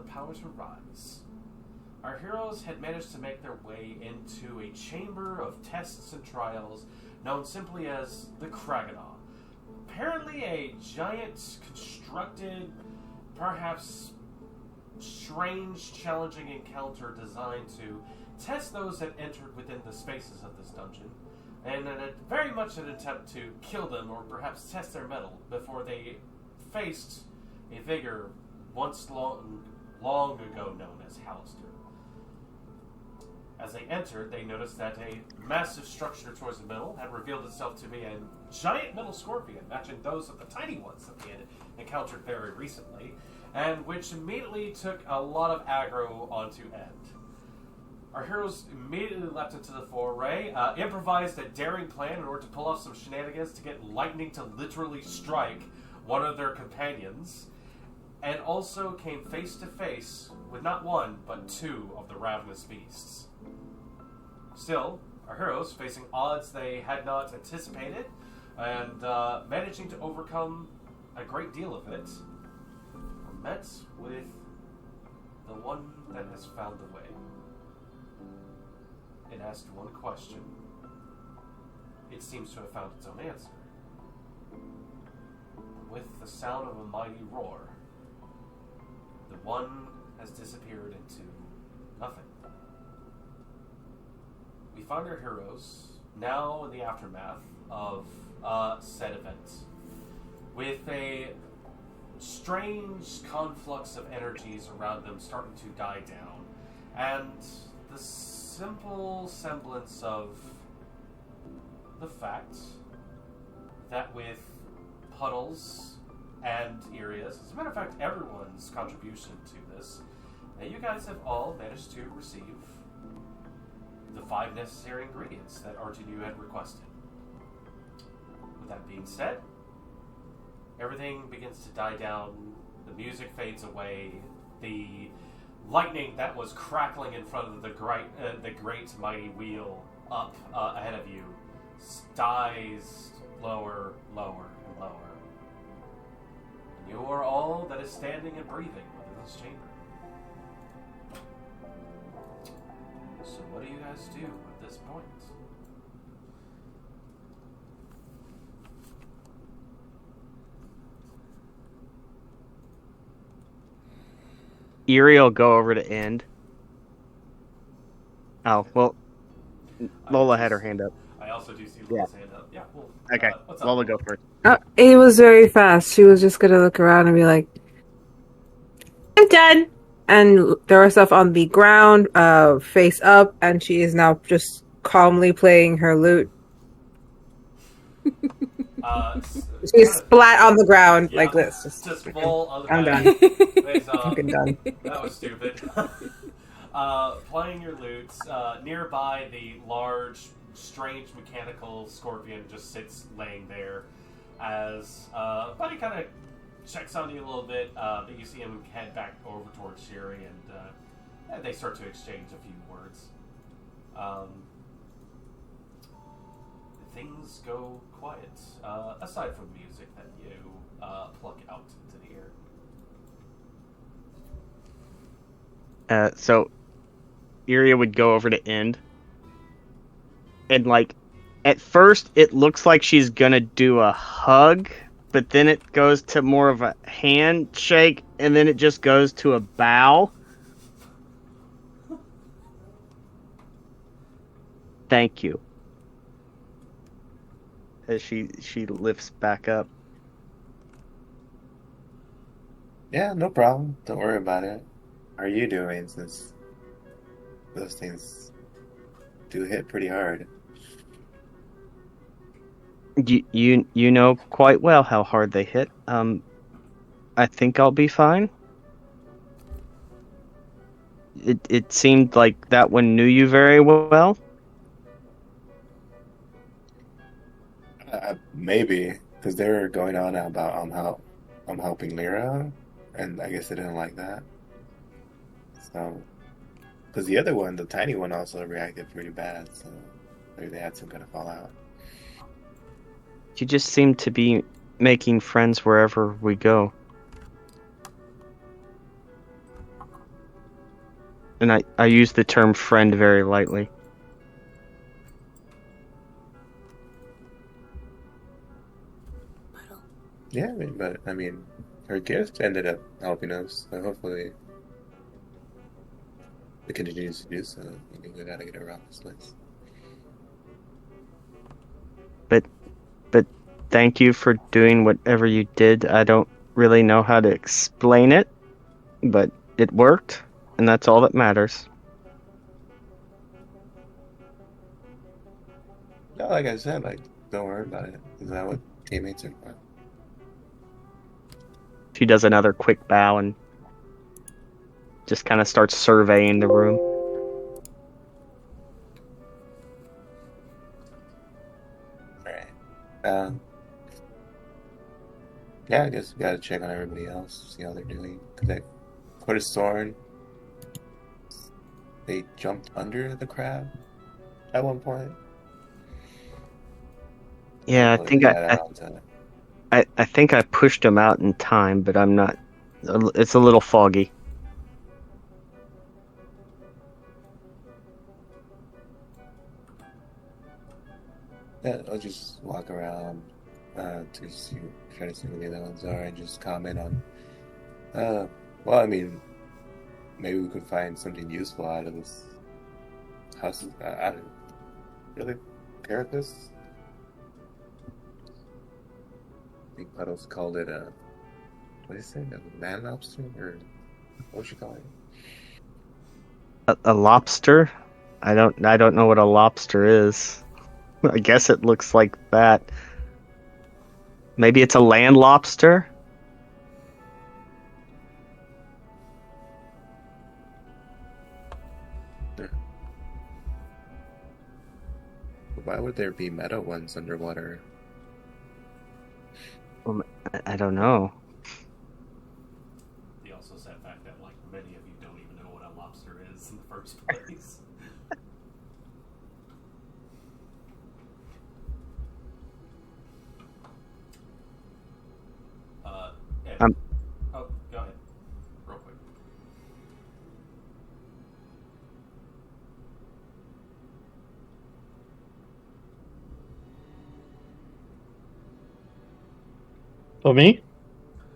the power to rise. Our heroes had managed to make their way into a chamber of tests and trials known simply as the Kraganaw. Apparently a giant, constructed, perhaps strange, challenging encounter designed to test those that entered within the spaces of this dungeon, and very much an attempt to kill them or perhaps test their mettle before they faced a vigor once long ago known as Halaster. As they entered, they noticed that a massive structure towards the middle had revealed itself to be a giant metal scorpion, matching those of the tiny ones that they had encountered very recently, and which immediately took a lot of aggro onto End. Our heroes immediately leapt into the foray, improvised a daring plan in order to pull off some shenanigans to get lightning to literally strike one of their companions, and also came face to face with not one, but two of the ravenous beasts. Still, our heroes, facing odds they had not anticipated, and managing to overcome a great deal of it, were met with the one that has found the way. It asked one question. It seems to have found its own answer. With the sound of a mighty roar, the one has disappeared into nothing. We find our heroes now in the aftermath of said event, with a strange conflux of energies around them starting to die down, and the simple semblance of the fact that with Puddles and Irias, as a matter of fact, everyone's contribution to this, that you guys have all managed to receive the 5 necessary ingredients that R2D4 had requested. With that being said, everything begins to die down, the music fades away, the lightning that was crackling in front of the great mighty wheel up ahead of you dies lower, lower, and lower. And you are all that is standing and breathing within this chamber. So what do you guys do at this point? Erie will go over to End. Oh, well, Lola had her hand up. I also do see Lola's hand up. Yeah, well, Okay, what's up? Lola, go first. It was very fast. She was just gonna look around and be like, I'm done! And throw herself on the ground, face up, and she is now just calmly playing her lute. She's splat on the ground like this. Just full on the I'm back. done. Fucking done. That was stupid. Playing your lute, nearby the large, strange mechanical scorpion just sits laying there as Buddy kind of checks on you a little bit, but you see him head back over towards Sherry, and they start to exchange a few words. Things go quiet, aside from music that you pluck out into the air. So, Iria would go over to End. And, like, at first, it looks like she's gonna do a hug, but then it goes to more of a handshake, and then it just goes to a bow. Thank you. As she lifts back up. Yeah, no problem. Don't worry about it. How are you doing, since those things do hit pretty hard? You know quite well how hard they hit. I think I'll be fine. It seemed like that one knew you very well. Maybe, because they were going on about I'm helping Lyra, and I guess they didn't like that. So, because the other one, the tiny one, also reacted pretty bad, so maybe they had some kind of fallout. You just seem to be making friends wherever we go. And I use the term friend very lightly. Yeah, I mean, her gift ended up helping us, so hopefully it continues to do so. We gotta get around this place. But thank you for doing whatever you did. I don't really know how to explain it, but it worked, and that's all that matters. No, like I said, like, don't worry about it. Is that what teammates are for? She does another quick bow and just kind of starts surveying the room. Alright. Yeah, I guess we gotta check on everybody else, see how they're doing. Cause I put a sword. They jumped under the crab at one point. Yeah, I Hopefully think they got out to- I think I pushed him out in time, but I'm not. It's a little foggy. Yeah, I'll just walk around to see, try to see who the other ones are, and just comment on. Well, I mean, maybe we could find something useful out of this house. I don't really care if this. I think Puddles called it a. What did he say? A man lobster, or what would you call it? A lobster? I don't know what a lobster is. I guess it looks like that. Maybe it's a land lobster? Why would there be metal ones underwater? I don't know. The also said fact that like many of you don't even know what a lobster is in the first place. And, oh, go ahead, real quick. For me?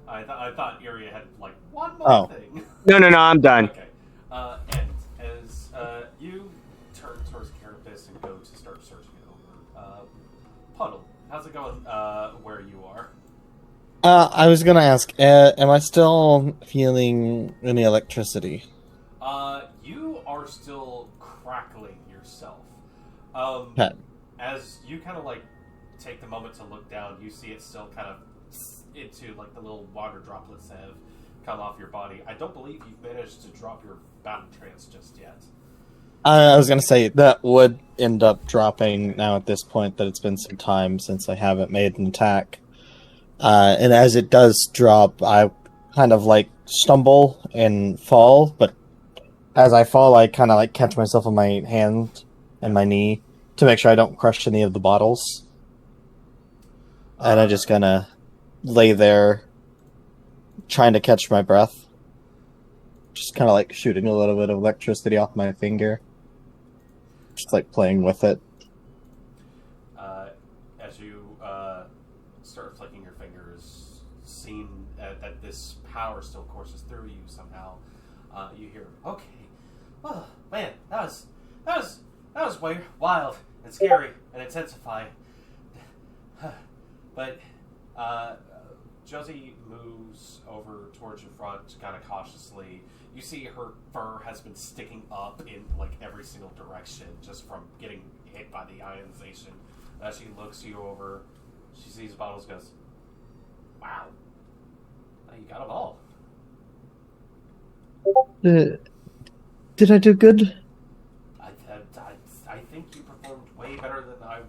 I thought Iria had like one more thing. No, I'm done. Okay. And as you turn towards Carapace and go to start searching it over, Puddle, how's it going where you are? I was gonna ask, am I still feeling any electricity? You are still crackling yourself. Okay. As you kind of like take the moment to look down, you see it still kind of into like the little water droplets have come off your body. I don't believe you've managed to drop your battle trance just yet. I was gonna say that would end up dropping now at this point that it's been some time since I haven't made an attack. And as it does drop, I kind of like stumble and fall, but as I fall, I kind of like catch myself on my hand and my knee to make sure I don't crush any of the bottles. And I just gonna lay there trying to catch my breath. Just kind of like shooting a little bit of electricity off my finger. Just like playing with it. As you start flicking your fingers, seeing that this power still courses through you somehow, you hear, okay, oh man, that was way wild and scary and intensifying. But Josie moves over towards your front, kind of cautiously. You see her fur has been sticking up in like every single direction just from getting hit by the ionization. As she looks you over, she sees the bottles, goes, "Wow, you got them all." Did I do good? I think you performed way better than I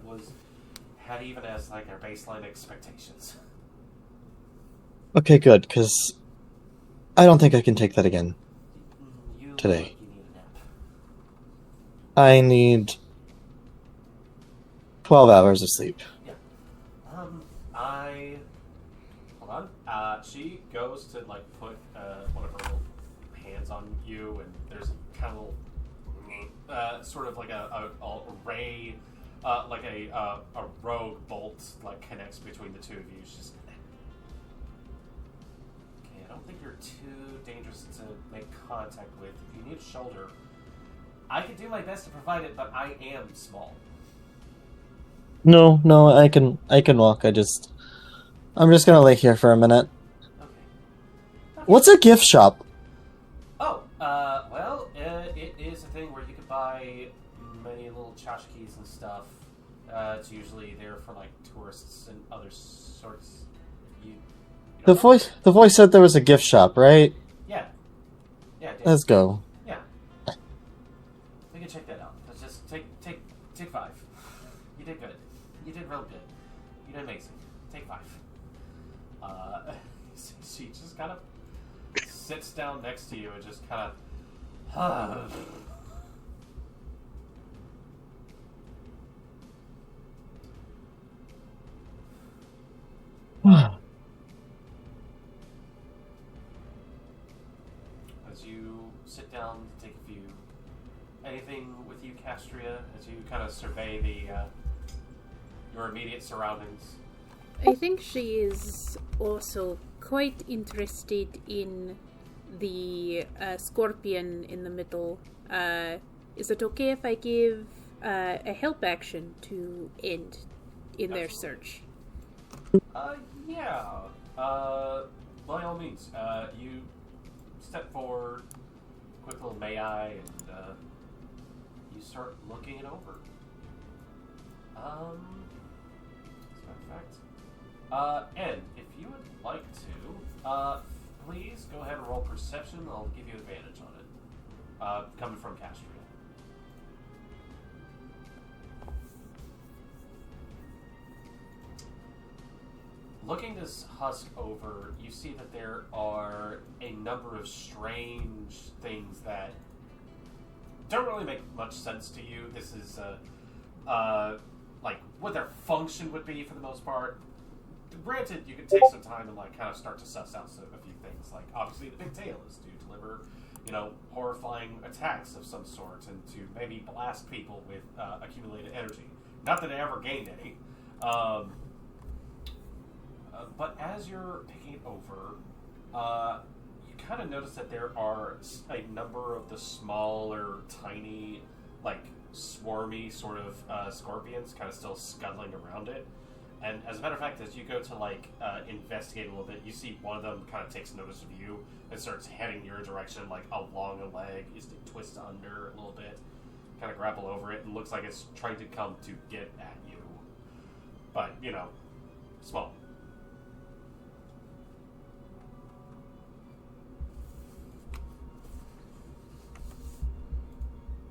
had even as like our baseline expectations. Okay, good, because I don't think I can take that again. Today. You need a nap. I need 12 hours of sleep. Yeah. Hold on. She goes to like put one of her little hands on you, and there's a kind of sort of like a ray, like a rogue bolt like connects between the two of you. It's just okay. I don't think you're too dangerous to make contact with. If you need a shoulder, I could do my best to provide it, but I am small. No, I can walk. I'm just gonna lay here for a minute. Okay. What's a gift shop? Oh, well, it is a thing where you can buy many little tchotchkes and stuff. It's usually there for like tourists and other sorts. You The voice said there was a gift shop, right? Yeah. Yeah. It did. Let's go. Yeah. We can check that out. Let's just take 5. You did good. You did real good. You did amazing. Take 5. She just kind of sits down next to you and just kind of. As you sit down to take a view, anything with you, Castria, as you kind of survey your immediate surroundings? I think she is also quite interested in the scorpion in the middle. Is it okay if I give a help action to end in their search? Yeah. By all means, you step forward, quick little may I, and you start looking it over. As a matter of fact, and if you would like to, please go ahead and roll perception. I'll give you advantage on it. Coming from Castria. Looking this husk over, you see that there are a number of strange things that don't really make much sense to you. This is like what their function would be for the most part. Granted, you can take some time and like kind of start to suss out a few things. Like obviously, the big tail is to deliver, horrifying attacks of some sort, and to maybe blast people with accumulated energy. Not that it ever gained any. But as you're picking it over, you kind of notice that there are a number of the smaller, tiny, like swarmy sort of scorpions kind of still scuttling around it. And as a matter of fact, as you go to like investigate a little bit, you see one of them kind of takes notice of you and starts heading your direction, like along a leg. You just twist under a little bit, kind of grapple over it, and looks like it's trying to come to get at you. But small.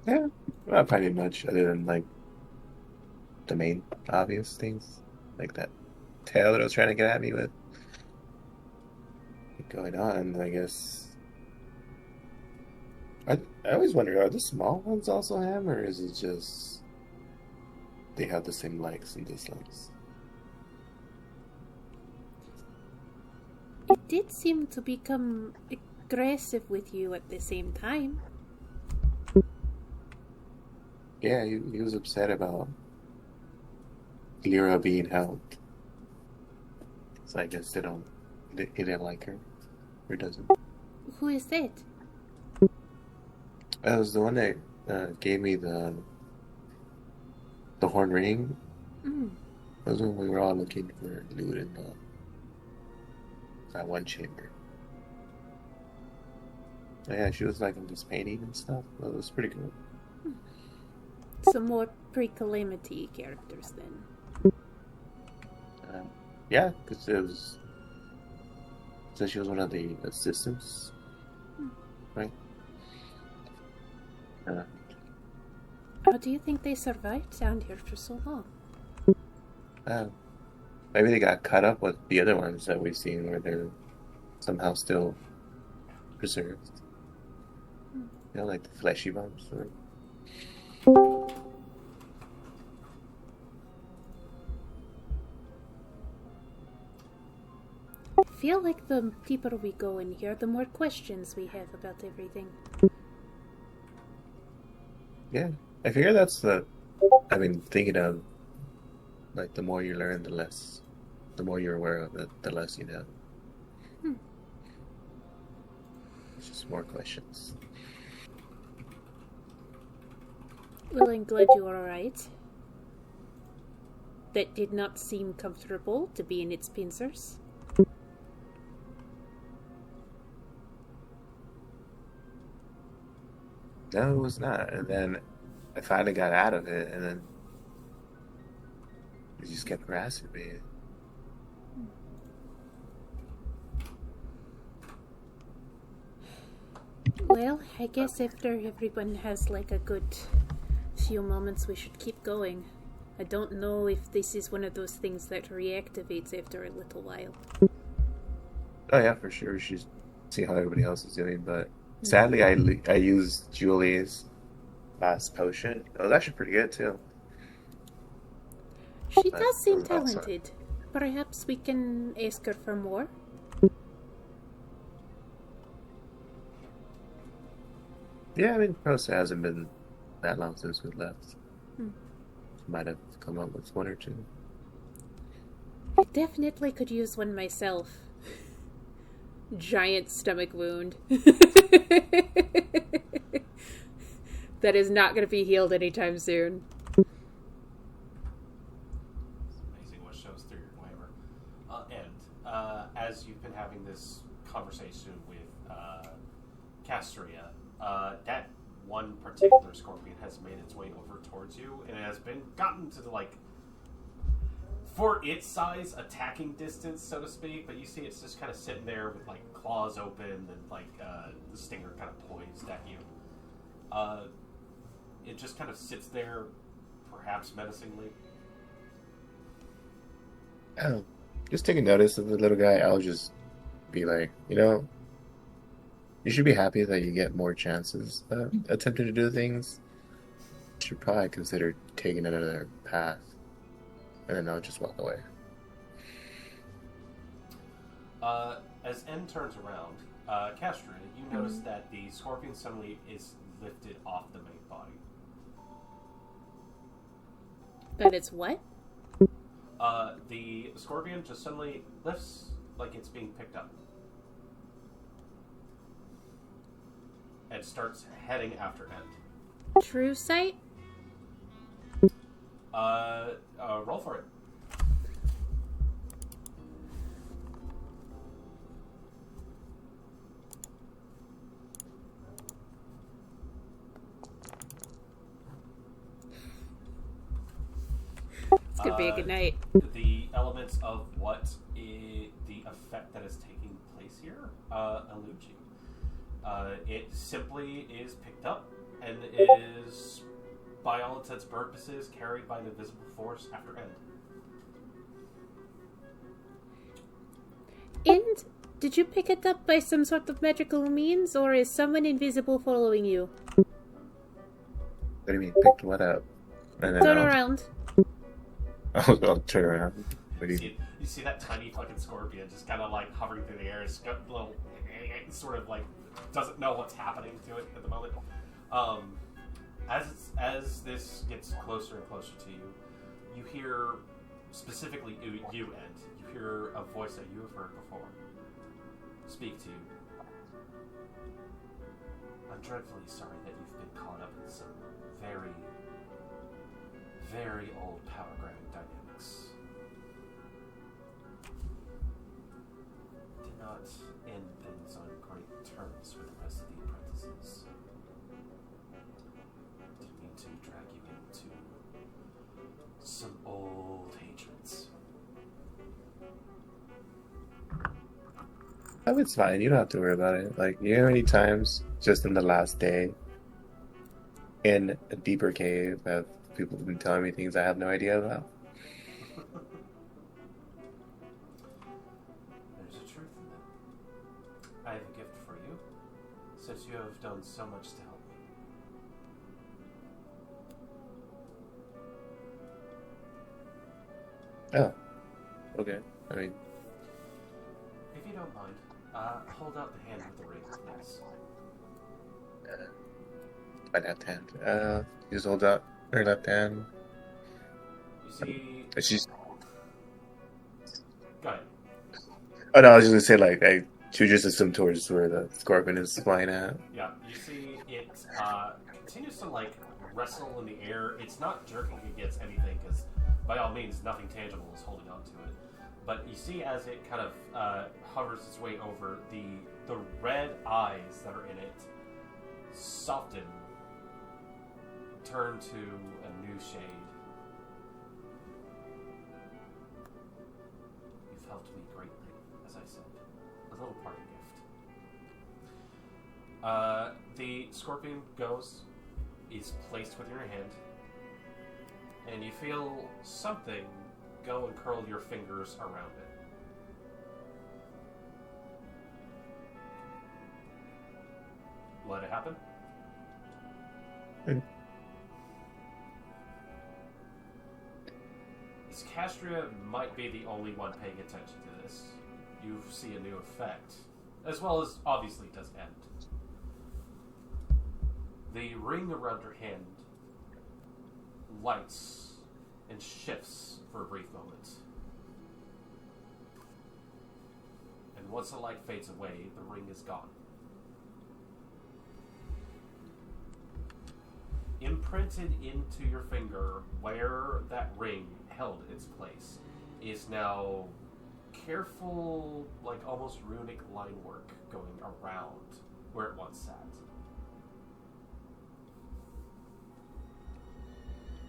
Yeah, not pretty much, other than like the main obvious things, like that tail that I was trying to get at me with. Going on, I guess. I always wonder, are the small ones also ham, or is it just they have the same likes and dislikes? It did seem to become aggressive with you at the same time. Yeah, he was upset about Lyra being helped. So I guess he didn't like her. Or doesn't. Who is that? That was the one that gave me the horn ring. Mm. That was when we were all looking for loot in that one chamber. Yeah, she was like in this painting and stuff. That was pretty cool. Some more pre-calamity characters then. Yeah, because it was. So she was one of the assistants, right? How do you think they survived down here for so long? Maybe they got caught up with the other ones that we've seen where they're somehow still preserved. Like the fleshy ones. Or... I feel like the deeper we go in here, the more questions we have about everything. Yeah, I figure that's the. I've been thinking of like the more you learn, the more you're aware of it, the less you know. Hmm. It's just more questions. Well, I'm glad you are alright. That did not seem comfortable to be in its pincers. No, it was not. And then I finally got out of it, and then it just kept harassing me. Well, I guess after everyone has like a good few moments, we should keep going. I don't know if this is one of those things that reactivates after a little while. Oh yeah, for sure. We should see how everybody else is doing. But sadly, I used Julie's last potion. It was actually pretty good too. She But does it seem was outside. talented. Perhaps we can ask her for more. Yeah, I mean, post hasn't been that long since we left. Hmm. Might have come up with one or two. I definitely could use one myself. Giant stomach wound. That is not going to be healed anytime soon. It's amazing what shows through your glamour. As you've been having this conversation with Castria, that one particular scorpion has made its way over towards you, and it has been gotten to for its size, attacking distance, so to speak. But you see, it's just kind of sitting there with like claws open and like the stinger kind of poised at you. It just kind of sits there, perhaps menacingly. Oh, just taking notice of the little guy. I'll just be like, you should be happy that you get more chances attempting to do things. You should probably consider taking another path, and then I'll just walk away. As N turns around, Castria, you notice that the scorpion suddenly is lifted off the main body. That it's what? The scorpion just suddenly lifts like it's being picked up. And starts heading after End. True sight? Roll for it. It's gonna be a good night. The elements of the effect that is taking place here elude you. It simply is picked up and is, by all intents and purposes, carried by an invisible force after End. And did you pick it up by some sort of magical means, or is someone invisible following you? What do you mean, picked what up? And then Turn around. I'll turn around. What do you... You see that tiny fucking scorpion just kind of like hovering through the air. It's got a little, sort of like, doesn't know what's happening to it at the moment. As this gets closer and closer to you, you hear, specifically you, End, you hear a voice that you have heard before speak to you. I'm dreadfully sorry that you've been caught up in some very, very old power grabbing dynamics. Did not end things on great terms with the rest of the apprentices. Didn't mean to drag you into some old hatreds. Oh, it's fine. You don't have to worry about it. Like, you know how many times, just in the last day, in a deeper cave, have people been telling me things I have no idea about? There's a truth in that. I have a gift for you, since you have done so much to help me. Oh, okay. I mean, If you don't mind, hold out the hand with the ring, please. My left hand. Just hold out her left hand. You see. And she's. Go ahead. Oh no, I was just gonna say like she would just assume towards where the scorpion is flying at. Yeah, you see it continues to like wrestle in the air. It's not jerking against anything because, by all means, nothing tangible is holding on to it. But you see as it kind of hovers its way over, the red eyes that are in it soften, turn to a new shade. You've helped me greatly, as I said. A little parting gift. The scorpion goes, is placed within your hand, and you feel something go and curl your fingers around it. Let it happen. Castria might be the only one paying attention to this. You see a new effect, as well as obviously does end. The ring around her hand lights and shifts for a brief moment. And once the light fades away, the ring is gone. Imprinted into your finger where that ring held its place is now careful, like almost runic line work going around where it once sat.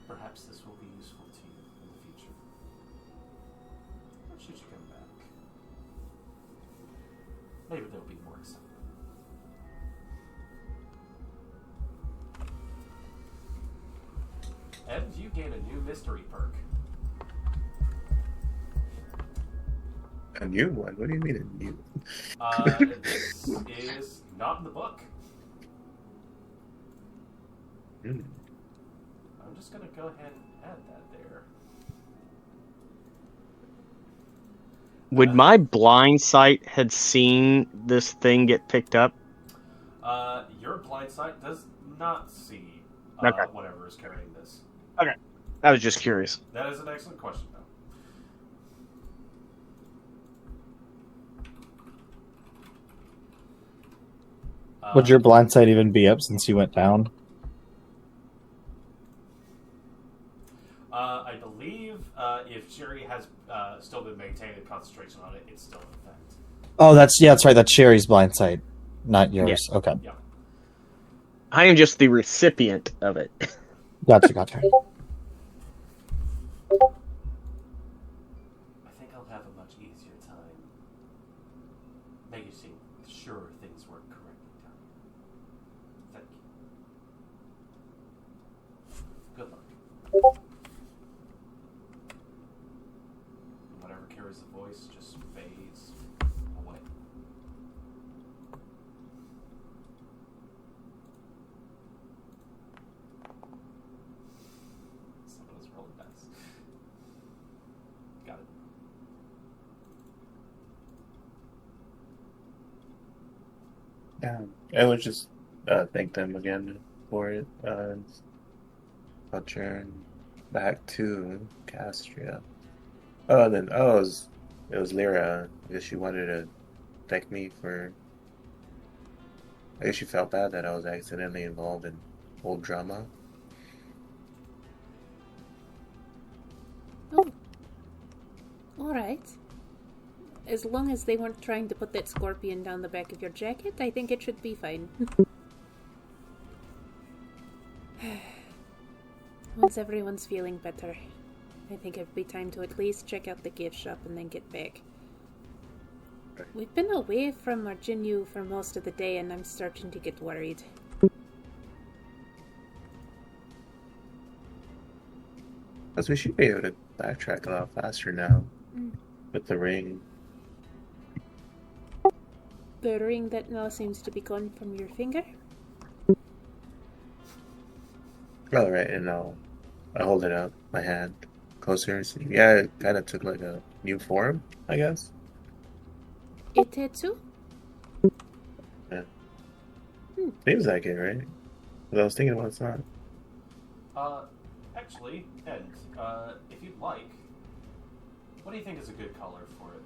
Perhaps this will be useful to you in the future. Or should you come back? Maybe there'll be more excitement. And you gain a new mystery perk. A new one? What do you mean a new This is not in the book. one? I'm just going to go ahead and add that there. Would my blind sight had seen this thing get picked up? Your blind sight does not see Okay. whatever is carrying this. Okay. I was just curious. That is an excellent question, though. Would your blind sight even be up since you went down? I believe if Jerry has still been maintaining concentration on it, it's still in effect. Oh, that's right. That's Sherry's blind sight, not yours. Okay, Yeah. I am just the recipient of it. gotcha. I think I'll have a much easier time making sure things work correctly down here. Thank you. Good luck. Whatever carries the voice just fades away. Someone's rolling dice. Got it. Yeah, I would just thank them again for it. I'll turn back to Castria. Oh, then it was Lyra. I guess she wanted to thank me for. I guess she felt bad that I was accidentally involved in old drama. Oh. Alright. As long as they weren't trying to put that scorpion down the back of your jacket, I think it should be fine. Once everyone's feeling better, I think it'd be time to at least check out the gift shop and then get back. We've been away from our Jinyu for most of the day and I'm starting to get worried. Because we should be able to backtrack a lot faster now with the ring. The ring that now seems to be gone from your finger? Oh, right, and I hold it up, my hand, closer. So, yeah, it kind of took like a new form, I guess. Itetsu? Yeah. Seems like it, right? But I was thinking about it's not. Actually, and if you'd like, what do you think is a good color for it?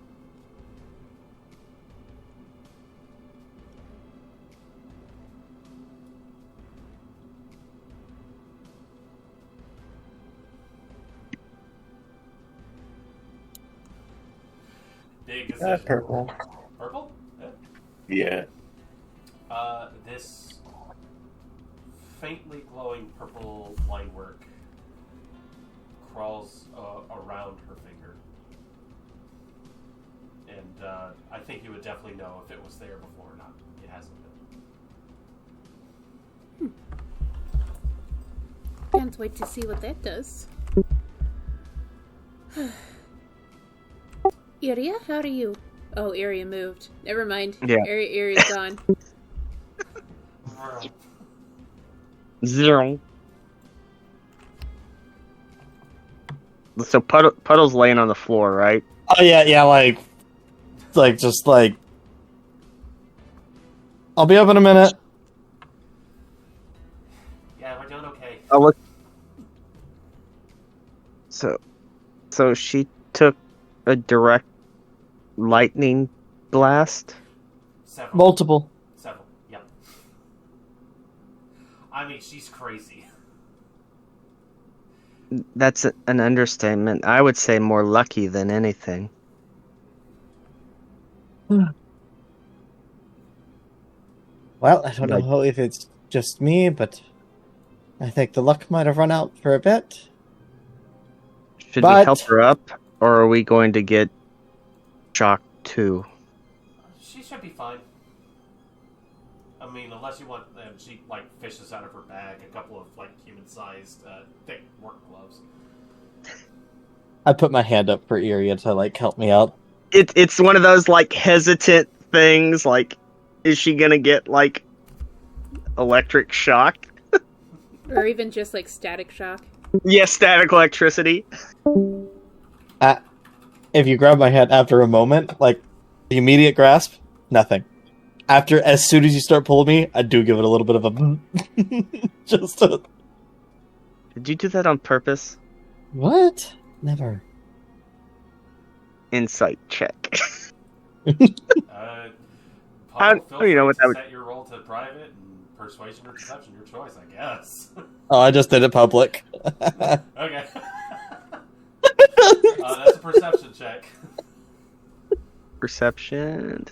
Big decision. Purple. Purple? Yeah. Yeah. This faintly glowing purple line work crawls around her finger. And I think you would definitely know if it was there before or not. It hasn't been. Can't wait to see what that does. Iria, how are you? Oh, Iria moved. Never mind. Yeah. Iria's gone. 0. So Puddle's laying on the floor, right? Oh yeah, like just like. I'll be up in a minute. Yeah, we're doing okay. Oh, look. So she took a direct lightning blast. Several. Multiple. Several, yep. I mean, she's crazy. That's an understatement. I would say more lucky than anything. Well, I don't know if it's just me, but I think the luck might have run out for a bit. Should we help her up, or are we going to get shocked too? She should be fine. I mean, unless you want, she like fishes out of her bag a couple of like human-sized, thick work gloves. I put my hand up for Iria to like help me out. It's one of those like hesitant things. Like, is she gonna get like electric shock? Or even just like static shock. Yeah, static electricity. If you grab my hand after a moment, like the immediate grasp, nothing. As soon as you start pulling me, I do give it a little bit of a just to... Did you do that on purpose? What? Never. Insight check. Paul, How do you know what that would... set your roll to private and persuasion or deception, your choice, I guess. Oh, I just did it public. Okay. That's a perception check. Perception.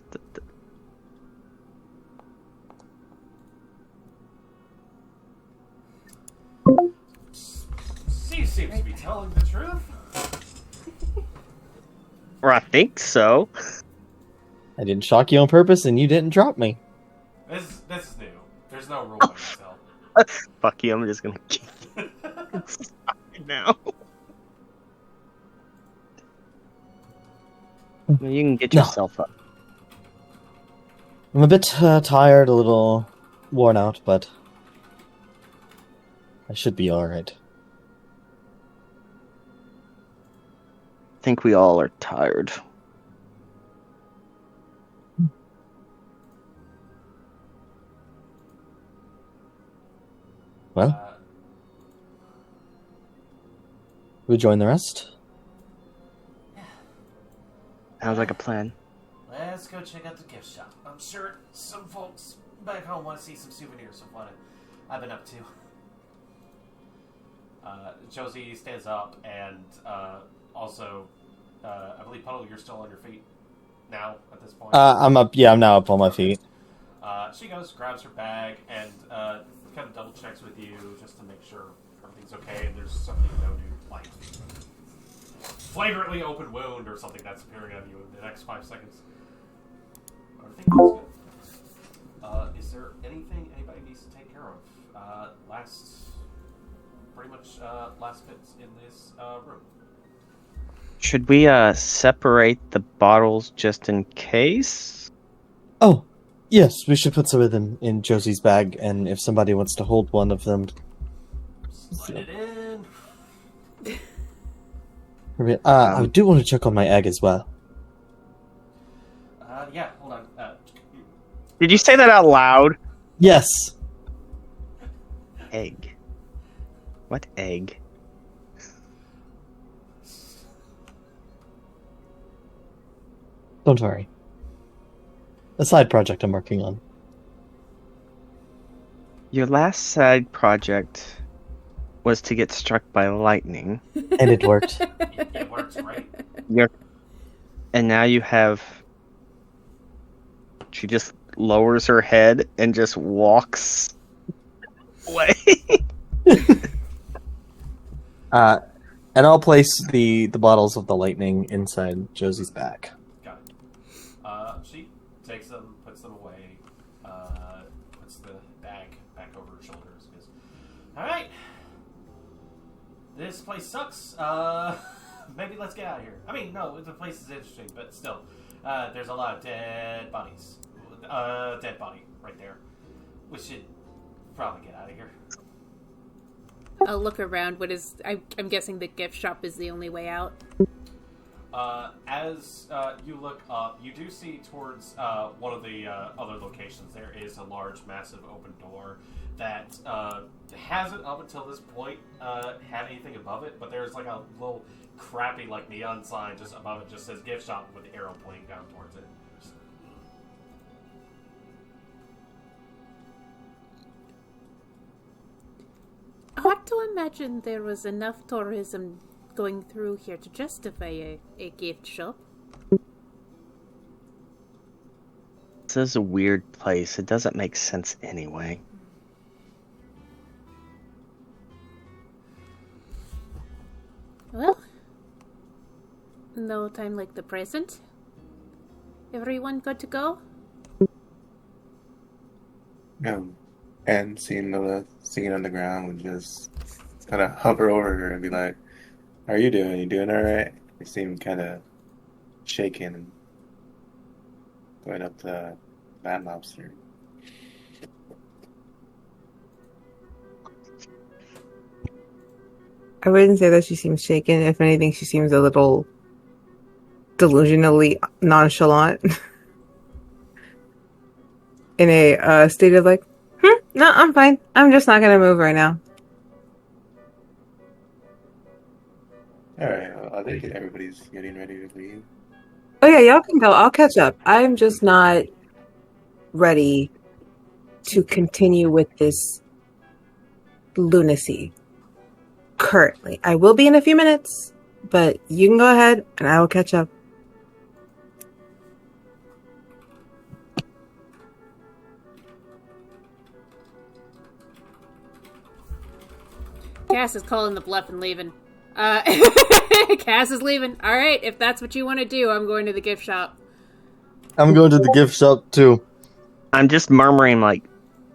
She seems to be telling the truth. Or I think so. I didn't shock you on purpose, and you didn't drop me. This is new. There's no rule by yourself. Fuck you, I'm just gonna kick you now. Well, you can get yourself up. I'm a bit tired, a little worn out, but I should be alright. I think we all are tired. Well, we join the rest? Sounds like a plan. Let's go check out the gift shop. I'm sure some folks back home want to see some souvenirs of what I've been up to. Josie stands up and also, I believe, Puddle, you're still on your feet now at this point. I'm up. Yeah, I'm now up on my feet. She goes, grabs her bag, and kind of double checks with you just to make sure everything's okay and there's something no new, like, flagrantly open wound or something that's appearing on you in the next 5 seconds. Everything feels good. Is there anything anybody needs to take care of? Pretty much last bits in this room. Should we separate the bottles just in case? Oh, yes, we should put some of them in Josie's bag, and if somebody wants to hold one of them... Slide it in. I do want to check on my egg as well. Yeah, hold on. Did you say that out loud? Yes. Egg. What egg? Don't worry. A side project I'm working on. Your last side project was to get struck by lightning. And it worked. It works, right? And now you have... She just lowers her head and just walks away. And I'll place the bottles of the lightning inside Josie's back. Got it. She takes them, puts them away, puts the bag back over her shoulders, and goes, "Alright. This place sucks. Maybe let's get out of here. I mean, no, the place is interesting, but still. There's a lot of dead bodies. Dead body right there. We should probably get out of here." I'll look around. I'm guessing the gift shop is the only way out. As you look up, you do see towards one of the other locations there is a large, massive open door that hasn't up until this point had anything above it, but there's like a little crappy like neon sign just above it, just says gift shop with the arrow pointing down towards it. Hard to imagine there was enough tourism going through here to justify a gift shop. This is a weird place. It doesn't make sense anyway. Well, no time like the present. Everyone good to go? And seeing Lila singing on the ground would just kind of hover over her and be like, "How are you doing? You doing all right?" You seem kind of shaken and going up to Mad Lobster. I wouldn't say that she seems shaken. If anything, she seems a little delusionally nonchalant. In a state of like, no, I'm fine. I'm just not going to move right now. Alright, well, I think everybody's getting ready to leave. Oh yeah, y'all can go. I'll catch up. I'm just not ready to continue with this lunacy currently. I will be in a few minutes, but you can go ahead and I will catch up. Cass is calling the bluff and leaving. Cass is leaving. Alright, if that's what you want to do, I'm going to the gift shop. I'm going to the gift shop too. I'm just murmuring like,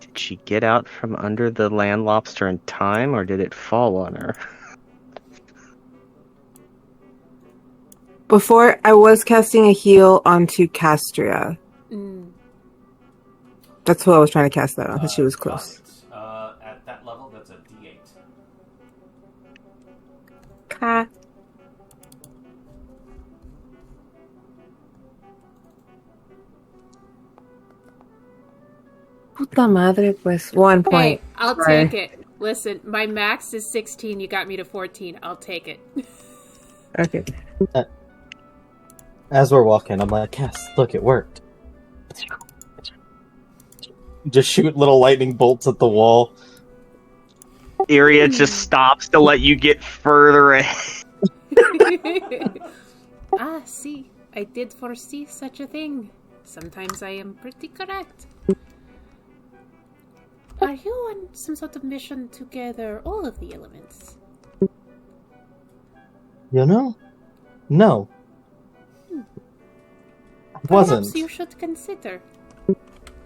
did she get out from under the land lobster in time, or did it fall on her? Before, I was casting a heal onto Castria. That's who I was trying to cast that on, because she was close. At that level, that's a D8. Ka. Puta madre, pues 1 point. Hey, I'll Sorry. take it. Listen, my max is 16. You got me to 14. I'll take it. Okay. As we're walking, I'm like, Cass, look, it worked. Just shoot little lightning bolts at the wall. Iria just stops to let you get further ahead. See, I did foresee such a thing. Sometimes I am pretty correct. Are you on some sort of mission to gather all of the elements? You know? No. It wasn't. Perhaps you should consider.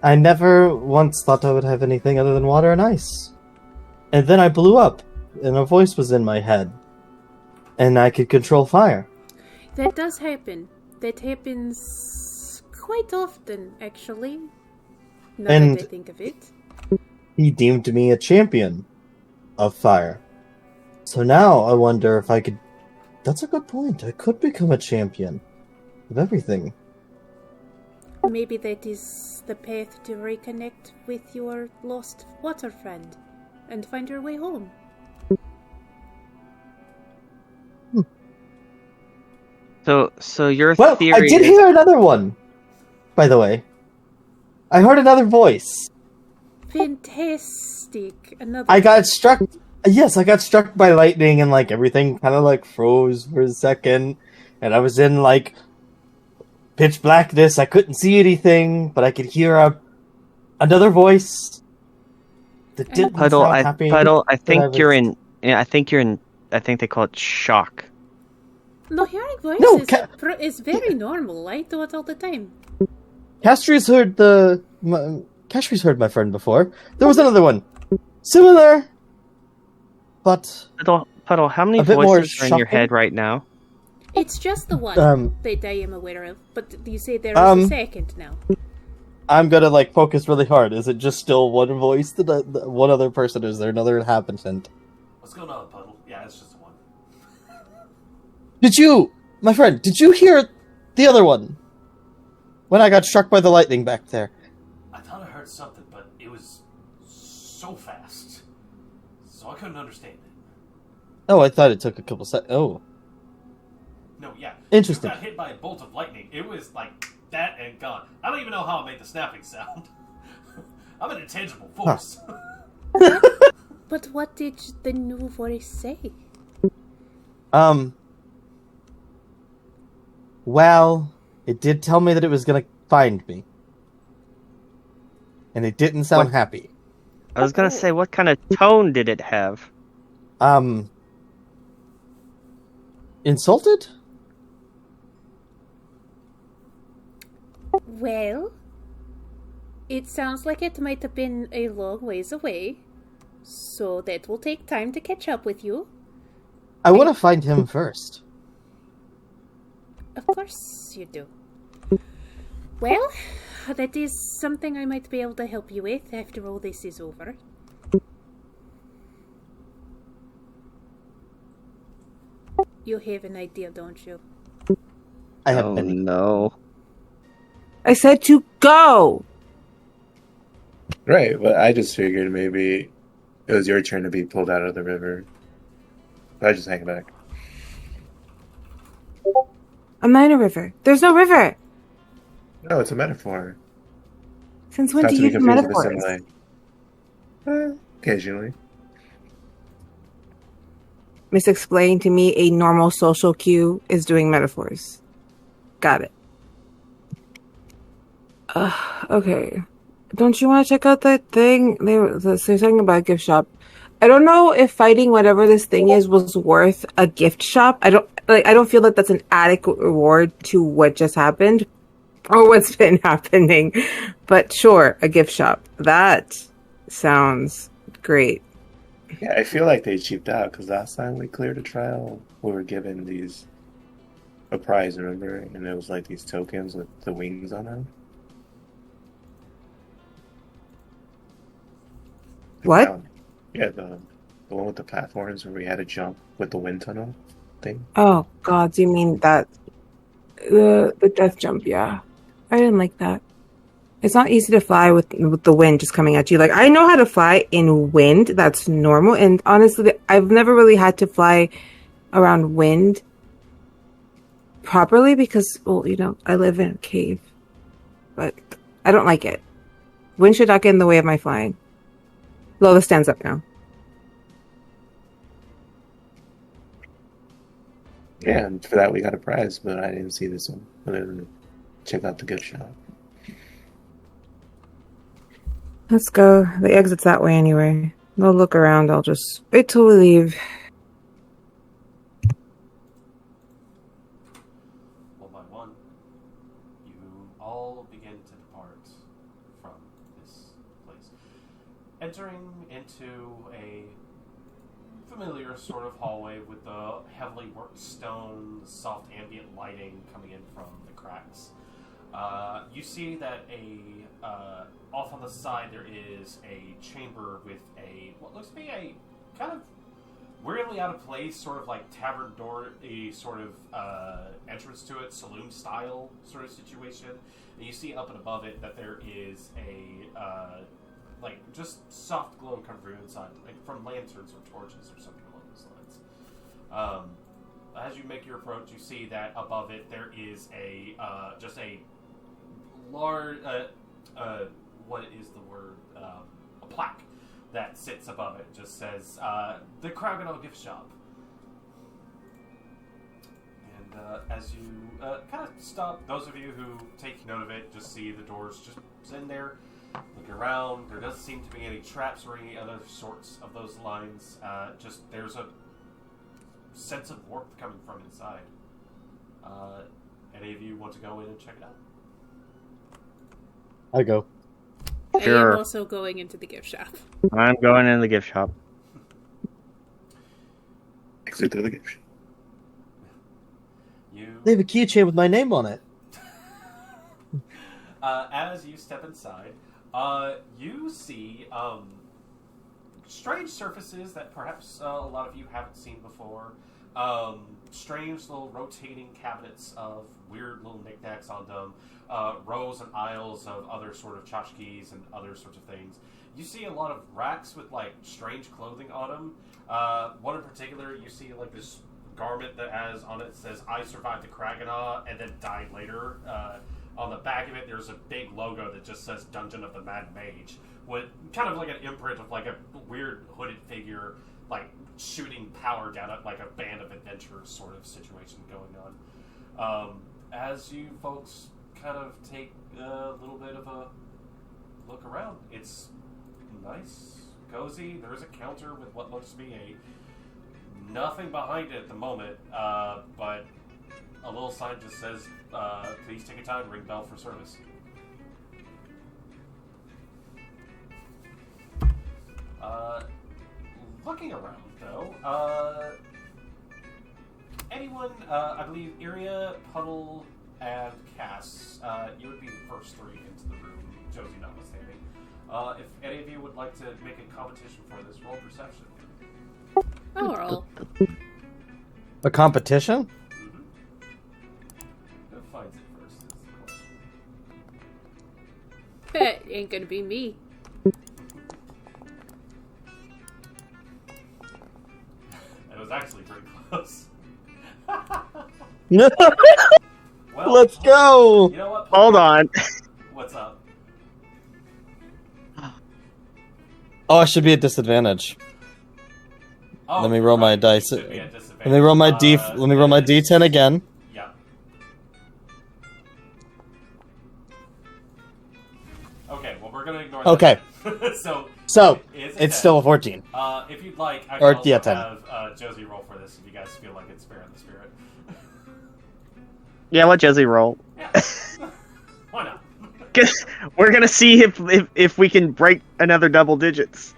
I never once thought I would have anything other than water and ice. And then I blew up, and a voice was in my head. And I could control fire. That does happen. That happens quite often, actually. Now And- that I think of it. He deemed me a champion of fire. So now I wonder if I could... That's a good point. I could become a champion of everything. Maybe that is the path to reconnect with your lost water friend. and find your way home. So your Well, theory I did is... hear another one, by the way. I heard another voice. Fantastic. Another. I got struck. Yes, I got struck by lightning, and like everything kind of like froze for a second, and I was in like pitch blackness. I couldn't see anything, but I could hear another voice that didn't Puddle, sound happy. I think you're in. Yeah, I think you're in. I think they call it shock. No, hearing voices No, is very normal. I do it all the time. Castri's heard my friend before. There was another one, similar, but Puddle, how many a bit more voices are in your shocking. head right now? It's just the one that I am aware of. But you say there is a second now. I'm gonna like focus really hard. Is it just still one voice? One other person? Is there another inhabitant? What's going on, Puddle? Yeah, it's just one. Did you, my friend? Did you hear the other one when I got struck by the lightning back there? I thought I heard something, but it was so fast, so I couldn't understand it. Oh, I thought it took a couple seconds. Oh, No, yeah. Interesting. You got hit by a bolt of lightning. It was like that and gone. I don't even know how I made the snapping sound. I'm an intangible force. Huh. But what did the new voice say? Well, it did tell me that it was gonna find me, and it didn't sound happy. I was gonna say, what kind of tone did it have? Insulted? Well, it sounds like it might have been a long ways away, so that will take time to catch up with you. I want to find him first. Of course you do. Well, that is something I might be able to help you with after all this is over. You have an idea, don't you? I have Oh many. no. I said to go! Right, but I just figured maybe it was your turn to be pulled out of the river. I just hang back. I'm not in a river. There's no river! No, it's a metaphor. Since when Not do to you be use confused with a metaphors? simile. Occasionally. Miss explained to me a normal social cue is doing metaphors. Got it. Okay. Don't you want to check out that thing? They're talking about a gift shop. I don't know if fighting whatever this thing is was worth a gift shop. I don't feel that that's an adequate reward to what just happened or what's been happening. But sure, a gift shop. That sounds great. Yeah, I feel like they cheaped out because last time we cleared a trial, we were given a prize, remember? And it was like these tokens with the wings on them. What? Yeah, the one with the platforms where we had to jump with the wind tunnel thing. Oh God, do you mean that the death jump? Yeah, I didn't like that. It's not easy to fly with the wind just coming at you. Like, I know how to fly in wind. That's normal. And honestly, I've never really had to fly around wind properly because, well, I live in a cave. But I don't like it. Wind should not get in the way of my flying. Lola stands up now. Yeah, and for that we got a prize, but I didn't see this one. I didn't check out the gift shop. Let's go. The exit's that way anyway. No look around. I'll just wait till we leave. One by one, you all begin to depart from this place, entering into a familiar sort of hallway with the heavily worked stone, soft ambient lighting coming in from the cracks. You see that off on the side there is a chamber with what looks to be a kind of weirdly out of place, sort of like tavern door, a sort of entrance to it, saloon style sort of situation. And you see up and above it that there is a like just soft glow come from inside, like from lanterns or torches or something along those lines. As you make your approach, you see that above it there is a just a large what is the word? A plaque that sits above it. It just says the Kraganal gift shop. And as you kind of stop, those of you who take note of it just see the doors just in there, looking around. There doesn't seem to be any traps or any other sorts of those lines. Just there's a sense of warmth coming from inside. Any of you want to go in and check it out? I go. I Sure. am also going into the gift shop. I'm going in the gift shop. Exit through the gift shop. They have a keychain with my name on it. As you step inside, you see strange surfaces that perhaps a lot of you haven't seen before. Strange little rotating cabinets of weird little knickknacks on them. Rows and aisles of other sort of tchotchkes and other sorts of things. You see a lot of racks with like strange clothing on them. One in particular, you see like this garment that has on it says "I survived the Kraganaw and then died later." On the back of it, there's a big logo that just says "Dungeon of the Mad Mage," with kind of like an imprint of like a weird hooded figure, like shooting power down at like a band of adventurers sort of situation going on. As you folks kind of take a little bit of a look around, it's nice, cozy. There is a counter with what looks to be nothing behind it at the moment, but a little sign just says, please take a time, ring bell for service. Looking around, though, anyone, I believe Iria, Puddle, and Cass, you would be the first three into the room, Josie notwithstanding. If any of you would like to make a competition for this, roll perception. Oh, roll. A competition? Mm-hmm. Who finds it first is the question. It ain't gonna be me. It was actually pretty close. No. Well, Let's go. You know what? Hold on. What's up? Oh, I should be at disadvantage. Oh, Let me roll my right. dice. You should be at disadvantage. Let me roll my Let me roll my D10 again. Yeah. Okay, well we're gonna ignore that. Okay. So it's it's still a 14. if you'd like, I Or, can also yeah, 10. have Josie roll for this if you guys feel like it's fair in the spirit. Yeah, let Josie roll. Yeah. Why not? 'Cause we're gonna see if we can break another double digits.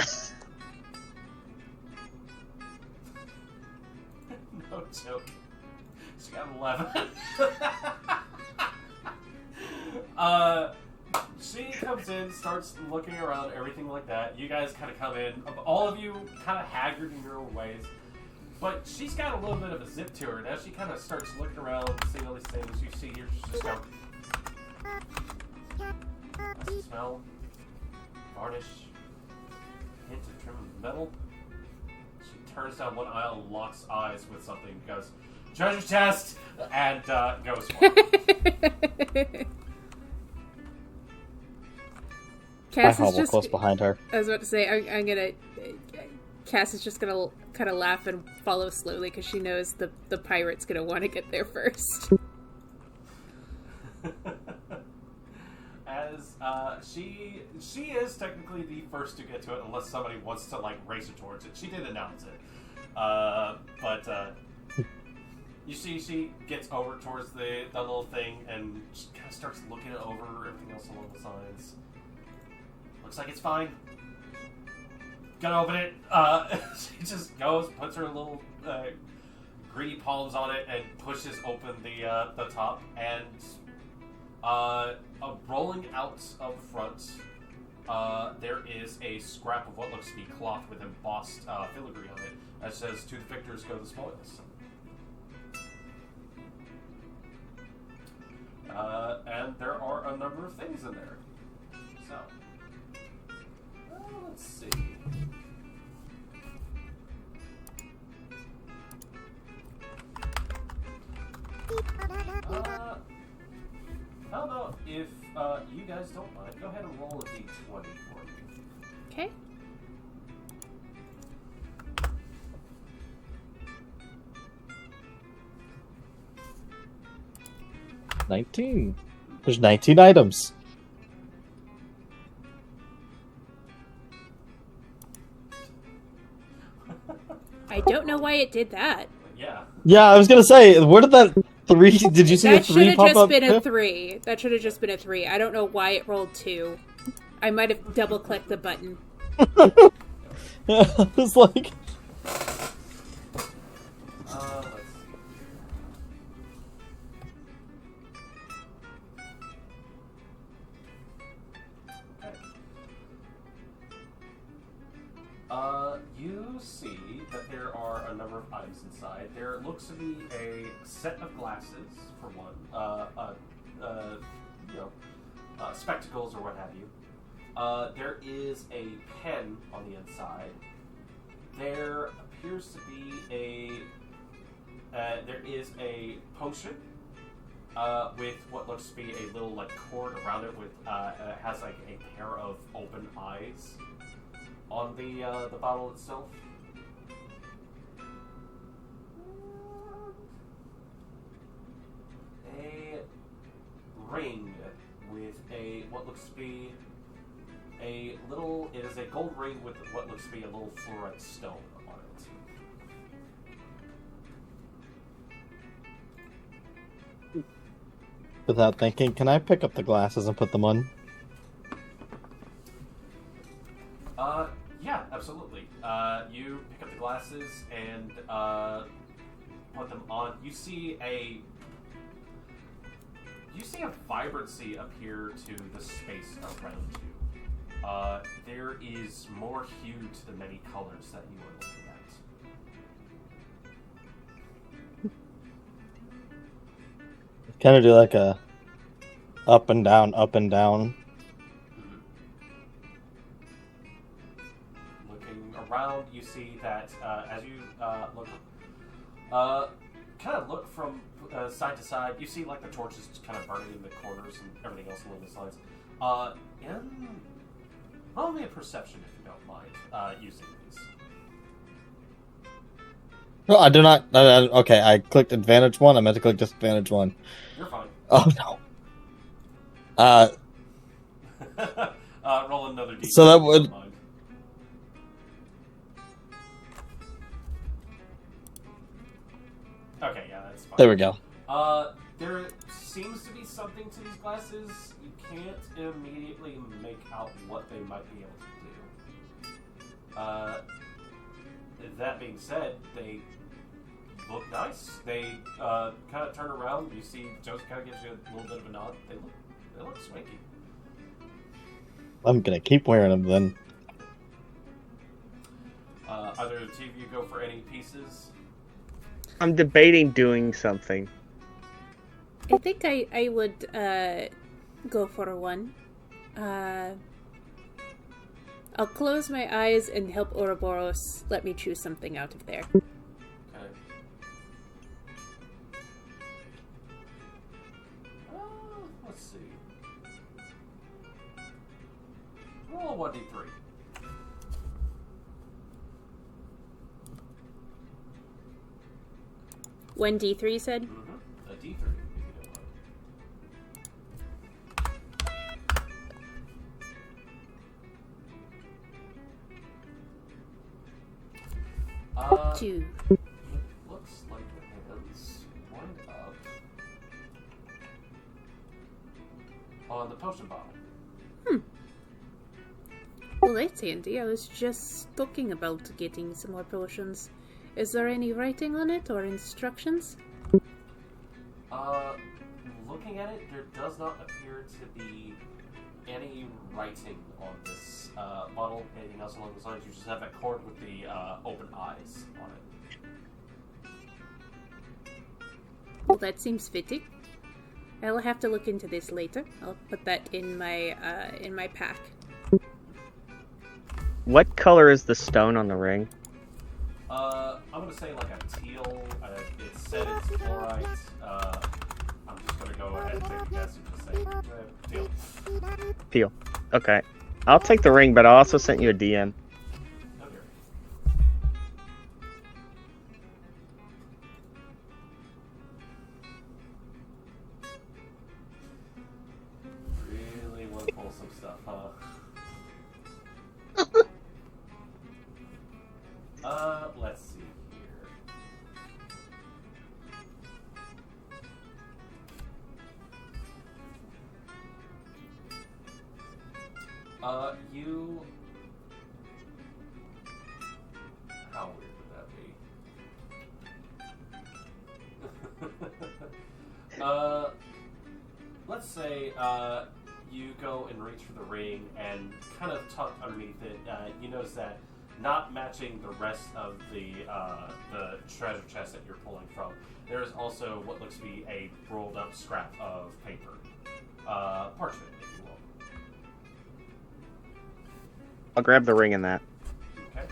No joke. She got 11. She comes in, starts looking around, everything like that. You guys kind of come in. All of you kind of haggard in your own ways. But she's got a little bit of a zip to her. And as she kind of starts looking around, seeing all these things, you see her just go... That's the smell. Varnish. Hint of trim of metal. She turns down one aisle and locks eyes with something. Goes, treasure chest! And goes for it. I Cass is hobble just. close behind her. I was about to say, I'm gonna. Cass is just gonna kind of laugh and follow slowly because she knows the pirate's gonna want to get there first. As she is technically the first to get to it, unless somebody wants to like race her towards it. She did announce it, but you see she gets over towards the little thing and she kind of starts looking over everything else along the sides. Looks like it's fine. Gonna open it. She just goes, puts her little greedy palms on it, and pushes open the top. And rolling out of the front, there is a scrap of what looks to be cloth with embossed filigree on it that says, "To the victors go the spoils." And there are a number of things in there. So, let's see. How about if you guys don't mind, go ahead and roll a d20 for me. Okay. $19. There's 19 items. I don't know why it did that. Yeah. Yeah, I was gonna say, where did that 3? Did you see a That should 3 have pop just up? been a 3. That should have just been a 3. I don't know why it rolled 2. I might have double-clicked the button. Yeah, it's like, Let's see. Okay. You see that there are a number of items inside. There looks to be a set of glasses, for one. Spectacles or what have you. There is a pen on the inside. There appears to be there is a potion with what looks to be a little like cord around it. With it has like a pair of open eyes on the bottle itself. A ring with what looks to be a little. It is a gold ring with what looks to be a little fluorite stone on it. without thinking, can I pick up the glasses and put them on? Yeah, absolutely. You pick up the glasses and put them on. You see a vibrancy appear to the space around you. There is more hue to the many colors that you are looking at. Kind of do like a up and down, up and down. Looking around, you see that as you look, kind of look from side to side, you see like the torches kind of burning in the corners and everything else along the sides. Roll me a perception if you don't mind using these. No, I do not. Okay, I clicked advantage 1. I meant to click disadvantage 1. You're fine. Oh no. Roll another d. So that would- Okay, yeah, that's fine. There we go. There seems to be something to these glasses. You can't immediately make out what they might be able to do. That being said, they look nice. They kind of turn around. You see, Joseph kind of gives you a little bit of a nod. They look swanky. I'm gonna keep wearing them then. Either the two of you go for any pieces. I'm debating doing something. I think I would go for one. I'll close my eyes and help Ouroboros let me choose something out of there. Okay. Let's see. Roll a 1d3. 1d3 said? A d3, if you don't mind. 2. Looks like the hands wind up on the potion bottle. Well, that's handy. I was just talking about getting some more potions. Is there any writing on it or instructions? Looking at it, there does not appear to be any writing on this bottle, anything else along those lines. You just have that cord with the open eyes on it. Well, that seems fitting. I'll have to look into this later. I'll put that in my pack. What color is the stone on the ring? I'm gonna say like a teal. It said it's fluorite. I'm just gonna go ahead and take a guess and just say teal. Teal. Okay. I'll take the ring, but I also sent you a DM. Okay. Really want to pull some stuff, huh? Let's see here. You... How weird would that be? Let's say, you go and reach for the ring and kind of tucked underneath it, you notice that not matching the rest of the treasure chest that you're pulling from, there is also what looks to be a rolled up scrap of paper. Parchment, if you will. I'll grab the ring in that. Okay.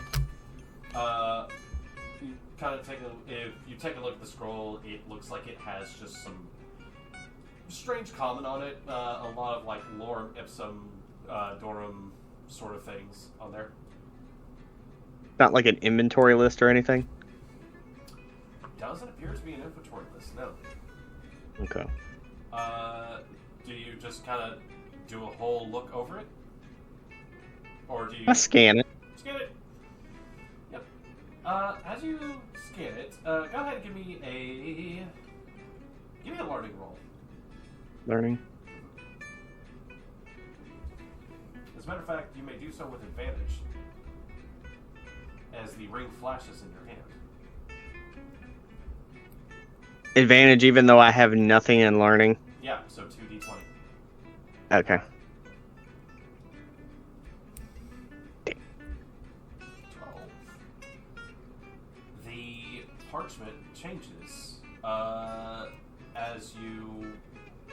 You kind of if you take a look at the scroll, it looks like it has just some strange comment on it. A lot of like lorem ipsum dorum sort of things on there. Not like an inventory list or anything? Doesn't appear to be an inventory list, no. Okay. Do you just kind of do a whole look over it? Or do you... I'll scan it. Scan it. Yep. As you scan it, go ahead and give me a learning roll. Learning. As a matter of fact, you may do so with advantage, as the ring flashes in your hand. Advantage even though I have nothing in learning? Yeah, so 2d20. Okay. 12. The parchment changes. As you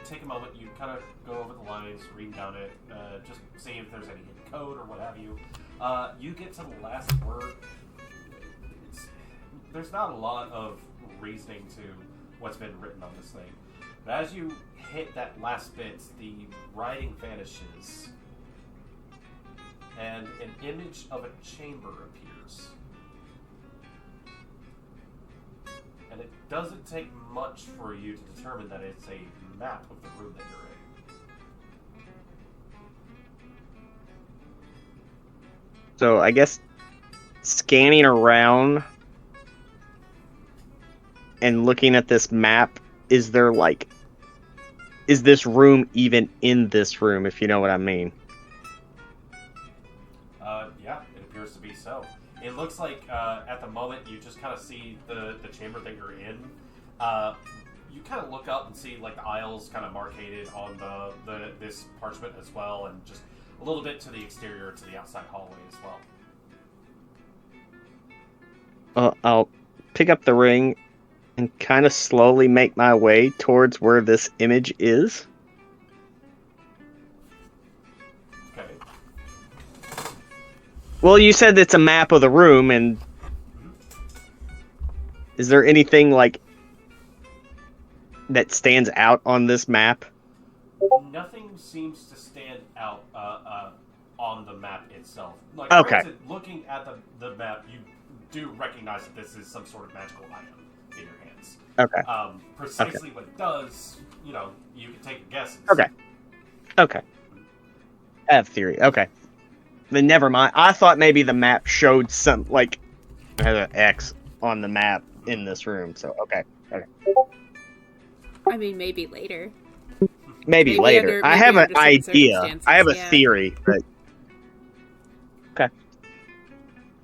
take a moment, you kind of go over the lines, read down it, just see if there's any hidden code or what have you. You get to the last word. There's not a lot of reasoning to what's been written on this thing. But as you hit that last bit, the writing vanishes, and an image of a chamber appears. And it doesn't take much for you to determine that it's a map of the room that you're in. So I guess scanning around and looking at this map, is this room even in this room, if you know what I mean? Yeah, it appears to be so. It looks like at the moment you just kind of see the chamber that you're in. You kind of look up and see like the aisles kind of marcated on this parchment as well, and just a little bit to the exterior, to the outside hallway as well. I'll pick up the ring and kind of slowly make my way towards where this image is. Okay. Well, you said it's a map of the room, and is there anything like that stands out on this map? Nothing seems to stand out on the map itself. Like, Okay. granted, looking at the map, you do recognize that this is some sort of magical item in your hands. Okay. Precisely what it does, you can take guesses. Okay. I have theory. Okay. Then never mind. I thought maybe the map showed some, like, it had an X on the map in this room, so okay. I mean, maybe later. Maybe later. I have an idea. I have a yeah. theory, but... Okay.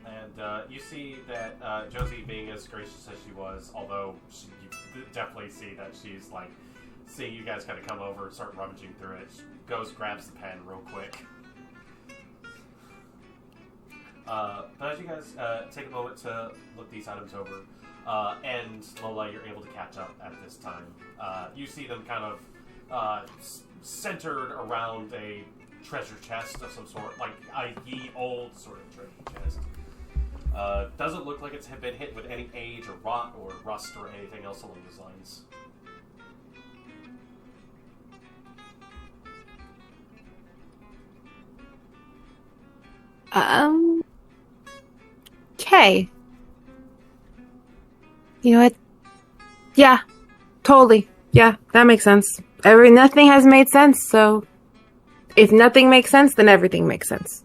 And you see that Josie, being as gracious as she was, although you definitely see that she's like, seeing you guys kind of come over and start rummaging through it, she goes, grabs the pen real quick. But as you guys take a moment to look these items over, and Lola, you're able to catch up at this time. You see them kind of centered around a treasure chest of some sort, like a ye old sort of treasure chest. Doesn't look like it's been hit with any age or rot or rust or anything else along those lines. Okay. You know what? Yeah, totally. Yeah, that makes sense. Nothing has made sense, so if nothing makes sense, then everything makes sense.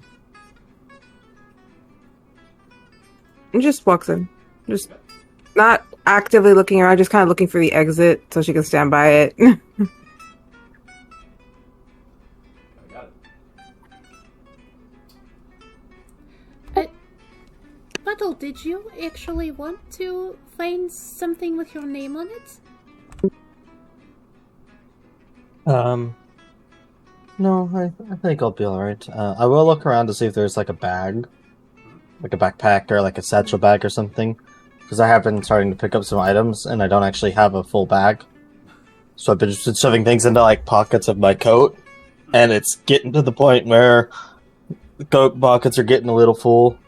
And just walks in. Just not actively looking around, just kind of looking for the exit so she can stand by it. I got it. Buttle, did you actually want to find something with your name on it? No, I think I'll be alright. I will look around to see if there's like a bag. Like a backpack or like a satchel bag or something. Because I have been starting to pick up some items and I don't actually have a full bag. So I've been just shoving things into like pockets of my coat. And it's getting to the point where the coat pockets are getting a little full.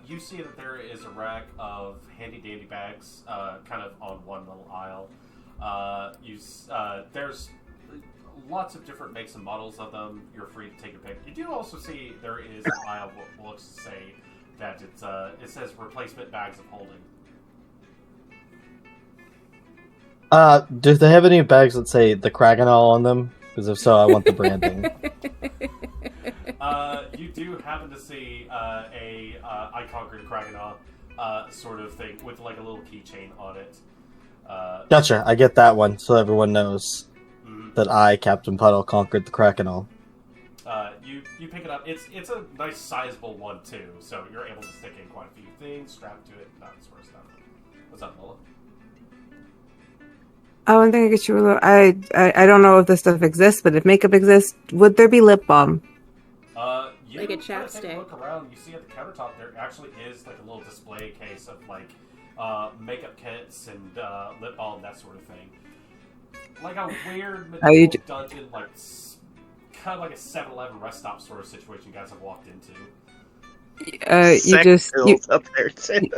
You see that there is a rack of handy-dandy bags kind of on one little aisle. There's lots of different makes and models of them. You're free to take your pick. You do also see there is an aisle what looks to say that it says replacement bags of holding. Do they have any bags that say the Kraganol on them? Because if so, I want the branding. You do happen to see I conquered Kraganol sort of thing with like a little keychain on it. Gotcha, I get that one, so everyone knows that I, Captain Puddle, conquered the Krakenol. You pick it up. It's a nice sizable one too, so you're able to stick in quite a few things, strap to it, that sort of stuff. What's up, Lola? One thing I get you a little. I don't know if this stuff exists, but if makeup exists, would there be lip balm? You like a kind of take chapstick. a look around. You see at the countertop there actually is like a little display case of like makeup kits and lip balm, that sort of thing. Like a weird medieval dungeon, like kind of like a 7-Eleven rest stop sort of situation you guys have walked into. Up there too.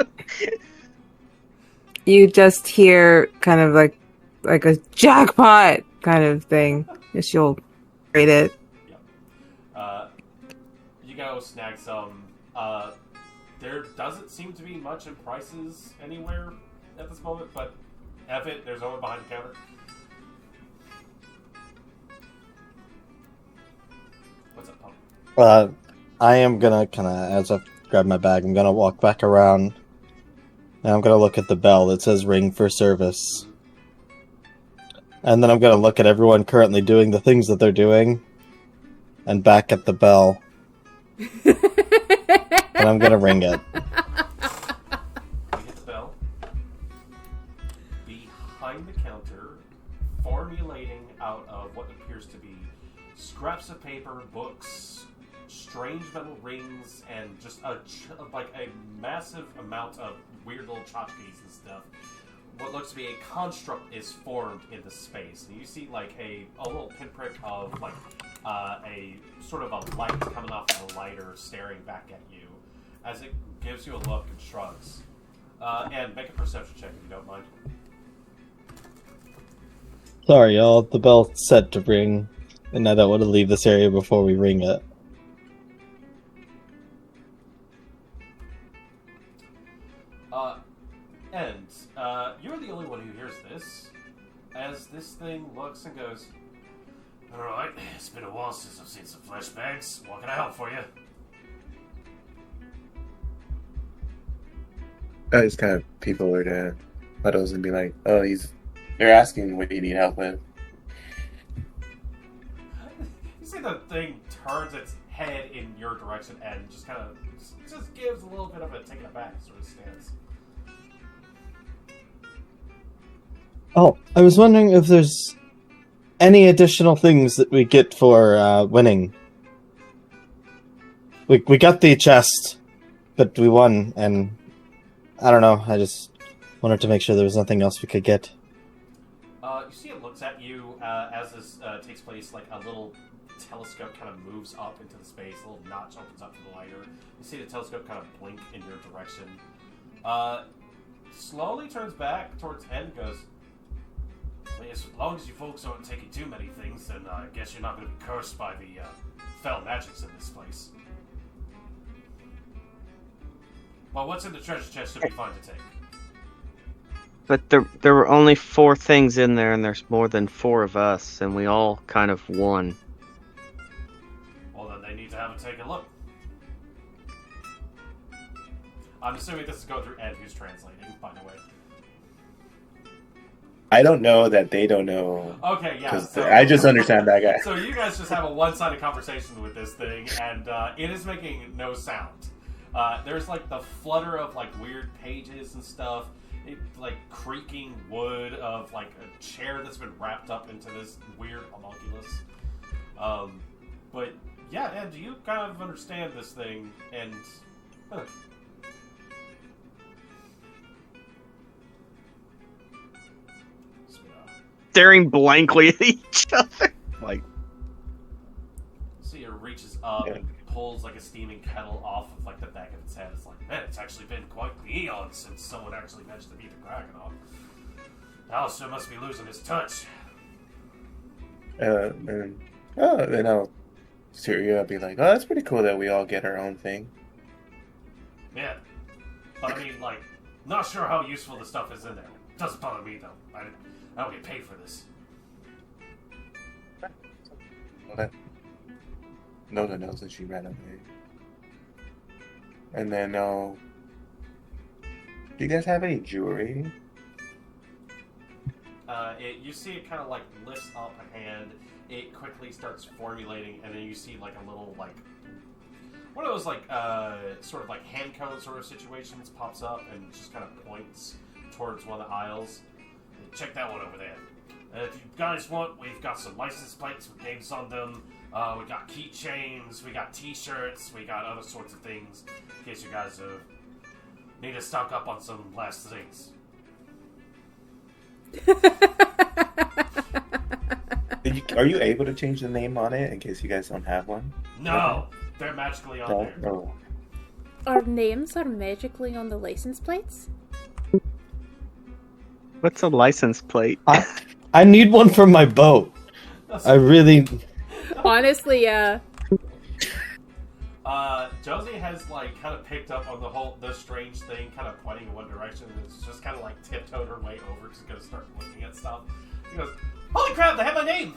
You just hear kind of like a jackpot kind of thing. She'll rate it. You go snag some. There doesn't seem to be much in prices anywhere at this moment, but F it, there's no one behind the counter. What's up, Pump? I am gonna as I grab my bag, I'm gonna walk back around. And I'm gonna look at the bell that says ring for service. And then I'm gonna look at everyone currently doing the things that they're doing. And back at the bell. And I'm gonna ring it. You hit the bell. Behind the counter, formulating out of what appears to be scraps of paper, books, strange metal rings, and just a massive amount of weird little tchotchkes and stuff. What looks to be a construct is formed in the space. And you see like a little pinprick of like a sort of a light coming off of a lighter staring back at you as it gives you a look and shrugs. And make a perception check if you don't mind. Sorry, y'all. The bell's set to ring, and I don't want to leave this area before we ring it. You're the only one who hears this, as this thing looks and goes, "Alright, it's been a while since I've seen some flesh bags. What can I help for you?" I just kind of peep over to Puddles and be like, "Oh, they're asking what you need help with." You see the thing turns its head in your direction and just kind of just gives a little bit of a taken aback sort of stance. Oh, I was wondering if there's any additional things that we get for winning. We got the chest, but we won, and I don't know, I just wanted to make sure there was nothing else we could get. You see it looks at you as this takes place, like a little telescope kind of moves up into the space, a little notch opens up to the lighter. You see the telescope kind of blink in your direction. Slowly turns back towards Ed and goes, well, as long as you folks aren't taking too many things, then I guess you're not going to be cursed by the fell magics in this place. Well, what's in the treasure chest should be fine to take. But there were only 4 things in there, and there's more than 4 of us, and we all kind of won. Well, then they need to have a take a look. I'm assuming this is going through Ed, who's translating, by the way. I don't know that they don't know. Okay, yeah. So, I just understand that guy. So you guys just have a one-sided conversation with this thing, and it is making no sound. There's like the flutter of like weird pages and stuff, like creaking wood of like a chair that's been wrapped up into this weird homunculus. But yeah, Ed, do you kind of understand this thing? And Staring blankly at each other. Like, see, it reaches up and pulls like a steaming kettle off of like the back of its head. It's like, man, it's actually been quite the eon since someone actually managed to beat the dragon off. Alistair must be losing his touch. Then I'll Syria be like, oh, that's pretty cool that we all get our own thing. Yeah. But I mean, like, not sure how useful the stuff is in there. Doesn't bother me, though. I don't get paid for this. Well, Nola knows that she ran away. And then, do you guys have any jewelry? You see it kind of, like, lifts up a hand. It quickly starts formulating, and then you see, like, a little, like, one of those, like, sort of, like, hand cone sort of situations pops up and just kind of points towards one of the aisles. Check that one over there. If you guys want, we've got some license plates with names on them. We got keychains, we got t-shirts, we got other sorts of things. In case you guys need to stock up on some last things. Are you able to change the name on it in case you guys don't have one? No! They're magically on there. No. Our names are magically on the license plates? what's a license plate? I need one for my boat. I really... Honestly, yeah. Josie has like kind of picked up on the strange thing, kind of pointing in one direction, and it's just kind of like tiptoed her way over. She's gonna start looking at stuff. She goes, "Holy crap! They have my name!"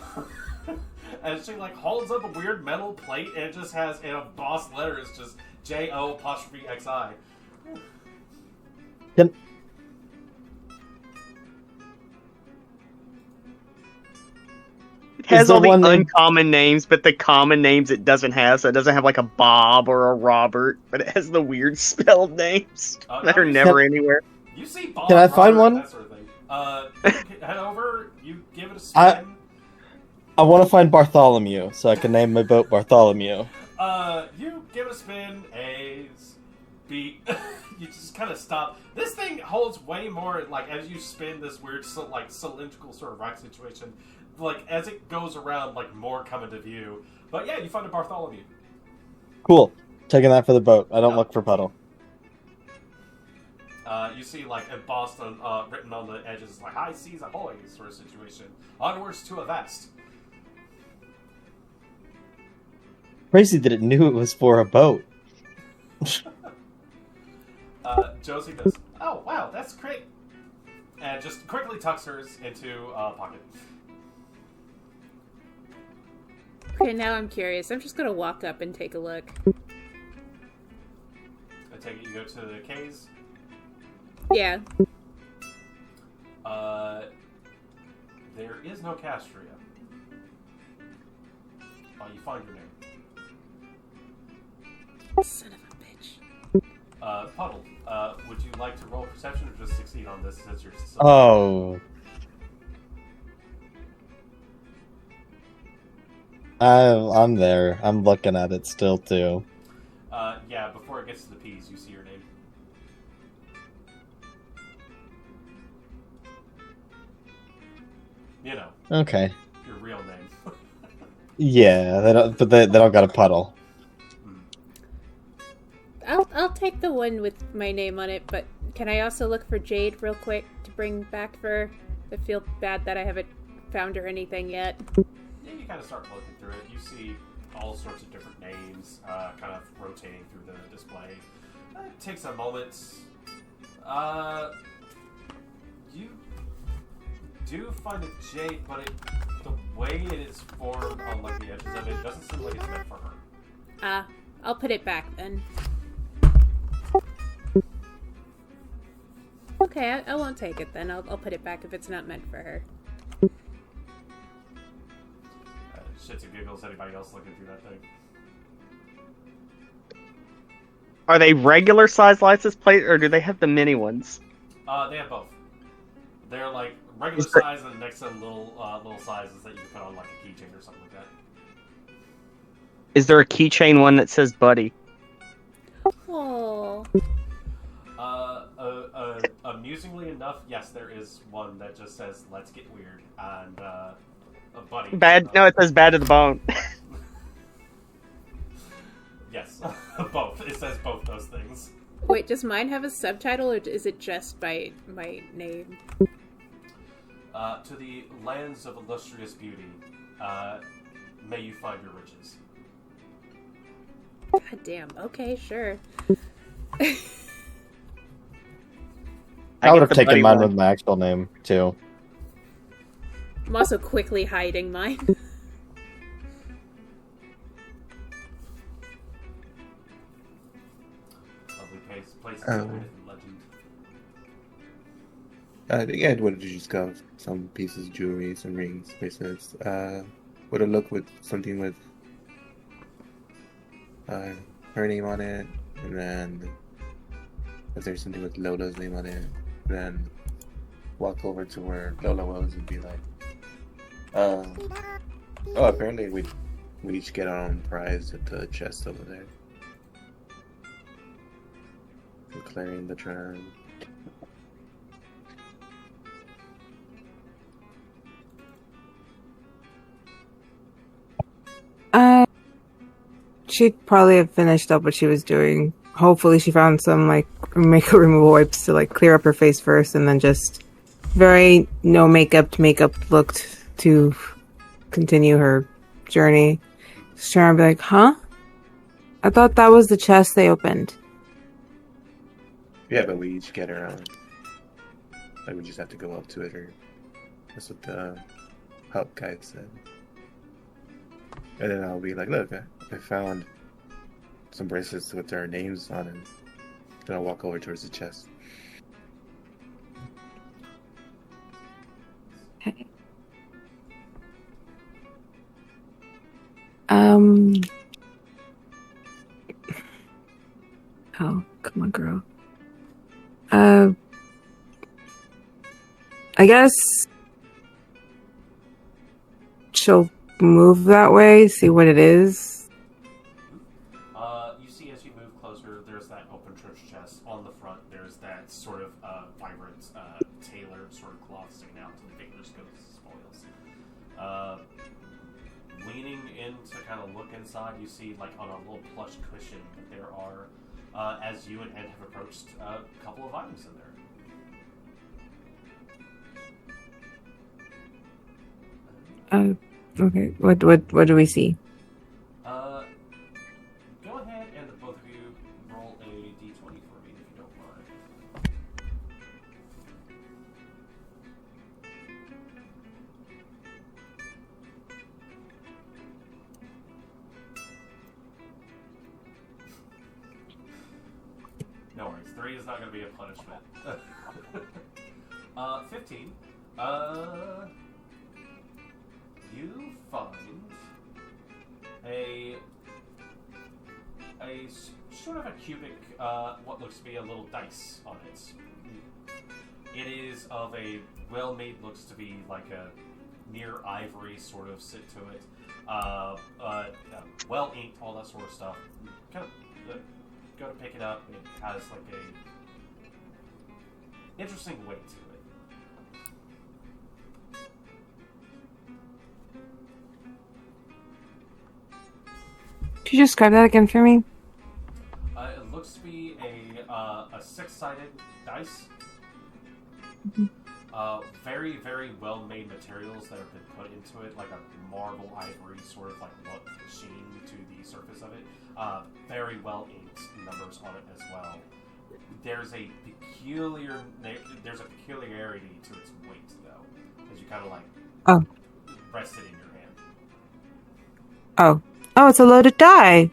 And she like holds up a weird metal plate, and it just has in embossed letters just JO''XI. Can... It has all the one name... uncommon names, but the common names it doesn't have. So it doesn't have like a Bob or a Robert, but it has the weird spelled names that are never anywhere. You see Bob, Can I find Robert, one? that sort of thing. Head over, you give it a spin. I want to find Bartholomew, so I can name my boat Bartholomew. You give it a spin, A's, B. You just kind of stop. This thing holds way more, like, as you spin this weird, like, cylindrical sort of rock situation, like, as it goes around, like, more come into view. But yeah, you find a Bartholomew. Cool. Taking that for the boat. I don't look for puddle. You see, like, embossed on, written on the edges, like, high seas ahoy sort of situation. Onwards to a vast. Crazy that it knew it was for a boat. Josie goes, "Oh, wow, that's great." And just quickly tucks hers into a pocket. Okay, now I'm curious. I'm just gonna walk up and take a look. I take it you go to the K's. Yeah. There is no Castria. You find your name. Son of a bitch. Puddle, would you like to roll perception or just succeed on this since you're so... Oh. I'm there. I'm looking at it still, too. Yeah, before it gets to the P's, you see your name. You know, Okay. your real name. Yeah, they don't got a puddle. I'll take the one with my name on it, but can I also look for Jade real quick to bring back for her? I feel bad that I haven't found her anything yet. Yeah, you kind of start looking through it. You see all sorts of different names kind of rotating through the display. It takes a moment. You do find a Jade, but the way it is formed on like the edges of it doesn't seem like it's meant for her. I'll put it back then. Okay, I won't take it then. I'll put it back if it's not meant for her. Shits and giggles. Anybody else looking through that thing? Are they regular size license plate, or do they have the mini ones? They have both. They're like regular size and next to little sizes that you can put on like a keychain or something like that. Is there a keychain one that says "Buddy"? Oh. Amusingly enough, yes, there is one that just says "Let's get weird" and a buddy. Bad? No, it says "Bad to the bone." Yes, both. It says both those things. Wait, does mine have a subtitle, or is it just by my name? To the lands of illustrious beauty, may you find your riches. God damn. Okay, sure. I would have get the taken buddy mine one. with my actual name too. I'm also quickly hiding mine. Lovely place Oh. of legend. I think I would have just got some pieces of jewelry, some rings, bracelets. Would have looked with something with her name on it, and then if there's something with Lola's name on it, then walk over to where Lola was and be like, oh, apparently we each get our own prize at the chest over there. For clearing the tram. She'd probably have finished up what she was doing. Hopefully she found some like makeup removal wipes to like clear up her face first, and then just very no makeup looked to continue her journey. Just trying to be like, huh? I thought that was the chest they opened. Yeah, but we each get our own. Like, we just have to go up to it, or that's what the help guide said. And then I'll be like, look, I found some bracelets with their names on it. Then I'll walk over towards the chest. Okay. Oh, come on, girl. I guess she'll move that way, see what it is. You see as you move closer, there's that open church chest. On the front, there's that sort of vibrant, tailored sort of cloth sticking out to the fingers go spoils. Leaning in to kind of look inside, you see like on a little plush cushion that there are, as you and Ed have approached, a couple of items in there. Okay. What do we see? Go ahead and the both of you roll a d20 for me if you don't mind. No worries, 3 is not going to be a punishment. 15. You find a sort of a cubic, what looks to be a little dice on it. It is of a well-made, looks to be like a near ivory sort of sit to it. Well inked, all that sort of stuff. Kind of go to pick it up. It has like a interesting weight to it. you describe that again for me? It looks to be a six-sided dice. Very, very well-made materials that have been put into it, like a marble ivory sort of like look sheen to the surface of it. Very well-inked numbers on it as well. There's a peculiarity to its weight, though, as you kind of like rest it in your hand. Oh, it's a loaded die.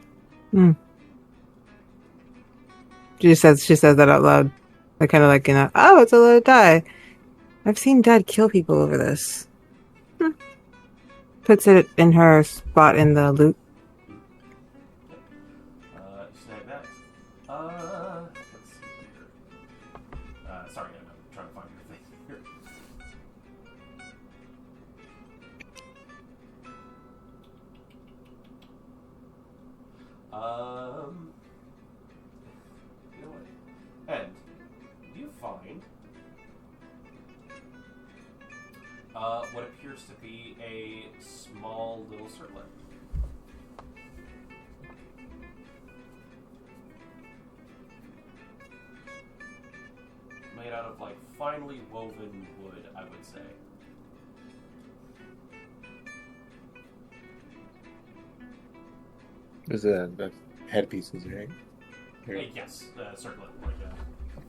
She says that out loud. Like kind of like, oh, it's a loaded die. I've seen Dad kill people over this. Puts it in her spot in the loot. Snag that. Let's see here. Sorry, I'm trying to find your thing here. You know what? And you find what appears to be a small little circlet. Made out of like finely woven wood, I would say. There's the headpieces, right? Here. Yes, circlet, like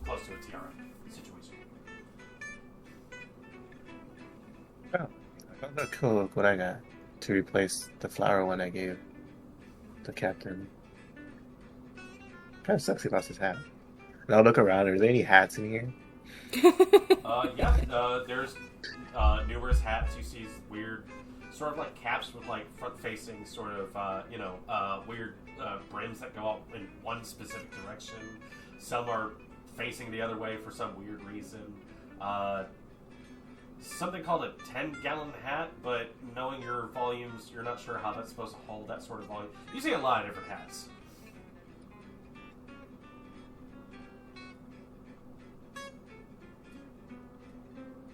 close to a tiara situation. Oh, I found that cool. Look what I got to replace the flower one I gave the captain. Kind of sucks he lost his hat. And I'll look around. Are there any hats in here? There's numerous hats. You see weird, sort of like caps with like front-facing, sort of weird brims that go up in one specific direction. Some are facing the other way for some weird reason. Something called a 10-gallon hat, but knowing your volumes, you're not sure how that's supposed to hold that sort of volume. You see a lot of different hats.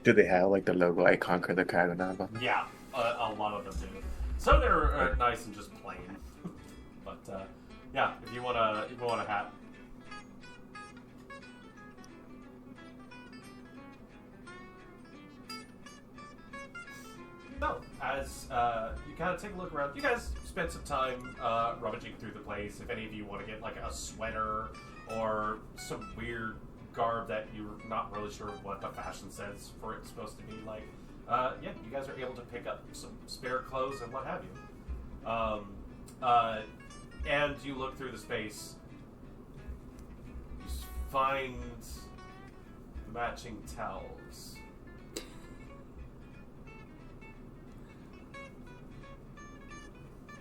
Do they have like the logo I conquer the Kagana on? Yeah, a lot of them do. Some of them are nice and just plain, but yeah, if you want a hat. So, as you kind of take a look around, you guys spent some time rummaging through the place. If any of you want to get like a sweater or some weird garb that you're not really sure what the fashion sense for it's supposed to be like, yeah, you guys are able to pick up some spare clothes and what have you. And you look through the space, you find matching towels.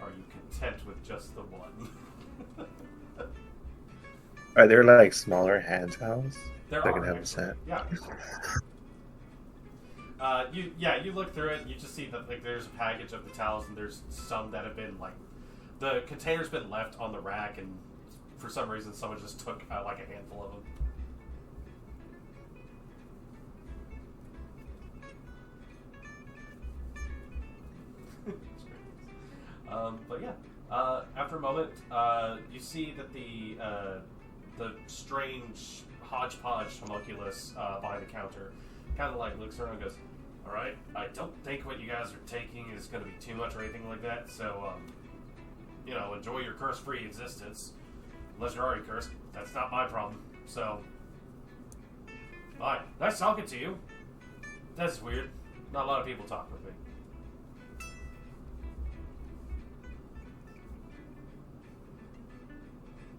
Are you content with just the one? Are there like smaller hand towels There that are, can have a actually. set? Yeah. You look through it, and you just see that like there's a package of the towels, and there's some that have been like the container's been left on the rack, and for some reason someone just took like a handful of them. But yeah, after a moment, you see that the strange hodgepodge homunculus behind the counter kind of like looks around and goes, "All right, I don't think what you guys are taking is going to be too much or anything like that. So, enjoy your curse-free existence. Unless you're already cursed, that's not my problem. So, bye. Nice talking to you. That's weird. Not a lot of people talk with me."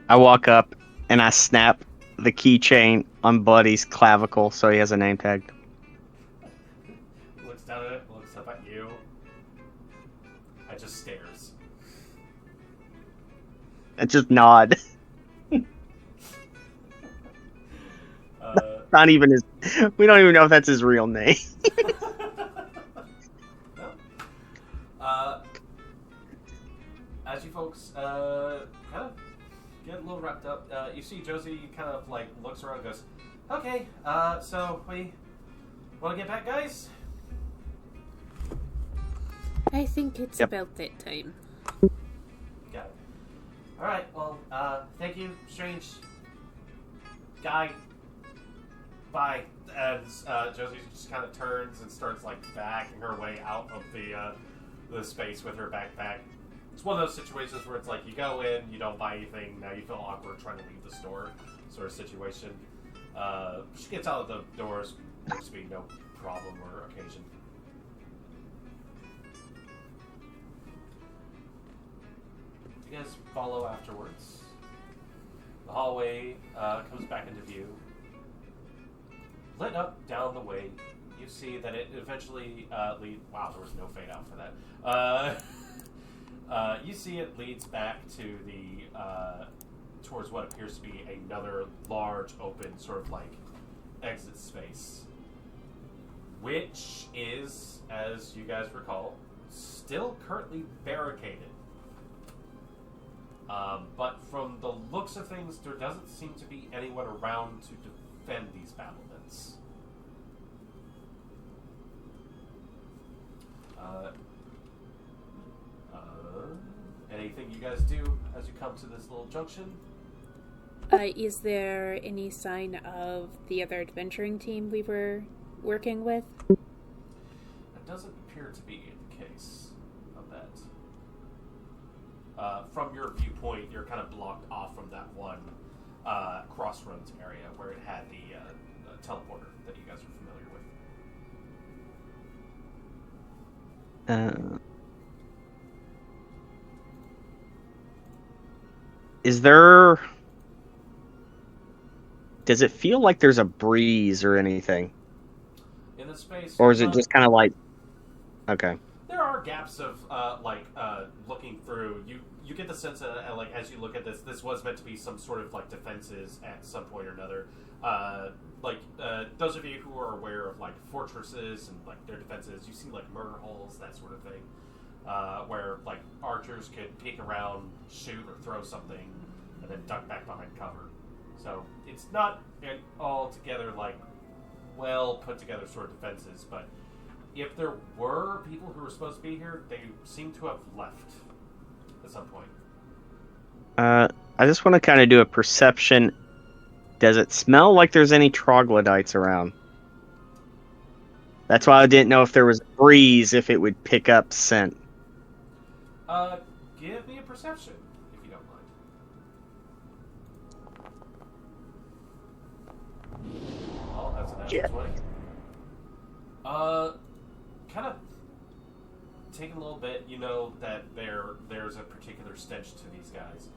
I walk up and I snap the keychain on Buddy's clavicle so he has a name tag. Looks down at it, looks up at you. I just stares. I just nod. Not even his. We don't even know if that's his real name. No. As you folks kind of get a little wrapped up, you see Josie kind of like looks around and goes, "Okay, so we want to get back, guys?" I think it's Yep. about that time. Got it. Alright, well, thank you, strange guy. Bye. And Josie just kind of turns and starts, like, backing her way out of the space with her backpack. It's one of those situations where it's like, you go in, you don't buy anything, now you feel awkward trying to leave the store, sort of situation. She gets out of the doors, looks to be no problem or occasion. You guys follow afterwards. The hallway comes back into view. Lit up down the way, you see that it eventually leads... Wow, there was no fade out for that. You see it leads back to the... towards what appears to be another large, open, sort of like exit space. Which is, as you guys recall, still currently barricaded. But from the looks of things, there doesn't seem to be anyone around to defend these battlements. Anything you guys do as you come to this little junction? Is there any sign of the other adventuring team we were working with? It doesn't appear to be the case of that. From your viewpoint, you're kind of blocked off from that one crossroads area where it had the teleporter that you guys are familiar with. Is there... Does it feel like there's a breeze or anything? In the space... Or is it just kind of like... Okay. There are gaps of, looking through. You get the sense that, like, as you look at this was meant to be some sort of, like, defenses at some point or another. Those of you who are aware of, like, fortresses and, like, their defenses, you see, like, murder holes, that sort of thing. Where, like, archers could peek around, shoot, or throw something, and then duck back behind cover. So, it's not an altogether, like, well put together sort of defenses, but if there were people who were supposed to be here, they seem to have left at some point. I just want to kind of do a perception. Does it smell like there's any troglodytes around? That's why I didn't know if there was a breeze, if it would pick up scent. Give me a perception, if you don't mind. Oh, that's an natural 20. Kind of taking a little bit, you know that there's a particular stench to these guys.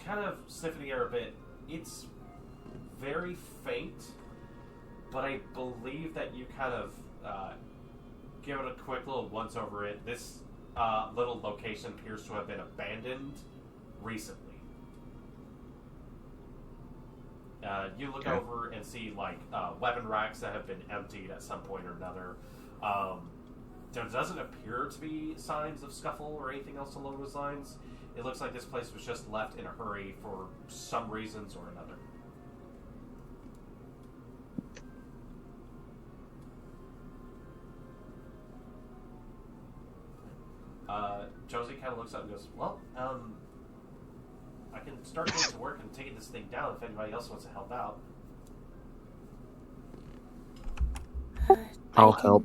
Kind of sniffing the air a bit. It's very faint, but I believe that you kind of give it a quick little once over it. This little location appears to have been abandoned recently. You look over and see, like, weapon racks that have been emptied at some point or another. There doesn't appear to be signs of scuffle or anything else along those lines. It looks like this place was just left in a hurry for some reasons or another. Josie kind of looks up and goes, well, I can start getting to work and taking this thing down if anybody else wants to help out. I'll help.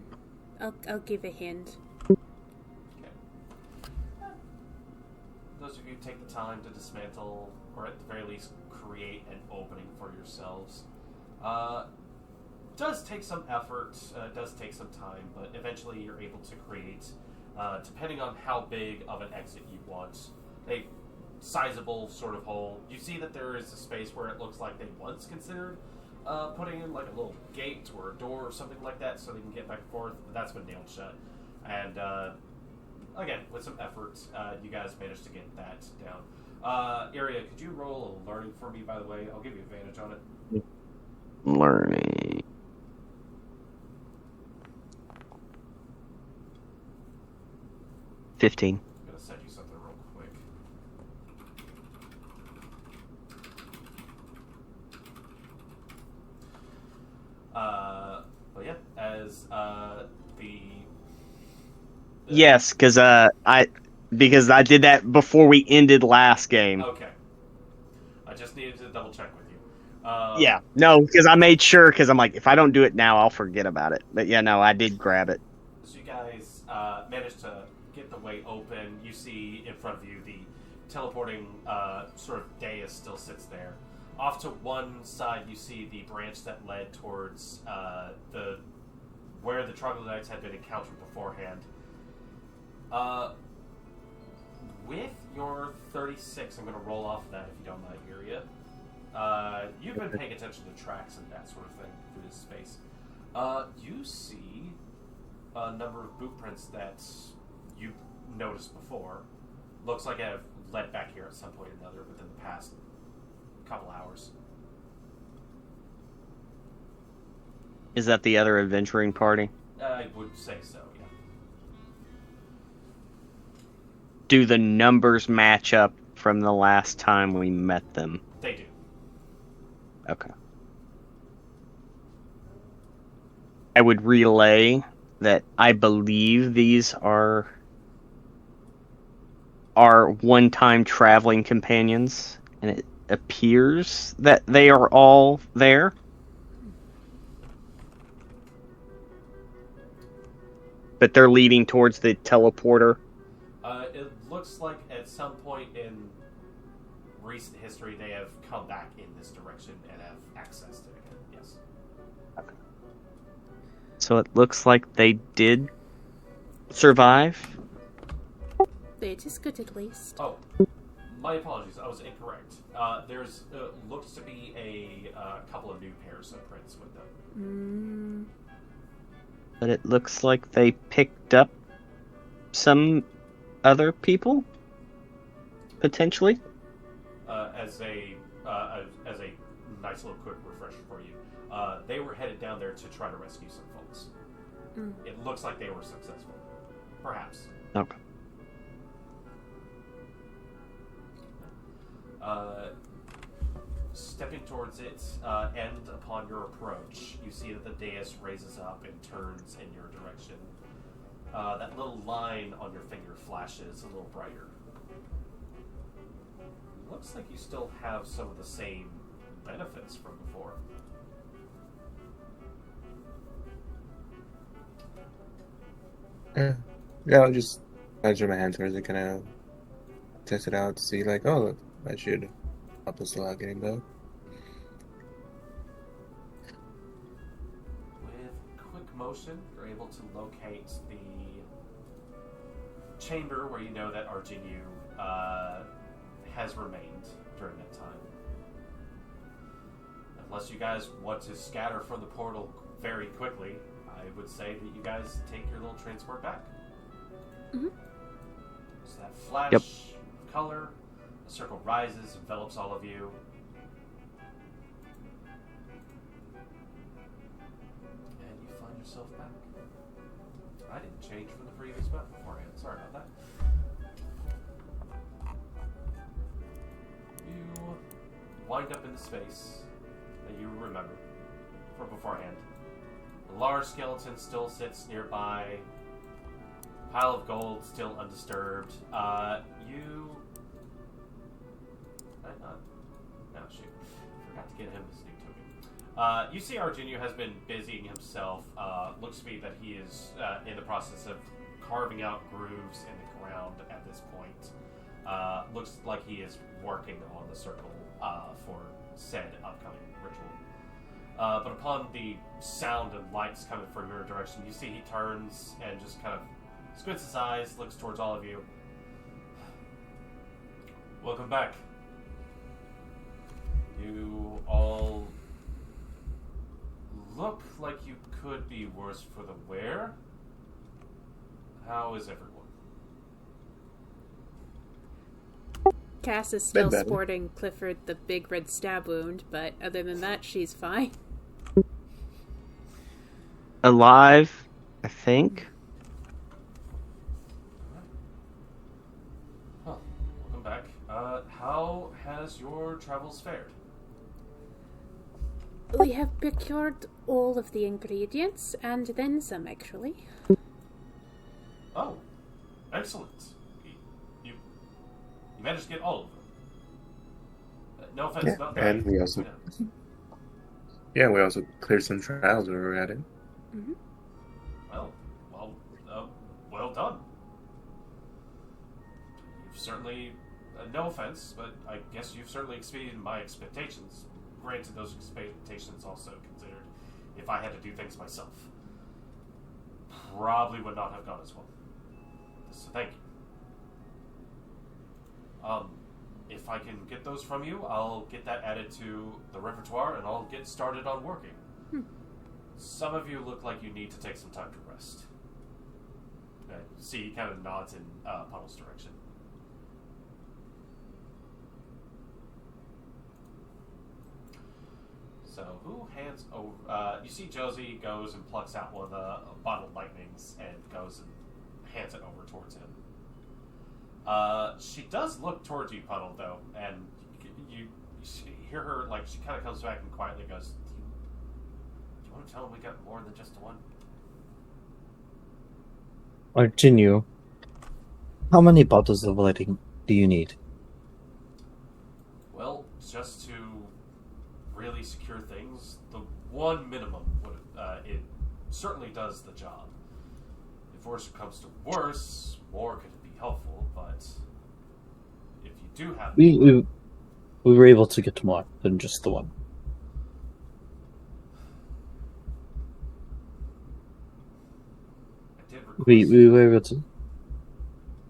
I'll give a hand. Okay. Those of you who take the time to dismantle, or at the very least create an opening for yourselves, does take some effort, does take some time, but eventually you're able to create, depending on how big of an exit you want, a sizable sort of hole. You see that there is a space where it looks like they once considered putting in like a little gate or a door or something like that so they can get back and forth, but that's been nailed shut. And again, with some effort, you guys managed to get that down. Area, could you roll a learning for me, by the way? I'll give you advantage on it. Learning. $15. I'm going to send you something real quick. But yeah, as the Yes, because because I did that before we ended last game. Okay. I just needed to double check with you. Yeah, no, because I made sure, because I'm like, if I don't do it now, I'll forget about it. But yeah, no, I did grab it. So you guys managed to get the way open. You see in front of you the teleporting sort of dais still sits there. Off to one side, you see the branch that led towards where the troglodytes had been encountered beforehand. With your 36, I'm going to roll off that if you don't mind, Iria. You've been paying attention to tracks and that sort of thing through this space. You see a number of boot prints that you noticed before. Looks like I've led back here at some point or another within the past couple hours. Is that the other adventuring party? I would say so, yeah. Do the numbers match up from the last time we met them? They do. Okay. I would relay that I believe these are our one-time traveling companions, and it appears that they are all there. But they're leading towards the teleporter. It looks like at some point in recent history they have come back in this direction and have accessed it again, yes. Okay. So it looks like they did survive. It is good at least. Oh, my apologies, I was incorrect. There's looks to be a couple of new pairs of prints with them. But it looks like they picked up some other people, potentially. As a nice little quick refresher for you, they were headed down there to try to rescue some folks. It looks like they were successful, perhaps. Okay. Stepping towards it, and upon your approach, you see that the dais raises up and turns in your direction. That little line on your finger flashes a little brighter. Looks like you still have some of the same benefits from before. Yeah, I'll just measure my hand towards it, kind of test it out to see, like, oh, that should help us a lot getting though. With quick motion, you're able to locate the chamber where you know that Arginu has remained during that time. Unless you guys want to scatter from the portal very quickly, I would say that you guys take your little transport back. Mm-hmm. So that flash Yep. of color, the circle rises, envelops all of you. And you find yourself back. I didn't change from the previous map beforehand. Sorry about that. You wind up in the space that you remember from beforehand. The large skeleton still sits nearby. Pile of gold still undisturbed. You... No, shoot. Forgot to get him his new token. You see Arjunu has been busying himself. Looks to be that he is in the process of carving out grooves in the ground at this point. Looks like he is working on the circle for said upcoming ritual. But upon the sound and lights coming from your direction, you see he turns and just kind of squints his eyes, looks towards all of you. Welcome back. You all look like you could be worse for the wear. How is everyone? Cass is still better. sporting Clifford the big red stab wound, but other than that, she's fine. Alive, I think. Well, welcome back. How has your travels fared? We have procured all of the ingredients, and then some, actually. Oh, excellent. You managed to get all of them. No offense. Yeah, Not and we also we also cleared some trials where we're at it. Mm-hmm. Well done. You've certainly, no offense, but I guess you've certainly exceeded my expectations. Granted, those expectations also considered if I had to do things myself. Probably would not have gone as well. So thank you. If I can get those from you, I'll get that added to the repertoire and I'll get started on working. Some of you look like you need to take some time to rest. See, he kind of nods in Puddle's direction. So, who hands over... you see Josie goes and plucks out one of the bottled lightnings and goes and hands it over towards him. She does look towards you, Puddle, though, and you hear her, like, she kind of comes back and quietly goes, do you want to tell him we got more than just one? Arginio, how many bottles of lighting do you need? Well, just to really secure things, the one minimum would it certainly does the job. If worse comes to worse, more could be helpful, but if you do have we were able to get more than just the one. I did request We were able to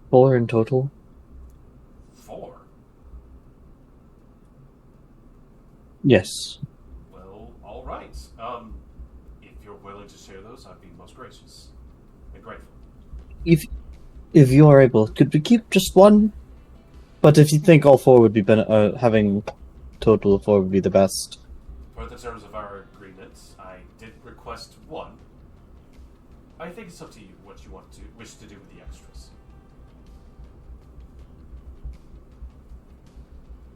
4 in total. 4. Yes. Well, all right. If you're willing to share those, I'd be most gracious and grateful. If you are able, could we keep just one? But if you think all 4 would be having a total of 4 would be the best. Per the terms of our agreement, I did request 1. I think it's up to you what you wish to do with the extras.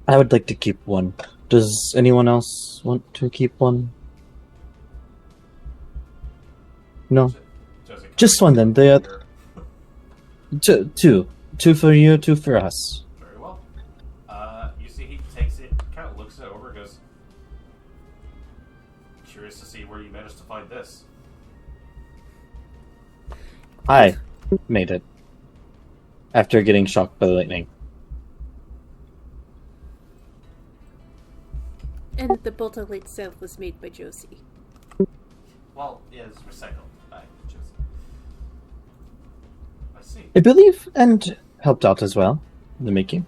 I would like to keep 1. Does anyone else want to keep 1? No. Josie, Just 1 then. They are 2. 2 for you, 2 for us. Very well. You see, he takes it, kind of looks it over, and goes, curious to see where you managed to find this. I made it. After getting shocked by the lightning. And the bottle itself was made by Josie. Well, it is recycled by Josie. I see. I believe, and helped out as well in the making.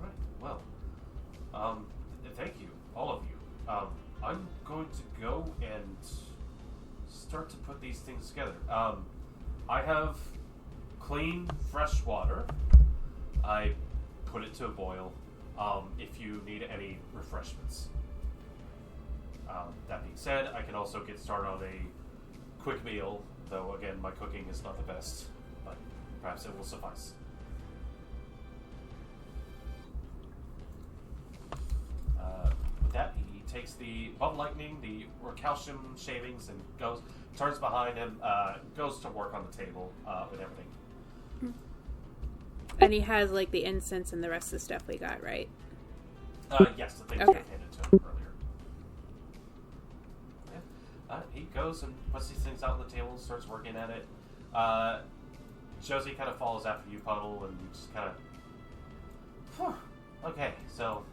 Right. Well, thank you, all of you. I'm going to go and start to put these things together. I have clean, fresh water. I put it to a boil. If you need any refreshments. That being said, I can also get started on a quick meal, though again, my cooking is not the best, but perhaps it will suffice. With that, he takes the bubble lightning, the calcium shavings, and turns behind him, goes to work on the table with everything. And he has, like, the incense and the rest of the stuff we got, right? Yes, the things Okay. I handed to him earlier. Yeah. He goes and puts these things out on the table and starts working at it. Josie kind of follows after you, Puddle, and just kind of... Okay, so...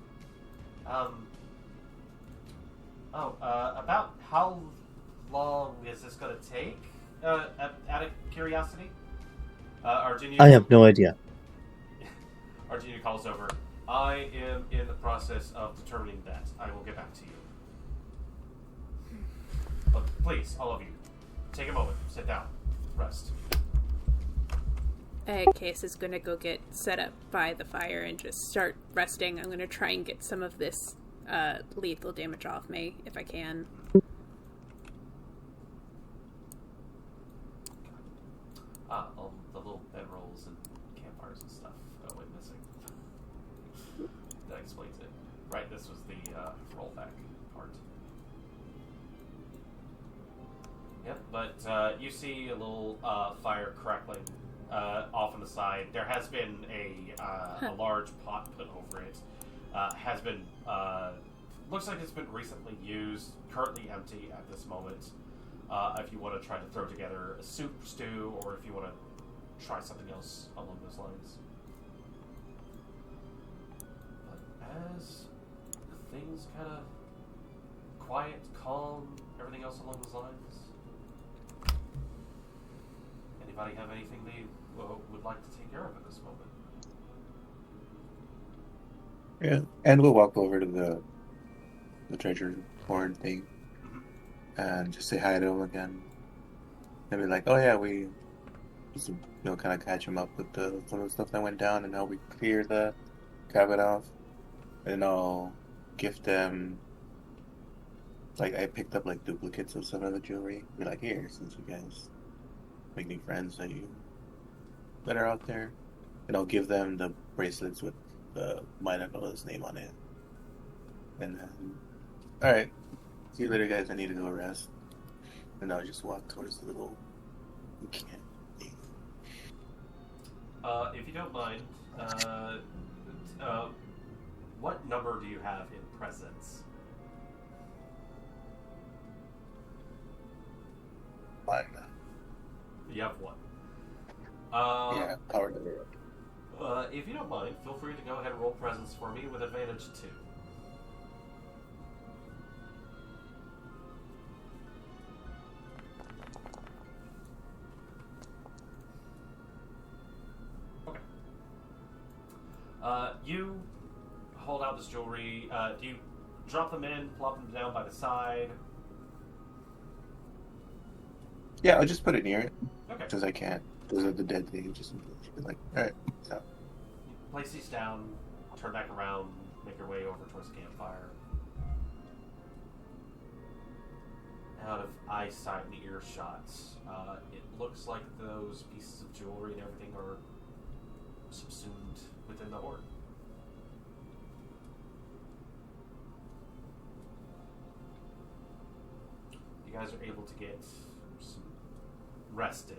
about how long is this going to take? Out of curiosity? Arginio, I have no idea. Arginio calls over. I am in the process of determining that. I will get back to you. But please, all of you, take a moment, sit down, rest. Case is gonna go get set up by the fire and just start resting. I'm gonna try and get some of this lethal damage off me, if I can. All the little bedrolls and campfires and stuff went missing. That explains it. Right, this was the rollback part. Yep, but you see a little fire crackling off on the side. There has been a large pot put over it. Has been looks like it's been recently used. Currently empty at this moment. If you want to try to throw together a soup stew, or if you want to try something else along those lines. But as things kind of quiet, calm, everything else along those lines. Anybody have anything they would like to take care of at this moment? Yeah, and we'll walk over to the treasure hoard thing and just say hi to him again. And be like, oh yeah, we just, kind of catch him up with some of the stuff that went down and how we cleared the cabin off. And I'll gift them, like, I picked up like duplicates of some of the jewelry. Be like, here, since you guys make new friends that are out there. And I'll give them the bracelets with the Minago's name on it. And then, alright, see you later, guys. I need to go rest. And I'll just walk towards the little camp thing. If you don't mind, what number do you have in presence? Fine. You have one. Yeah, power number. If you don't mind, feel free to go ahead and roll presence for me with advantage 2. Okay. You hold out this jewelry. Do you drop them in, plop them down by the side? Yeah, I'll just put it near it. Okay. Because I can't. Because of the dead thing. Just be like, alright, so. Place these down, turn back around, make your way over towards the campfire. Out of eyesight and earshot, it looks like those pieces of jewelry and everything are subsumed within the hoard. You guys are able to get some rest in.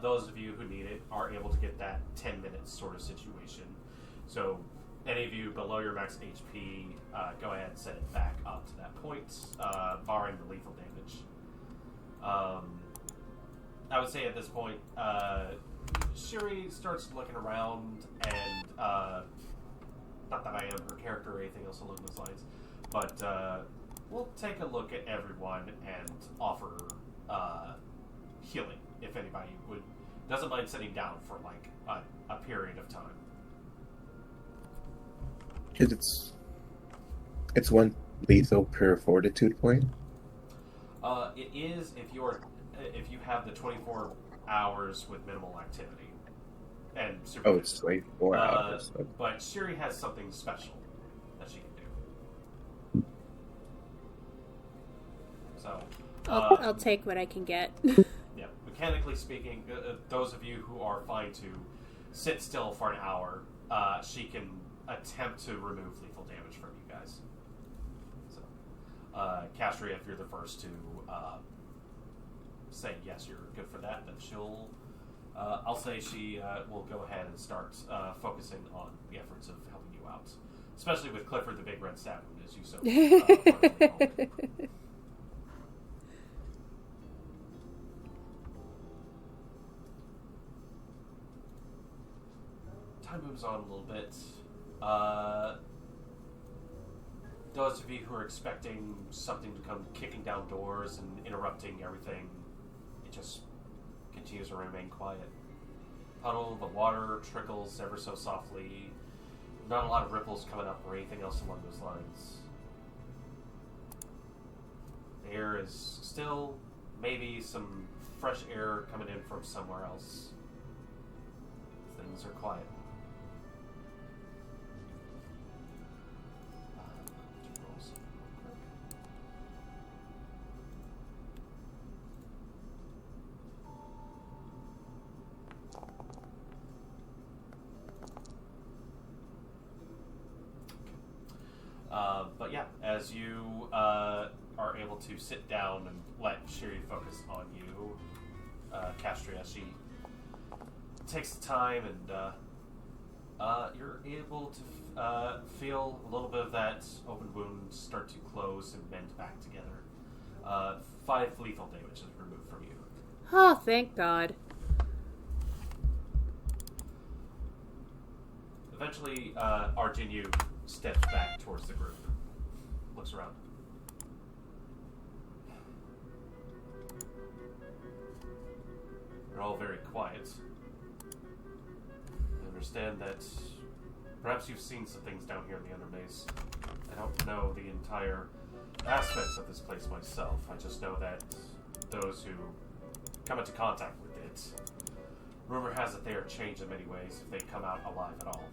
Those of you who need it are able to get that 10 minutes sort of situation. So any of you below your max HP, go ahead and set it back up to that point, barring the lethal damage. I would say at this point, Shuri starts looking around and, not that I am her character or anything else along those lines, but we'll take a look at everyone and offer healing. If anybody doesn't mind sitting down for like a period of time. Because it's one lethal per fortitude point. It is if you have the 24 hours with minimal activity and supervision. Oh, it's 24 hours. But Shuri has something special that she can do. So I'll take what I can get. Yeah, mechanically speaking, those of you who are fine to sit still for an hour, she can attempt to remove lethal damage from you guys. So, Castria, if you're the first to say yes, you're good for that, then she'll. I'll say she will go ahead and start focusing on the efforts of helping you out, especially with Clifford the Big Red Stallion, as you so. Wonderfully called. Time moves on a little bit. Those of you who are expecting something to come kicking down doors and interrupting everything, it just continues to remain quiet. Puddle, the water trickles ever so softly. Not a lot of ripples coming up or anything else along those lines. The air is still, maybe some fresh air coming in from somewhere else. Things are quiet. But yeah, as you are able to sit down and let Shiri focus on you, Castria, she takes the time, and you're able to feel a little bit of that open wound start to close and mend back together. 5 lethal damage is removed from you. Oh, thank God. Eventually, Arjinu steps back towards the group. Looks around. They're all very quiet. I understand that perhaps you've seen some things down here in the Undermaze. I don't know the entire aspects of this place myself. I just know that those who come into contact with it, rumor has it they are changed in many ways if they come out alive at all.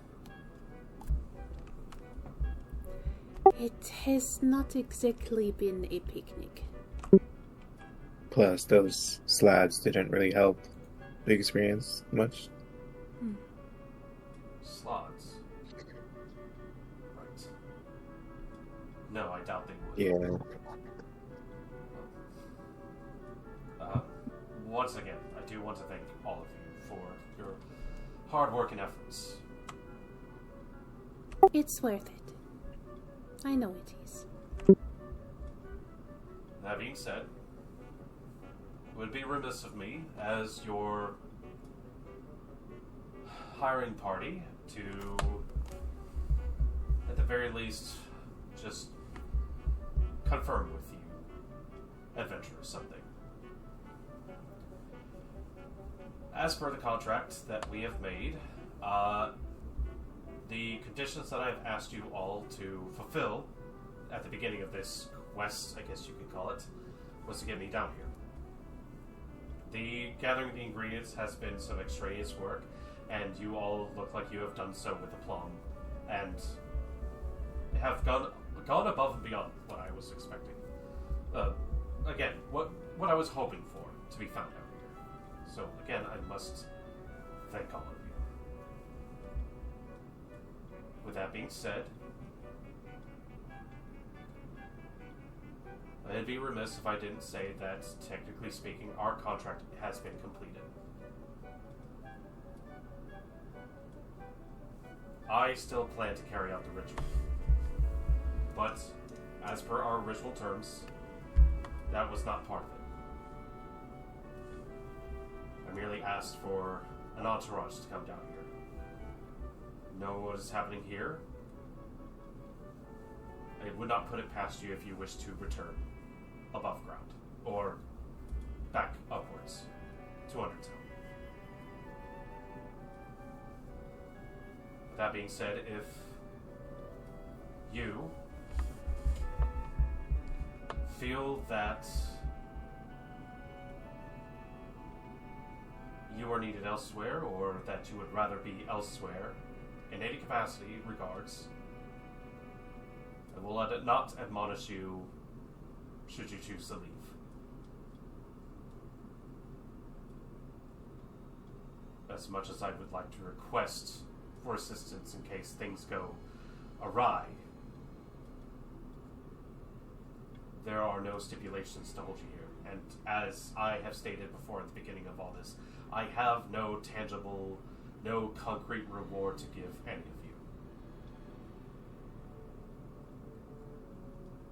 It has not exactly been a picnic. Plus, those slabs didn't really help the experience much. Slots. Right. No, I doubt they would. Yeah. Once again, I do want to thank all of you for your hard work and efforts. It's worth it. I know it is. That being said, it would be remiss of me as your hiring party to, at the very least, just confirm with you, adventure or something. As per the contract that we have made, the conditions that I've asked you all to fulfill at the beginning of this quest, I guess you could call it, was to get me down here. The gathering of the ingredients has been some extraneous work, and you all look like you have done so with aplomb, and have gone above and beyond what I was expecting. Again, what I was hoping for to be found out here. So again, I must thank all of you. With that being said, I'd be remiss if I didn't say that, technically speaking, our contract has been completed. I still plan to carry out the ritual. But, as per our original terms, that was not part of it. I merely asked for an entourage to come down here. Know what is happening here. I would not put it past you if you wish to return above ground, or back upwards to Undertown. That being said, if you feel that you are needed elsewhere, or that you would rather be elsewhere in any capacity, regards, I will not admonish you should you choose to leave. As much as I would like to request for assistance in case things go awry, there are no stipulations to hold you here. And as I have stated before at the beginning of all this, I have no tangible, no concrete reward to give any of you.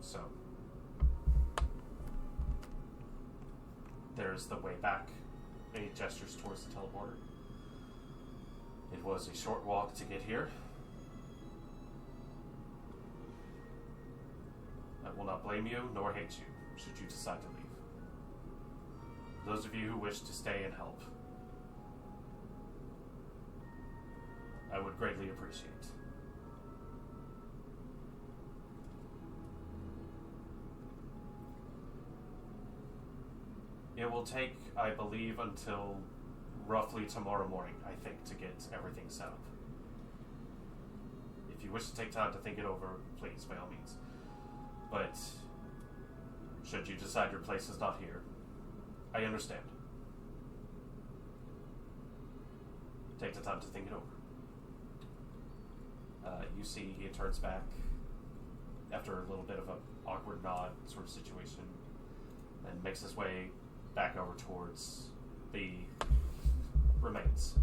So, there's the way back. And he gestures towards the teleporter. It was a short walk to get here. I will not blame you, nor hate you, should you decide to leave. Those of you who wish to stay and help, I would greatly appreciate. It will take, I believe, until roughly tomorrow morning, I think, to get everything set up. If you wish to take time to think it over, please, by all means. But should you decide your place is not here, I understand. Take the time to think it over. You see he turns back after a little bit of an awkward nod sort of situation and makes his way back over towards the remains.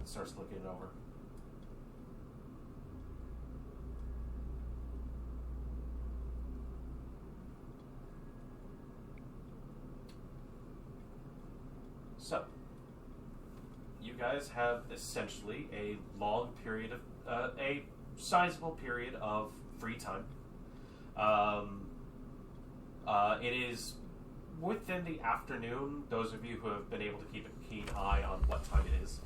starts looking it over. So, you guys have essentially a long period of, a sizable period of free time. It is within the afternoon. Those of you who have been able to keep a keen eye on what time it is,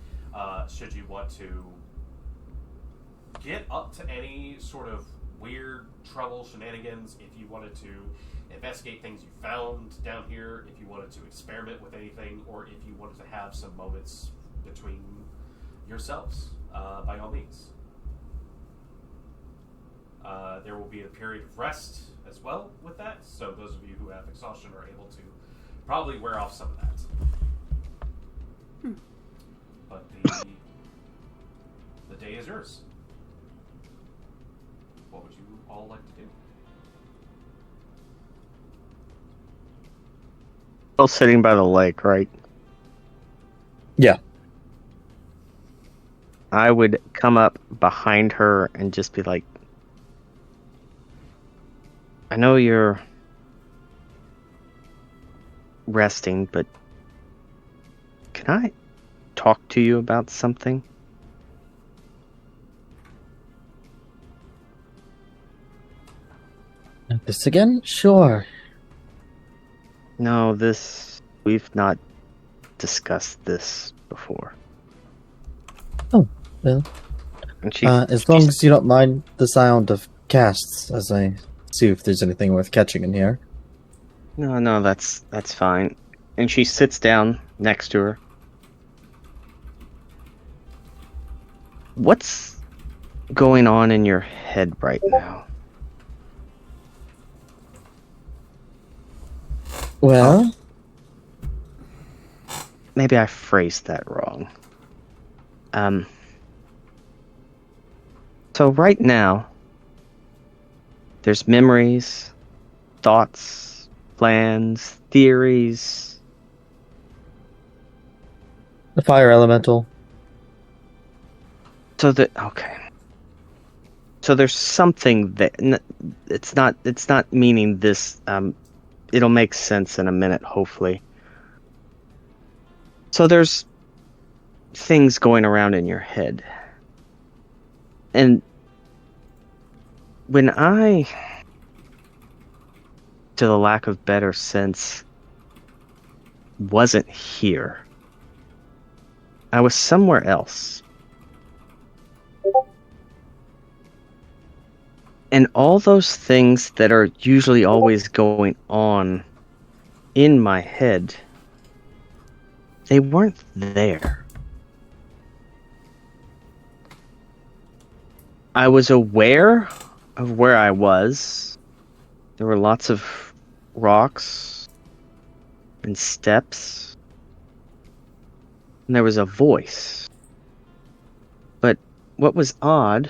should you want to get up to any sort of weird trouble shenanigans, if you wanted to investigate things you found down here, if you wanted to experiment with anything, or if you wanted to have some moments between yourselves, by all means. There will be a period of rest as well with that, so those of you who have exhaustion are able to probably wear off some of that. But the day is yours. What would you all like to do? Still sitting by the lake, right? Yeah. I would come up behind her and just be like, I know you're resting, but can I talk to you about something? This again? Sure. No, we've not discussed this before. Oh, well. And As long as you don't mind the sound of casts, as I see if there's anything worth catching in here. No, that's fine. And she sits down next to her. What's going on in your head right now? Well, maybe I phrased that wrong. So right now, there's memories, thoughts, plans, theories. the fire elemental. Okay. So there's something that it's not meaning this. It'll make sense in a minute, hopefully. So there's things going around in your head. And when I, to the lack of better sense, wasn't here, I was somewhere else. And all those things that are usually always going on in my head, they weren't there. I was aware of where I was. There were lots of rocks and steps. And there was a voice. But what was odd,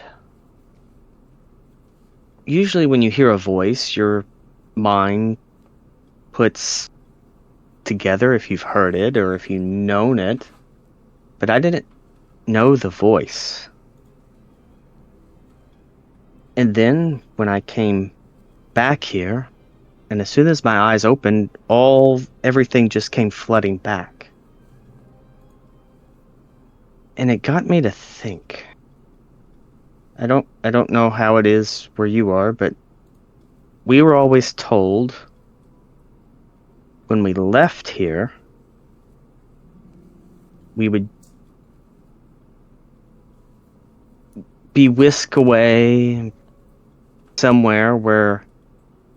usually when you hear a voice, your mind puts together if you've heard it or if you've known it. But I didn't know the voice. And then when I came back here, and as soon as my eyes opened, everything just came flooding back. And it got me to think. I don't know how it is where you are, but we were always told when we left here, we would be whisked away somewhere where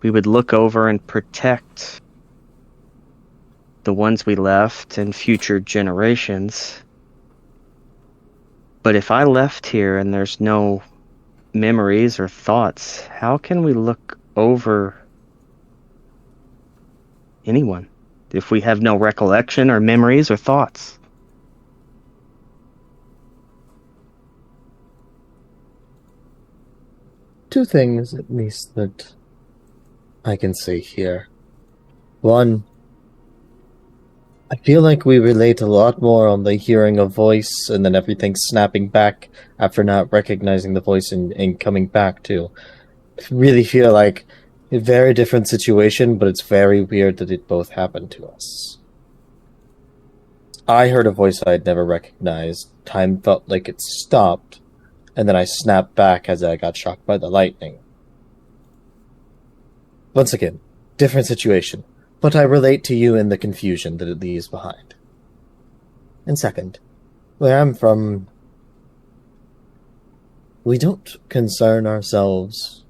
we would look over and protect the ones we left and future generations. But if I left here and there's no memories or thoughts, how can we look over anyone if we have no recollection or memories or thoughts? Two things, at least, that I can see here. One, I feel like we relate a lot more on the hearing a voice and then everything snapping back after not recognizing the voice and coming back to. I really feel like a very different situation, but it's very weird that it both happened to us. I heard a voice I'd never recognized. Time felt like it stopped, and then I snapped back as I got shocked by the lightning. Once again, different situation, but I relate to you in the confusion that it leaves behind. And second, where I'm from, we don't concern ourselves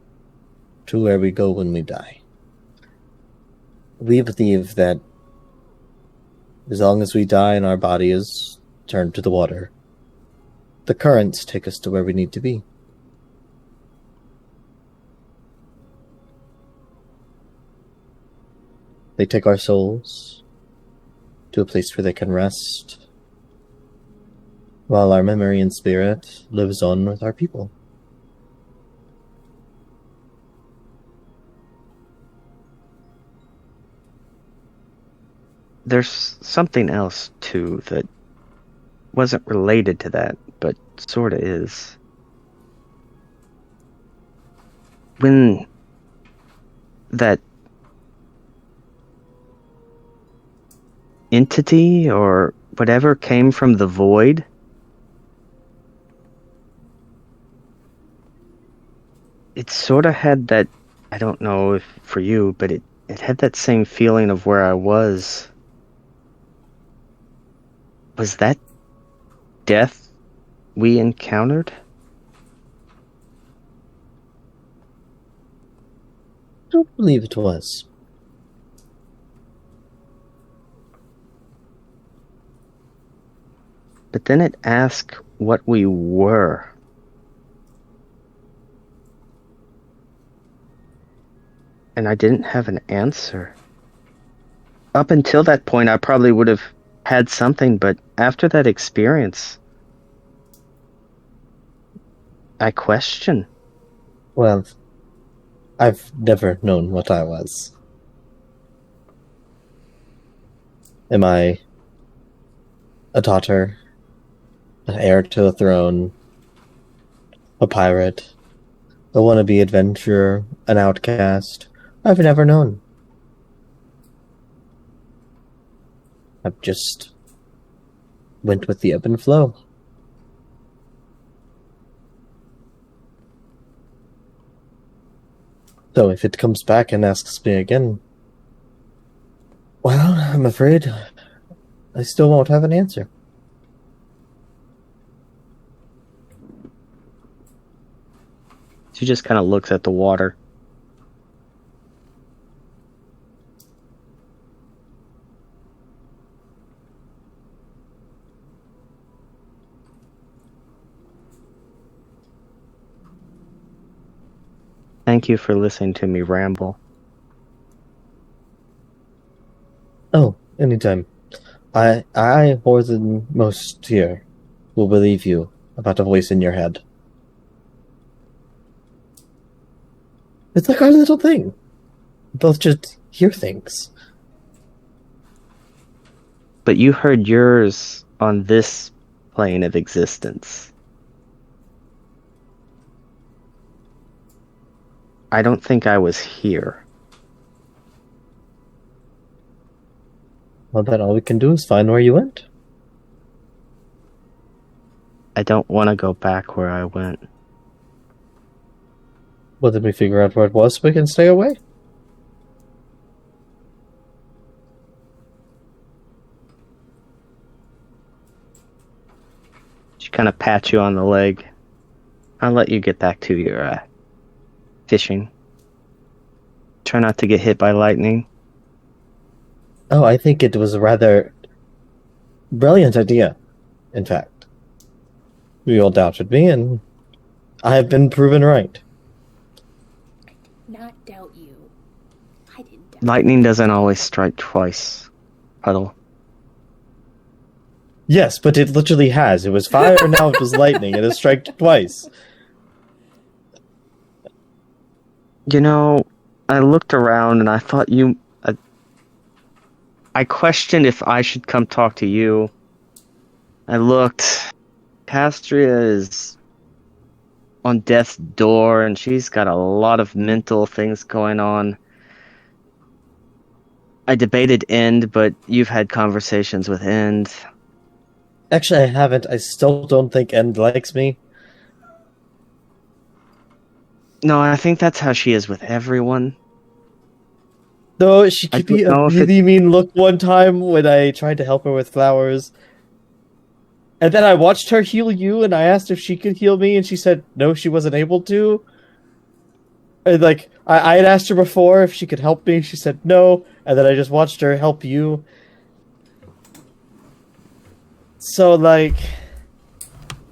to where we go when we die. We believe that as long as we die and our body is turned to the water, the currents take us to where we need to be. They take our souls to a place where they can rest, while our memory and spirit lives on with our people. There's something else, too, that wasn't related to that, but sort of is. When that entity or whatever came from the void, it sort of had that, I don't know if for you, but it had that same feeling of where I was. Was that death we encountered? I don't believe it was. But then it asked what we were. And I didn't have an answer. Up until that point, I probably would have had something, but after that experience, I question. Well, I've never known what I was. Am I a daughter, an heir to the throne, a pirate, a wannabe adventurer, an outcast? I've never known. I've just went with the ebb and flow. So if it comes back and asks me again, well, I'm afraid I still won't have an answer. She just kind of looks at the water. Thank you for listening to me ramble. Oh, anytime. I more than most here will believe you about a voice in your head. It's like our little thing. We both just hear things. But you heard yours on this plane of existence. I don't think I was here. Well, then all we can do is find where you went. I don't want to go back where I went. Well, then we figure out where it was so we can stay away. She kind of pats you on the leg. I'll let you get back to your fishing. Try not to get hit by lightning. Oh, I think it was a rather brilliant idea, in fact. You all doubted me, and I have been proven right. I did not doubt you. I didn't doubt Lightning doesn't always strike twice, Puddle. Yes, but it literally has. It was fire, and now it was lightning. It has struck twice. You know, I looked around and I thought I questioned if I should come talk to you. I looked. Castria is on death's door, and she's got a lot of mental things going on. I debated End, but you've had conversations with End. Actually, I haven't. I still don't think End likes me. No, I think that's how she is with everyone. No, she I gave me don't a know if really mean look one time when I tried to help her with flowers. And then I watched her heal you, and I asked if she could heal me, and she said no, she wasn't able to. And like, I had asked her before if she could help me, she said no, and then I just watched her help you. So, like,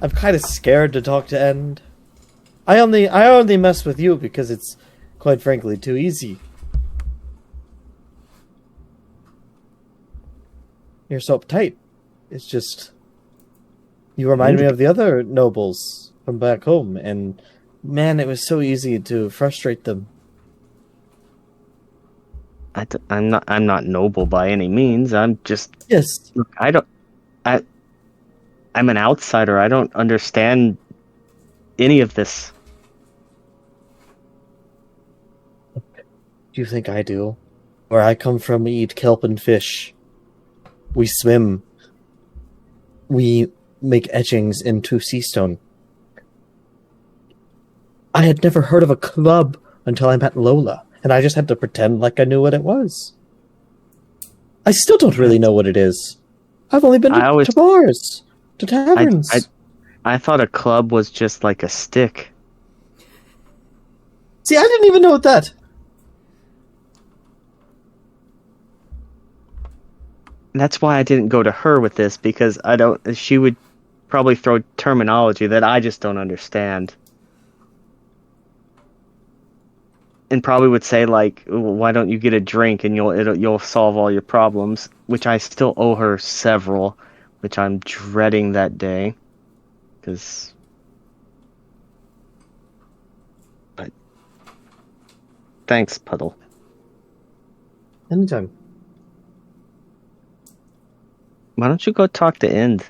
I'm kind of scared to talk to End. I only mess with you because it's, quite frankly, too easy. You're so uptight. It's just... You remind me of the other nobles from back home, and man, it was so easy to frustrate them. I'm not noble by any means. I'm just... Yes. Look, I'm an outsider. I don't understand any of this. Do you think I do? Where I come from, we eat kelp and fish. We swim. We make etchings into sea stone. I had never heard of a club until I met Lola, and I just had to pretend like I knew what it was. I still don't really know what it is. I've only been to bars, to taverns. I thought a club was just like a stick. See, I didn't even know what that. That's why I didn't go to her with this, because she would probably throw terminology that I just don't understand. And probably would say, like, why don't you get a drink and you'll solve all your problems, which I still owe her several, which I'm dreading that day. But thanks, Puddle. Anytime. Why don't you go talk to End?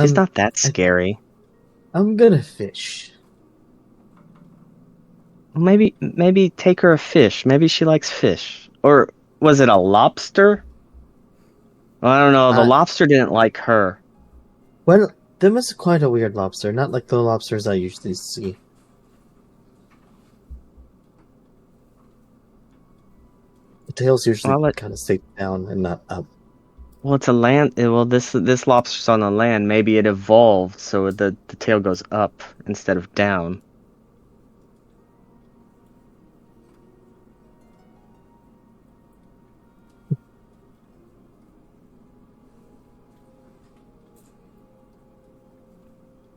She's not that scary. I'm gonna fish. Well, maybe take her a fish. Maybe she likes fish. Or was it a lobster? Well, I don't know. The lobster didn't like her. Well, them is quite a weird lobster, not like the lobsters I usually see. The tails usually kind of stay down and not up. Well, it's a land. Well, this lobster's on the land. Maybe it evolved so the tail goes up instead of down.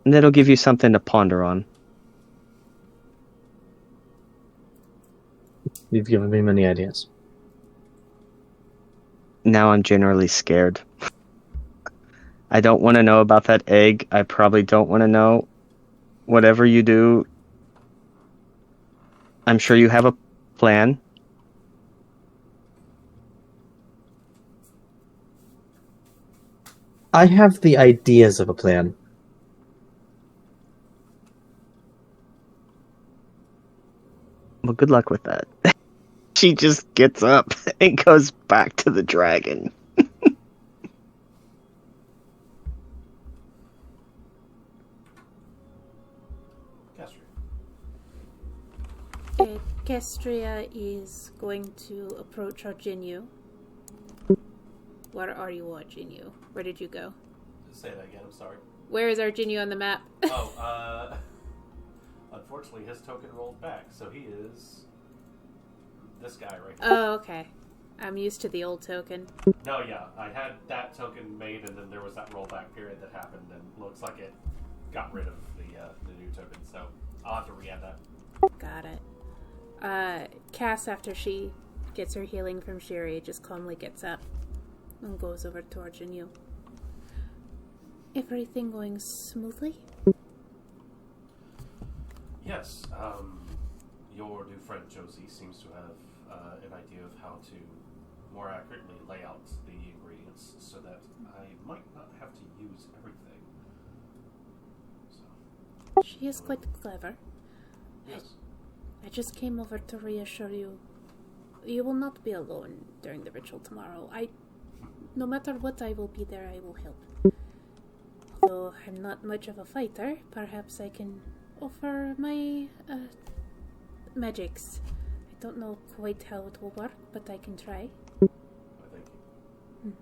And it'll give you something to ponder on. You've given me many ideas. Now I'm generally scared. I don't want to know about that egg. I probably don't want to know. Whatever you do, I'm sure you have a plan. I have the ideas of a plan. Well, good luck with that. She just gets up and goes back to the dragon. Castria is going to approach Arginio. Where are you, Arginio? Where did you go? Say that again, I'm sorry. Where is Arginio on the map? Unfortunately his token rolled back, so he is this guy right here. Oh, okay. I'm used to the old token. No, yeah, I had that token made, and then there was that rollback period that happened, and looks like it got rid of the new token, so I'll have to re-add that. Got it. Cass, after she gets her healing from Sherry, just calmly gets up and goes over to Arginio. Everything going smoothly? Yes, your new friend Josie seems to have an idea of how to more accurately lay out the ingredients so that I might not have to use everything. So, She is quite clever. yes. I just came over to reassure you. You will not be alone during the ritual tomorrow. No matter what, I will be there. I will help. Although I'm not much of a fighter, perhaps I can offer my magics. I don't know quite how it will work, but I can try. I thank you.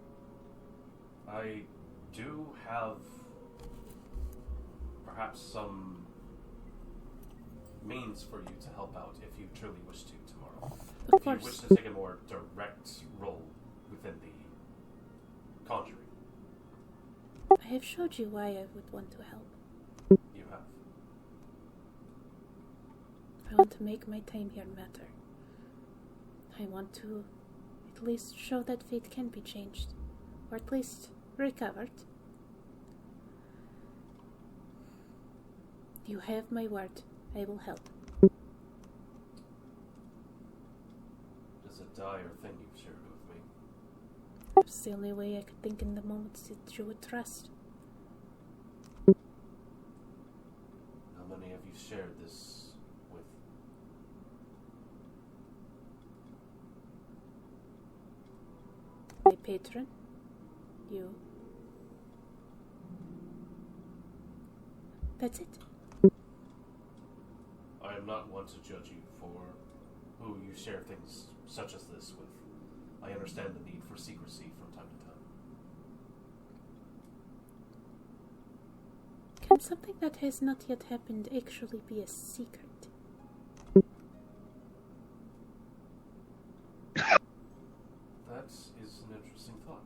I do have perhaps some means for you to help out if you truly wish to tomorrow. Of If you wish course. to take a more direct role within the conjuring, I have showed you why I would want to help. you have. I want to make my time here matter. I want to at least show that fate can be changed, or at least recovered. You have my word. I will help. It's a dire thing you've shared with me. It's the only way I could think in the moment that you would trust. How many have you shared this with? My patron, you. That's it. I am not one to judge you for who you share things such as this with. I understand the need for secrecy from time to time. Can something that has not yet happened actually be a secret? That is an interesting thought.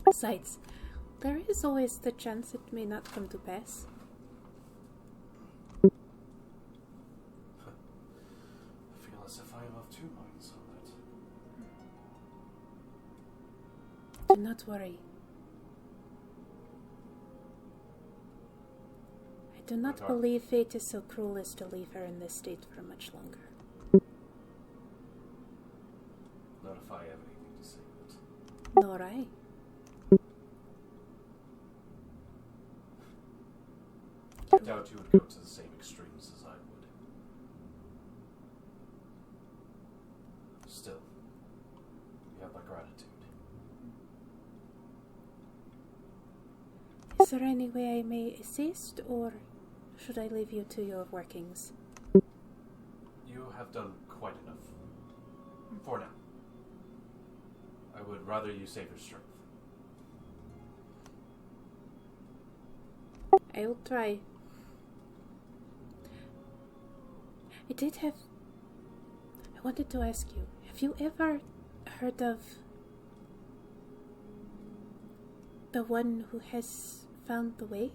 Besides, there is always the chance it may not come to pass. I feel as if I am of two minds on that. Do not worry. I do not believe fate is so cruel as to leave her in this state for much longer. Not if I have anything to say of it. Nor I. I doubt you would go to the same extremes as I would. Still, you have my gratitude. Is there any way I may assist, or should I leave you to your workings? You have done quite enough. For now. I would rather you save your strength. I will try. I wanted to ask you, have you ever heard of the one who has found the way?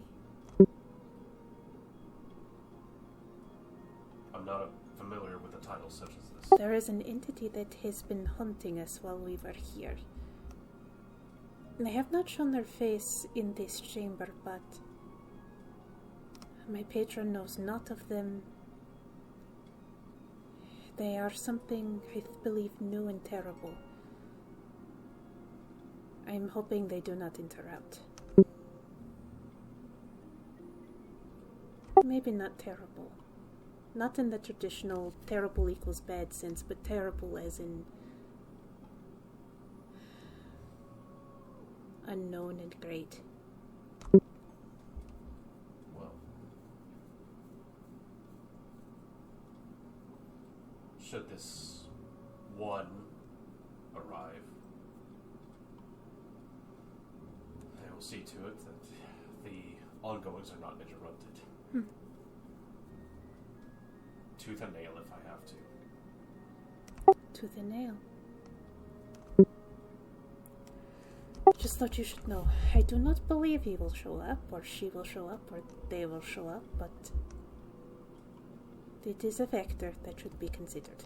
I'm not familiar with a title such as this. There is an entity that has been hunting us while we were here. They have not shown their face in this chamber, but my patron knows not of them. They are something, I believe, new and terrible. I'm hoping they do not interrupt. Maybe not terrible. Not in the traditional terrible equals bad sense, but terrible as in unknown and great. Well, should this one arrive, I will see to it that the ongoings are not interrupted. Tooth and nail if I have to. Tooth and nail. Just thought you should know. I do not believe he will show up, or she will show up, or they will show up, but it is a factor that should be considered.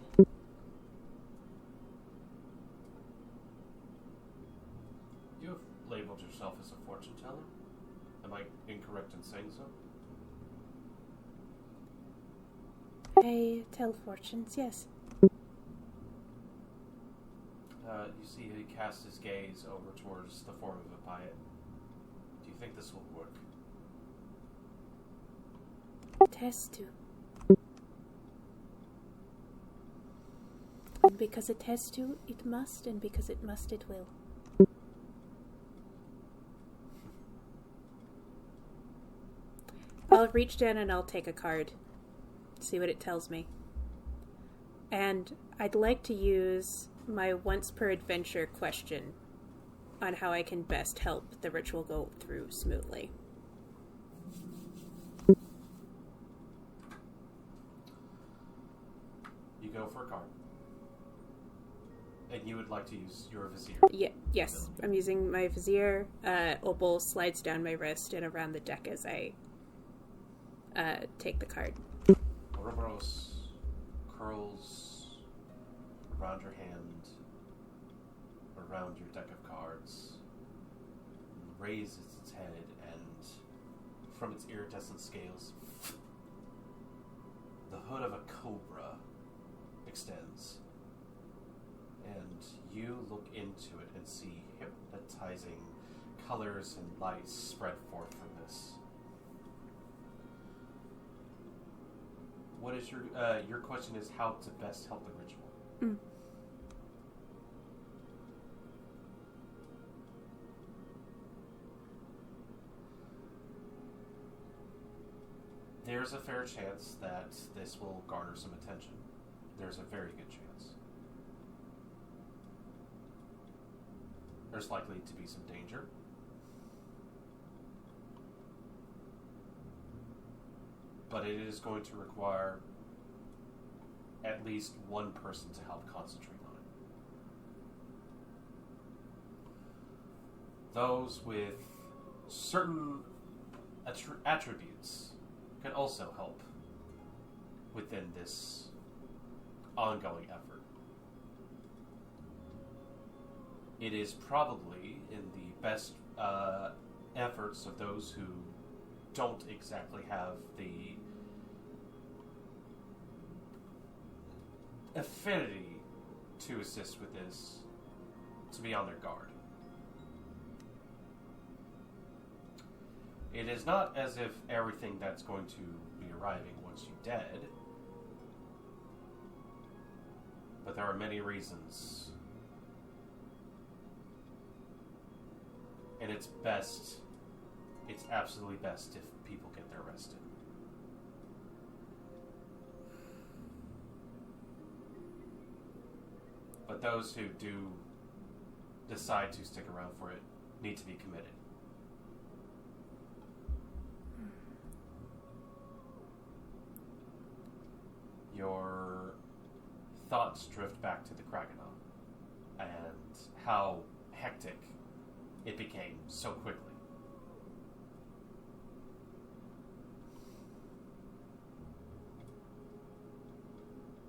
You have labeled yourself as a fortune teller? Am I incorrect in saying so? I I tell fortunes, yes. You see he casts his gaze over towards the form of a piet. Do you think this will work? It has to. And because it has to, it must, and because it must, it will. I'll reach down and I'll take a card. See what it tells me. And I'd like to use my once per adventure question on how I can best help the ritual go through smoothly. You go for a card. And you would like to use your vizier. Yes, I'm using my vizier. Opal slides down my wrist and around the deck as I take the card. Ouroboros curls around your hand, around your deck of cards, raises its head, and from its iridescent scales, the hood of a cobra extends. And you look into it and see hypnotizing colors and lights spread forth from this. What is your question is how to best help the ritual? There's a fair chance that this will garner some attention. There's a very good chance. There's likely to be some danger. But it is going to require at least one person to help concentrate on it. Those with certain attributes can also help within this ongoing effort. It is probably in the best efforts of those who don't exactly have the affinity to assist with this to be on their guard. It is not as if everything that's going to be arriving wants you dead, but there are many reasons, and it's absolutely best if people get their rest in. But those who do decide to stick around for it need to be committed. Your thoughts drift back to the Kragenon and how hectic it became so quickly.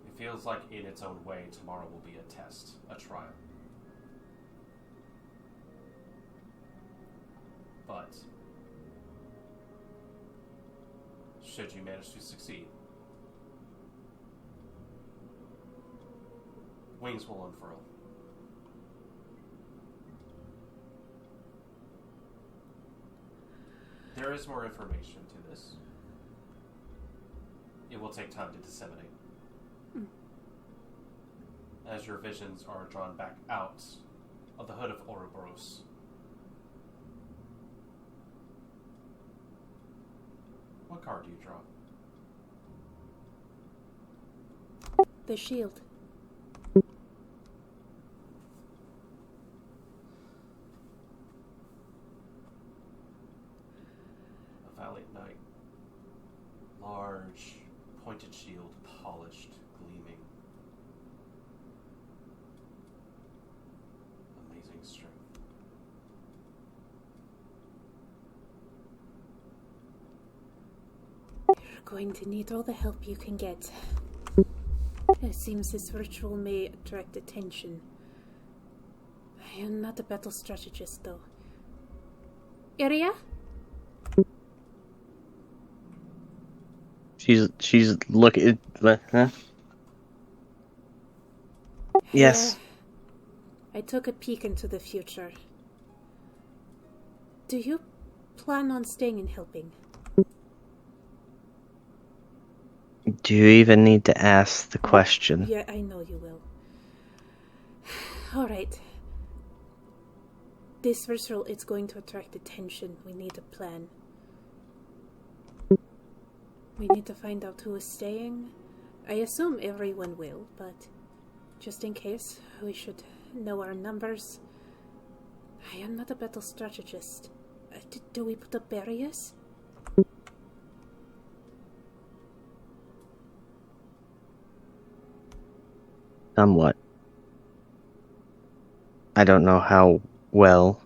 It feels like in its own way tomorrow will be a test, a trial. But should you manage to succeed, wings will unfurl. There is more information to this. It will take time to disseminate. As your visions are drawn back out of the hood of Ouroboros. What card do you draw? The shield. A valiant knight. Large, pointed shield, polished, gleaming. Amazing strength. You're going to need all the help you can get. It seems this ritual may attract attention. I am not a battle strategist, though. Iria? She's looking. Huh? Yes. I took a peek into the future. Do you plan on staying and helping? Do you even need to ask the question? Yeah, I know you will. Alright. This visceral, it's going to attract attention. We need a plan. We need to find out who is staying. I assume everyone will, but just in case, we should know our numbers. I am not a battle strategist. Do we put up barriers? Somewhat. I don't know how well.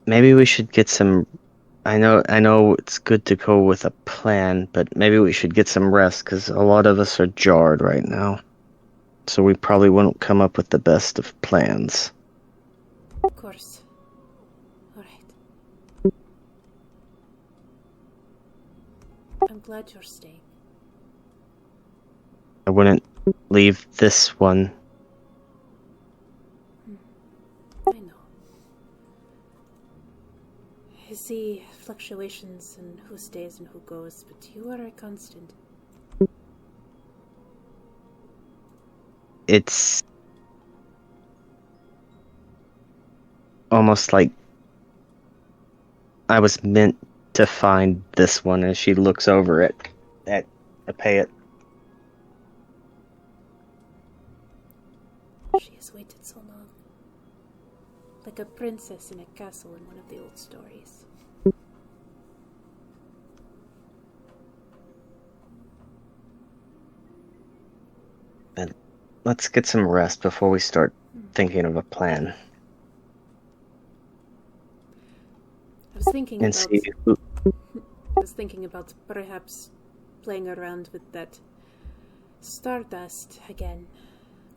Maybe we should get some. I know it's good to go with a plan, but maybe we should get some rest because a lot of us are jarred right now. So we probably won't come up with the best of plans. Of course. Alright. I'm glad you're staying. I wouldn't leave this one. I know. I see fluctuations in who stays and who goes, but you are a constant. It's almost like I was meant to find this one as she looks over at Apayat. She has waited so long. Like a princess in a castle in one of the old stories. And let's get some rest before we start thinking of a plan. I was thinking And about see who, perhaps playing around with that stardust again.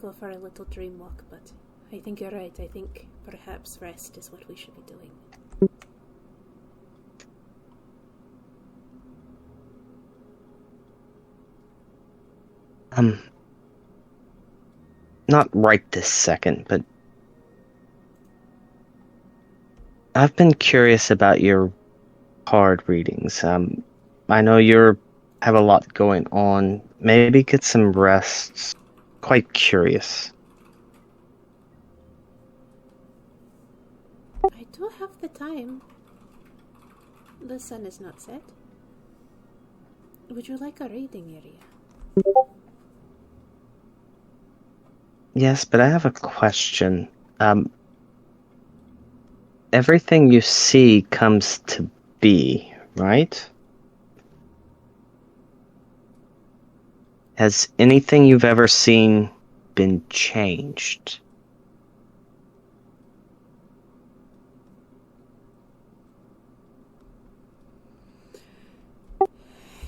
Go for a little dream walk, but I think you're right. I think perhaps rest is what we should be doing. not right this second, but I've been curious about your card readings. I know you have a lot going on. Maybe get some rest. Quite curious. I do have the time. The sun is not set. Would you like a reading area? Yes, but I have a question. Everything you see comes to be, right? Has anything you've ever seen been changed?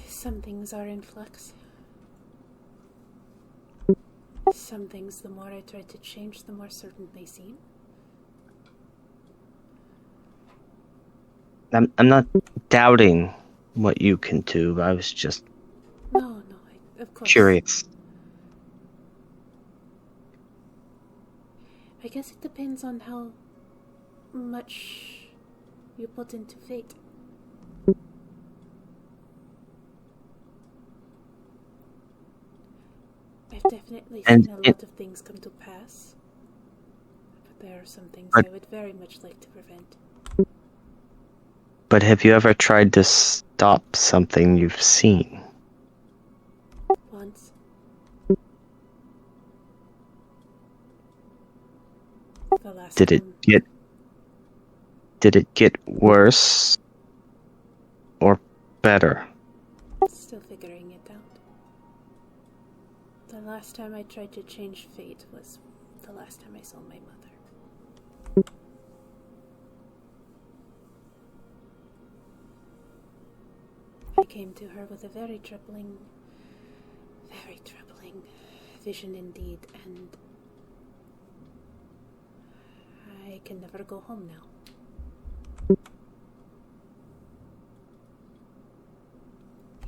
Some things are in flux. Some things, the more I try to change, the more certain they seem. I'm not doubting what you can do. I was just No, of course. curious. I guess it depends on how much you put into fate. I've definitely seen a lot of things come to pass, but there are some things I would very much like to prevent. But have you ever tried to stop something you've seen? Once. The last Did it get worse or better? Still figuring it out. The last time I tried to change fate was the last time I saw my mother. I came to her with a very troubling vision indeed, and I I can never go home now.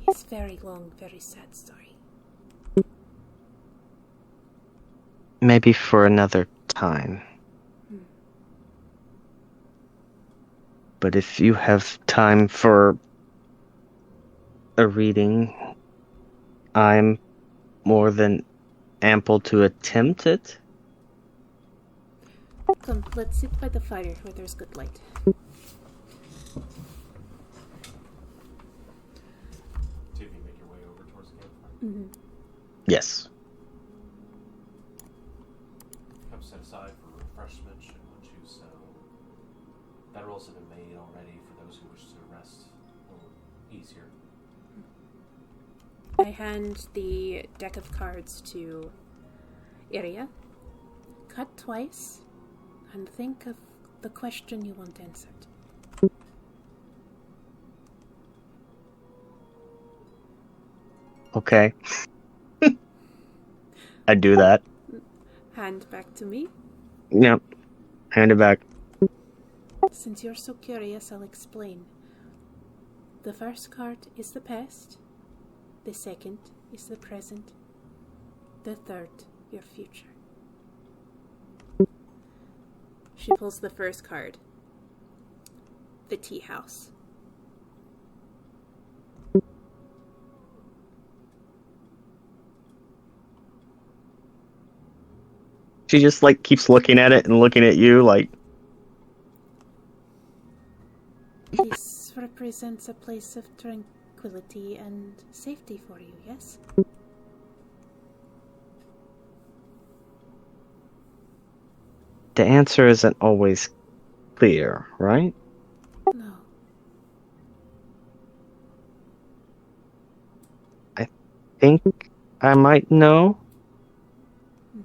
It's very long, very sad story. Maybe for another time. But if you have time for a reading, I'm more than ample to attempt it. Come, let's sit by the fire where there's good light. Two of you make your way over towards the campfire. Mm-hmm. Yes. Come set aside for refreshment should one choose so. That rolls have been made already for those who wish to rest a little easier. I hand the deck of cards to Iria. Cut twice, and think of the question you want answered. Okay. I do that. Hand back to me. Yep. Hand it back. Since you're so curious, I'll explain. The first card is the past. The second is the present. The third, your future. She pulls the first card. The tea house. She just like keeps looking at it and looking at you like, This represents a place of tranquility and safety for you, yes? the answer isn't always clear, right? No. Think I might know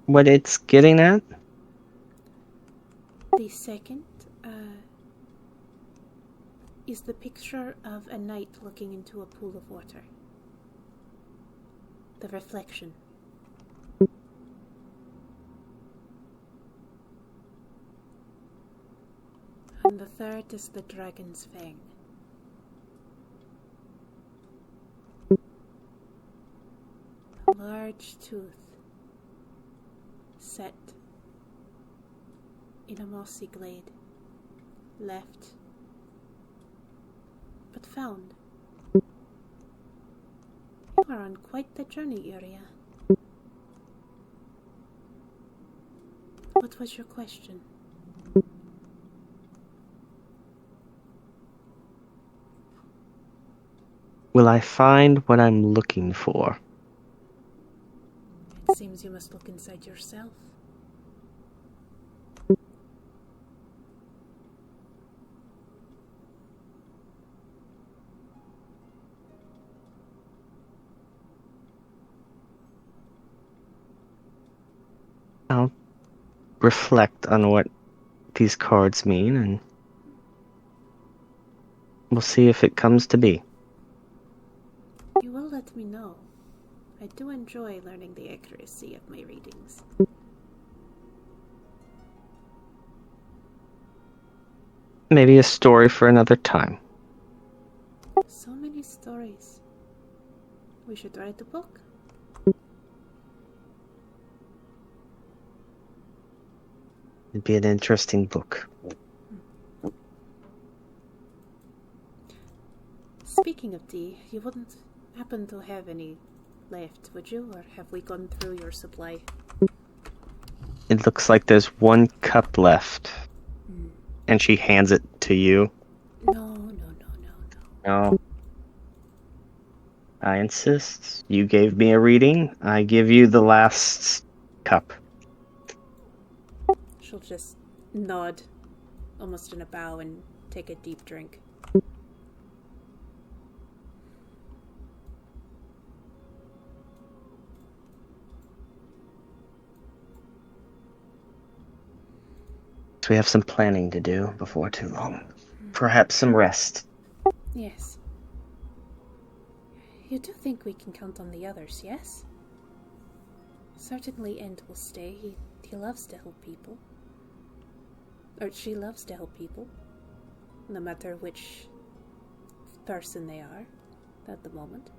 what it's getting at. The second is the picture of a knight looking into a pool of water. The reflection. And the third is the dragon's fang. A large tooth set in a mossy glade, left but found. You are on quite the journey, Iria. What was your question? Will I find what I'm looking for? It seems you must look inside yourself. I'll reflect on what these cards mean and we'll see if it comes to be. You will let me know. I do enjoy learning the accuracy of my readings. Maybe a story for another time. So many stories. We should write a book. It'd be an interesting book. Speaking of tea, you wouldn't happen to have any left, would you? Or have we gone through your supply? It looks like there's one cup left. And she hands it to you. No. No. I insist. You gave me a reading. I give you the last cup. She'll just nod, almost in a bow, and take a deep drink. So we have some planning to do before too long. Perhaps some rest. Yes. You do think we can count on the others, yes? Certainly End will stay. He loves to help people. Or she loves to help people, no matter which person they are at the moment.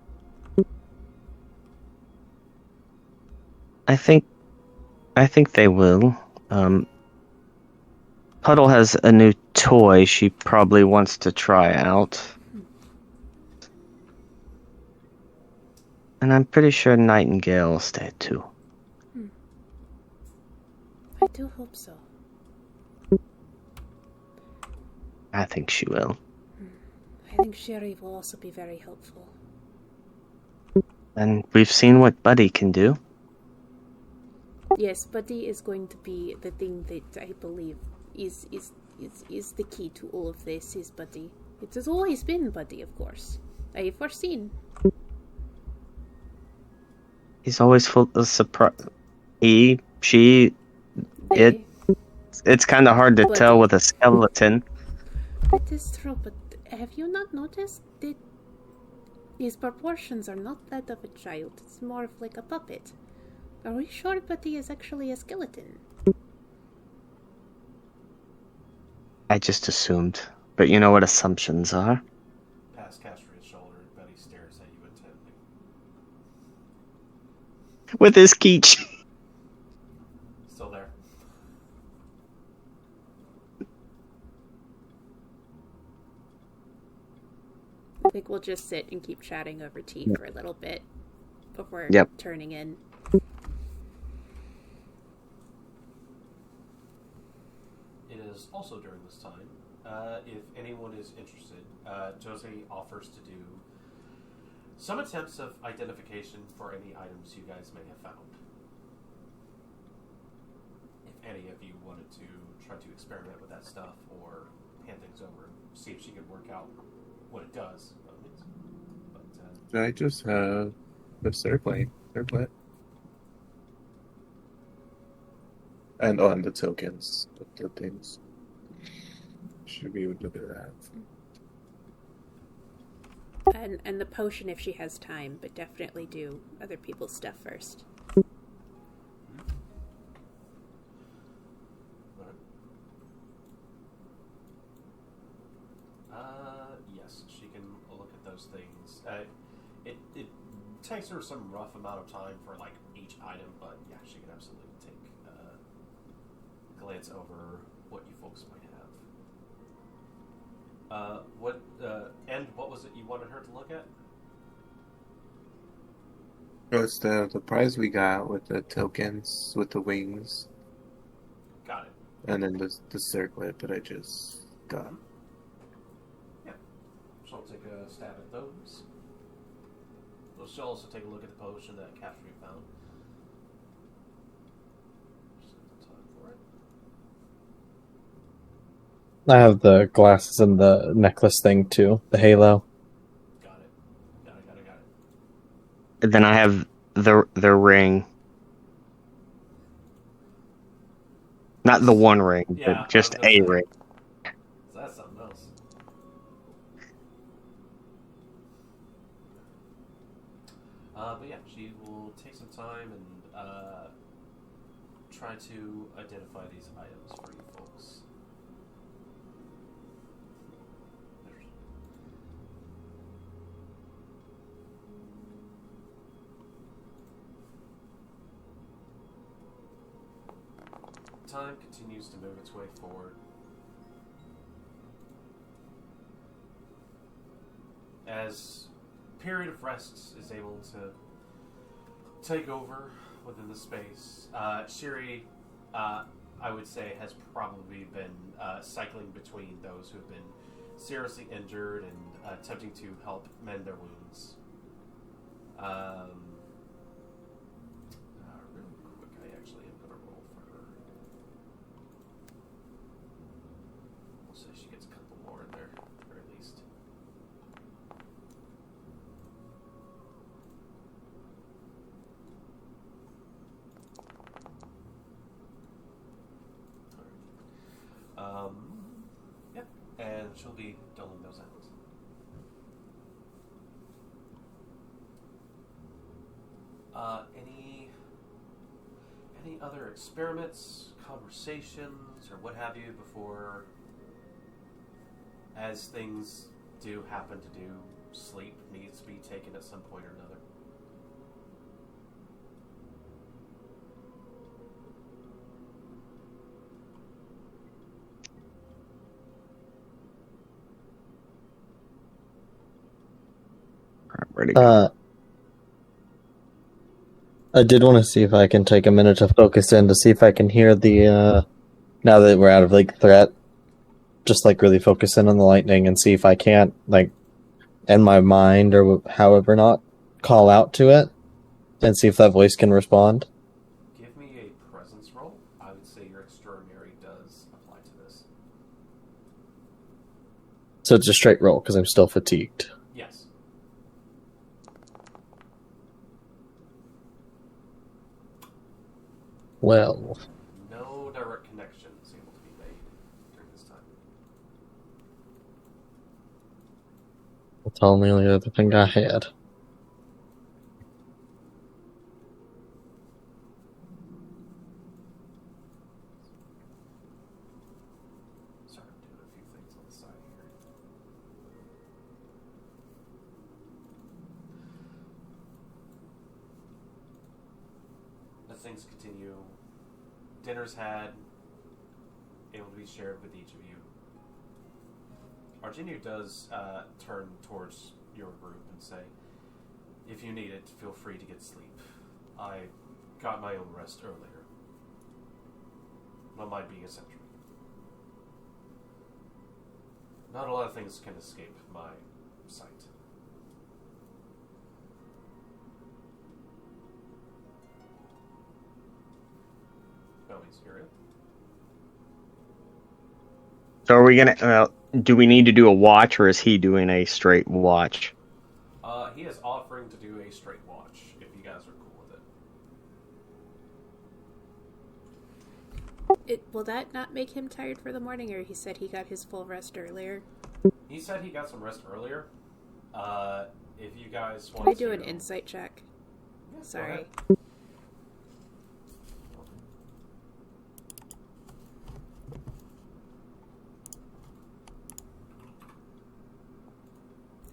I think they will. Puddle has a new toy she probably wants to try out. And I'm pretty sure Nightingale will stay too. I do hope so. I think she will. I think Sherry will also be very helpful. And we've seen what Buddy can do. Yes, Buddy is going to be the thing that I believe is the key to all of this, is Buddy. It has always been Buddy, of course. I have foreseen. He's always full of surprise. He, she, it. It's kind of hard to Buddy. tell with a skeleton. That is true, but have you not noticed that his proportions are not that of a child? It's more of like a puppet. Are we sure Buddy is actually a skeleton? I just assumed. But you know what assumptions are. Past Castria's shoulder, Betty stares at you intently. With his keychain. Still there. I think we'll just sit and keep chatting over tea for a little bit before turning in. It is also during this time, if anyone is interested, Jose offers to do some attempts of identification for any items you guys may have found. If any of you wanted to try to experiment with that stuff or hand things over, see if she could work out what it does. But, I just have the circlet. And on the tokens, the things. Should be able to do that. And the potion if she has time, but definitely do other people's stuff first. Yes, she can look at those things. It takes her some rough amount of time for like each item, but yeah, she can absolutely take a glance over what you folks might have. What was it you wanted her to look at? Oh, it's the prize we got with the tokens with the wings, Got it. and then the circlet that I just got. Yeah. She'll take a stab at those. She'll also take a look at the potion that Catherine found. Just have the time for it. I have the glasses and the necklace thing too, the halo. Got it. And then I have the ring. Not the one ring, Yeah, but just I was gonna a say. ring. So that's something else. But yeah, she will take some time and try to identify these items for you folks. Time continues to move its way forward. As period of rest is able to take over within the space, Shiri, I would say, has probably been cycling between those who have been seriously injured and attempting to help mend their wounds. Really quick, I actually am going to roll for her. We'll say she gets a couple more in there, at the very least. Yeah, and she'll be doling those out. Any other experiments, conversations, or what have you before, as things do happen to do, sleep needs to be taken at some point or another? Ready to go. I did want to see if I can take a minute to focus in to see if I can hear the, now that we're out of, like, threat, just, like, really focus in on the lightning and see if I can't, like, in my mind or however not, call out to it and see if that voice can respond. Give me a presence roll. I would say your extraordinary does apply to this. So it's a straight roll because I'm still fatigued. Yes. Well, No direct connections able to be made during this time. that's the only other thing I had. Sorry, I'm doing a few things on the side here. As things continue, dinner's had, able to be shared with each of you. Argenio does turn towards your group and say, if you need it, feel free to get sleep. I got my own rest earlier. Not mind being a sentry. Not a lot of things can escape my sight. No, he's here. So are we gonna? Do we need to do a watch, or is he doing a straight watch? He is offering to do a straight watch, if you guys are cool with it. Will that not make him tired for the morning, or he said he got his full rest earlier? He said he got some rest earlier. If you guys want Can I to... do an insight check? Yeah, go Sorry. ahead.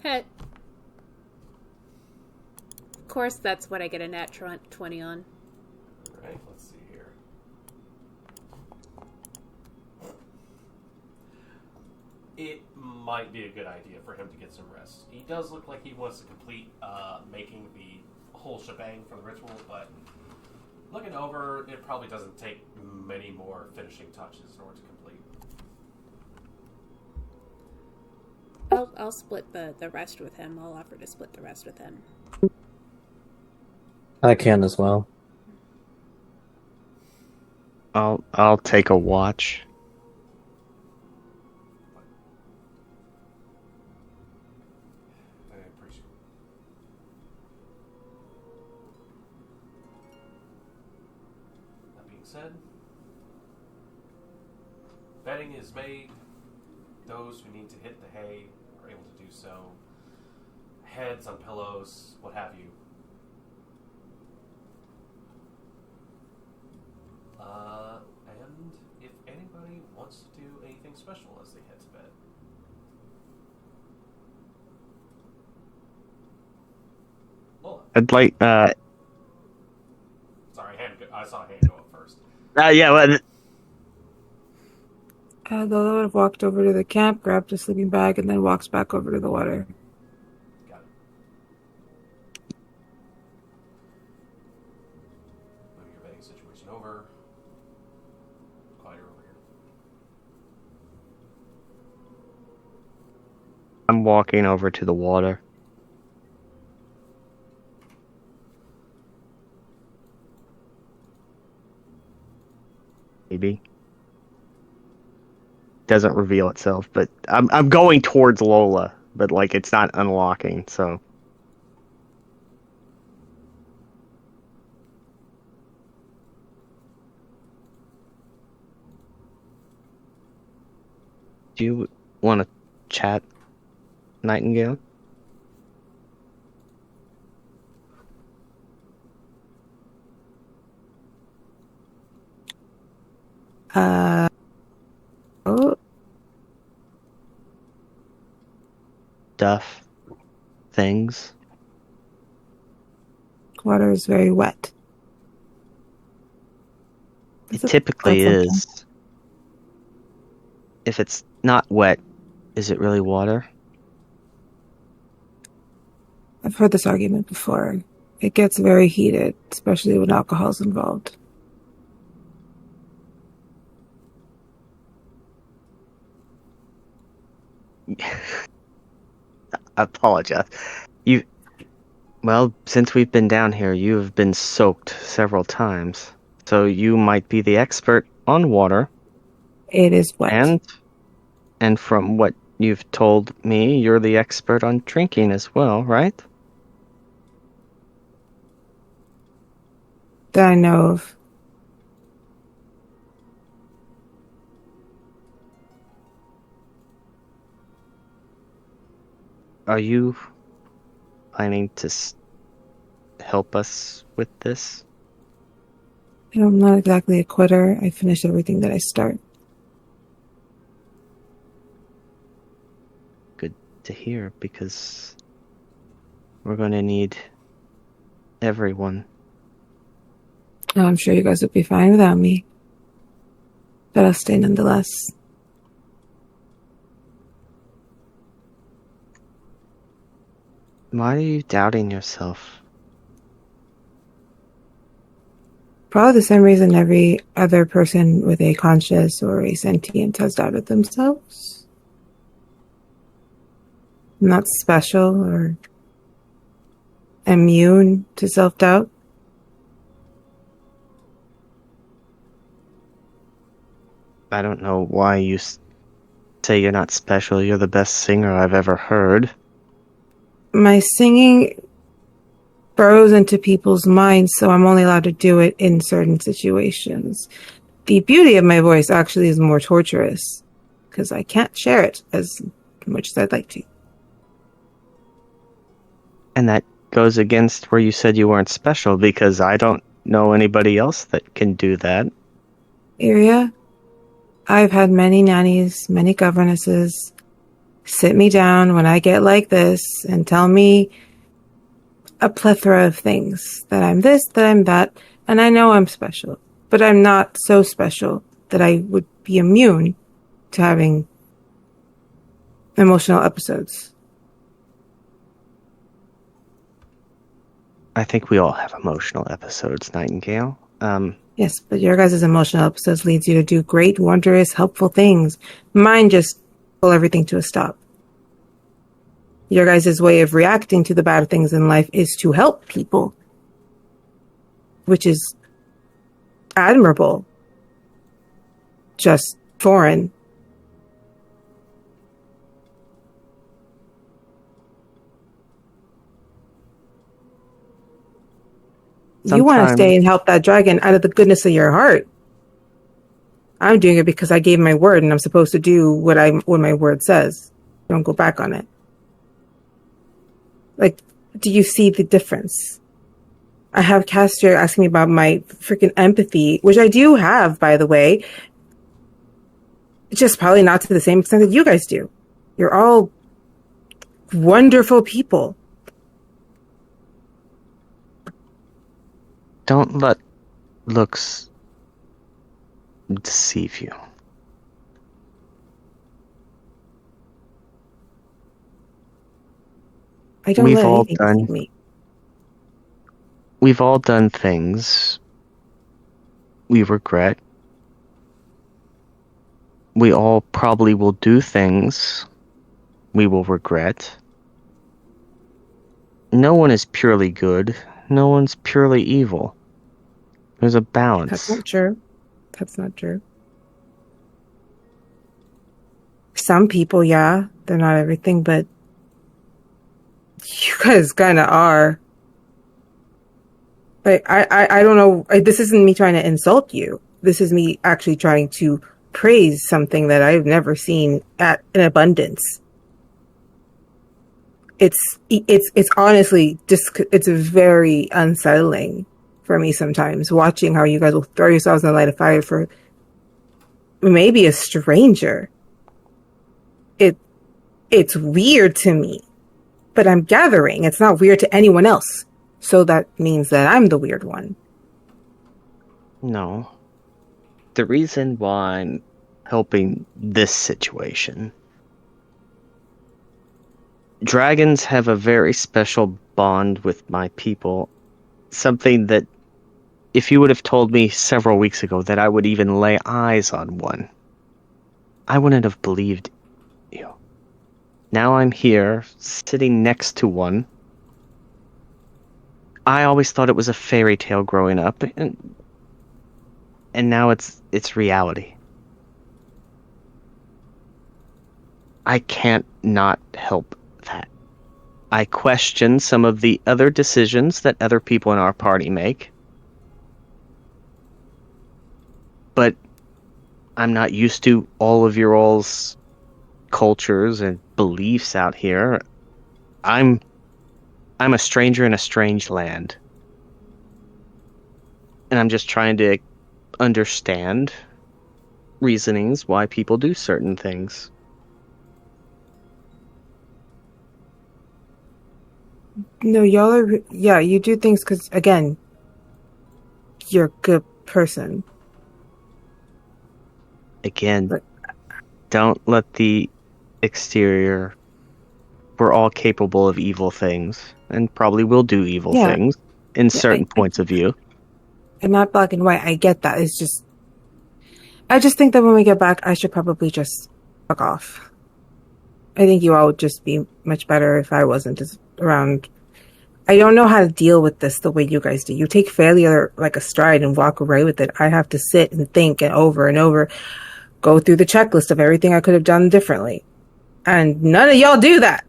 Hit. Of course, that's what I get a nat 20 on. Alright, let's see here. It might be a good idea for him to get some rest. He does look like he wants to complete making the whole shebang for the ritual, but looking over, it probably doesn't take many more finishing touches in order to complete. I'll split the rest with him. I'll offer to split the rest with him. I can as well. I'll take a watch. I appreciate it. That being said, bedding is made. Those who need to hit the hay are able to do so. Heads on pillows, what have you. And if anybody wants to do anything special as they head to bed. Lola. I'd like. Sorry, I saw a hand go up first. Yeah. Well, Lola would have walked over to the camp, grabbed a sleeping bag, and then walks back over to the water. Got it. Move your bedding situation over. Quieter over here. I'm walking over to the water. Maybe. Doesn't reveal itself, but I'm going towards Lola, but like it's not unlocking, so. Do you want to chat, Nightingale? Oh, Stuff. Things. water is very wet. It typically that's okay. is. If it's not wet, is it really water? I've heard this argument before. It gets very heated, especially when alcohol's involved. I apologize. Well, since we've been down here, you have been soaked several times. So you might be the expert on water. It is wet. And from what you've told me, you're the expert on drinking as well, right? That I know of. Are you planning to help us with this? I'm not exactly a quitter. I finish everything that I start. Good to hear, because we're going to need everyone. I'm sure you guys would be fine without me. But I'll stay nonetheless. Why are you doubting yourself? Probably the same reason every other person with a conscious or a sentient has doubted themselves. I'm not special or immune to self-doubt. I don't know why you say you're not special. You're the best singer I've ever heard. My singing burrows into people's minds, so I'm only allowed to do it in certain situations. The beauty of my voice actually is more torturous, because I can't share it as much as I'd like to. And that goes against where you said you weren't special, because I don't know anybody else that can do that. Iria, I've had many nannies, many governesses sit me down when I get like this and tell me a plethora of things. That I'm this, that I'm that, and I know I'm special. But I'm not so special that I would be immune to having emotional episodes. I think we all have emotional episodes, Nightingale. Yes, but your guys' emotional episodes leads you to do great, wondrous, helpful things. Mine just pull everything to a stop. Your guys' way of reacting to the bad things in life is to help people, which is admirable. Just foreign. You want to stay and help that dragon out of the goodness of your heart. I'm doing it because I gave my word and I'm supposed to do what my word says. Don't go back on it. Like, do you see the difference? I have Castier asking me about my freaking empathy, which I do have, by the way. Just probably not to the same extent that you guys do. You're all wonderful people. Don't let looks deceive you. I don't let anything deceive me. We've all done things we regret. We all probably will do things we will regret. No one is purely good. No one's purely evil. There's a balance. That's not true. That's not true. Some people, yeah, they're not everything, but you guys kind of are. Like, I don't know. This isn't me trying to insult you. This is me actually trying to praise something that I've never seen in abundance. It's honestly just, it's very unsettling for me sometimes watching how you guys will throw yourselves in the light of fire for maybe a stranger. It's weird to me, but I'm gathering it's not weird to anyone else. So that means that I'm the weird one. No. The reason why I'm helping this situation, dragons have a very special bond with my people. Something that, if you would have told me several weeks ago that I would even lay eyes on one, I wouldn't have believed you. Now I'm here, sitting next to one. I always thought it was a fairy tale growing up, and now it's reality. I can't not help that. I question some of the other decisions that other people in our party make. But I'm not used to all of your all's cultures and beliefs out here. I'm a stranger in a strange land. And I'm just trying to understand reasonings why people do certain things. No, y'all are... Yeah, you do things because, again, you're a good person. Again, But- don't let the exterior... We're all capable of evil things, and probably will do evil things in certain points of view. I'm not black and white. I get that. It's just... I just think that when we get back, I should probably just fuck off. I think you all would just be much better if I wasn't just around. I don't know how to deal with this the way you guys do. You take failure like a stride and walk away with it. I have to sit and think and over, go through the checklist of everything I could have done differently. And none of y'all do that.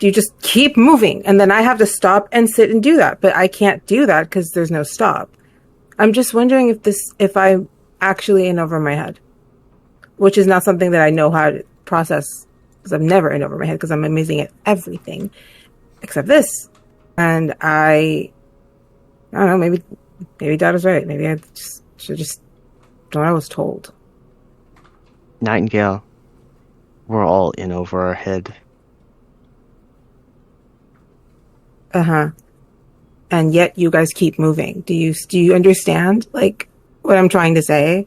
You just keep moving. And then I have to stop and sit and do that. But I can't do that because there's no stop. I'm just wondering if I'm actually in over my head, which is not something that I know how to process because I'm never in over my head because I'm amazing at everything except this. And I don't know, maybe Dad is right. Maybe I should just do what I was told. Nightingale, we're all in over our head. Uh-huh. And yet you guys keep moving. Do you understand, like, what I'm trying to say?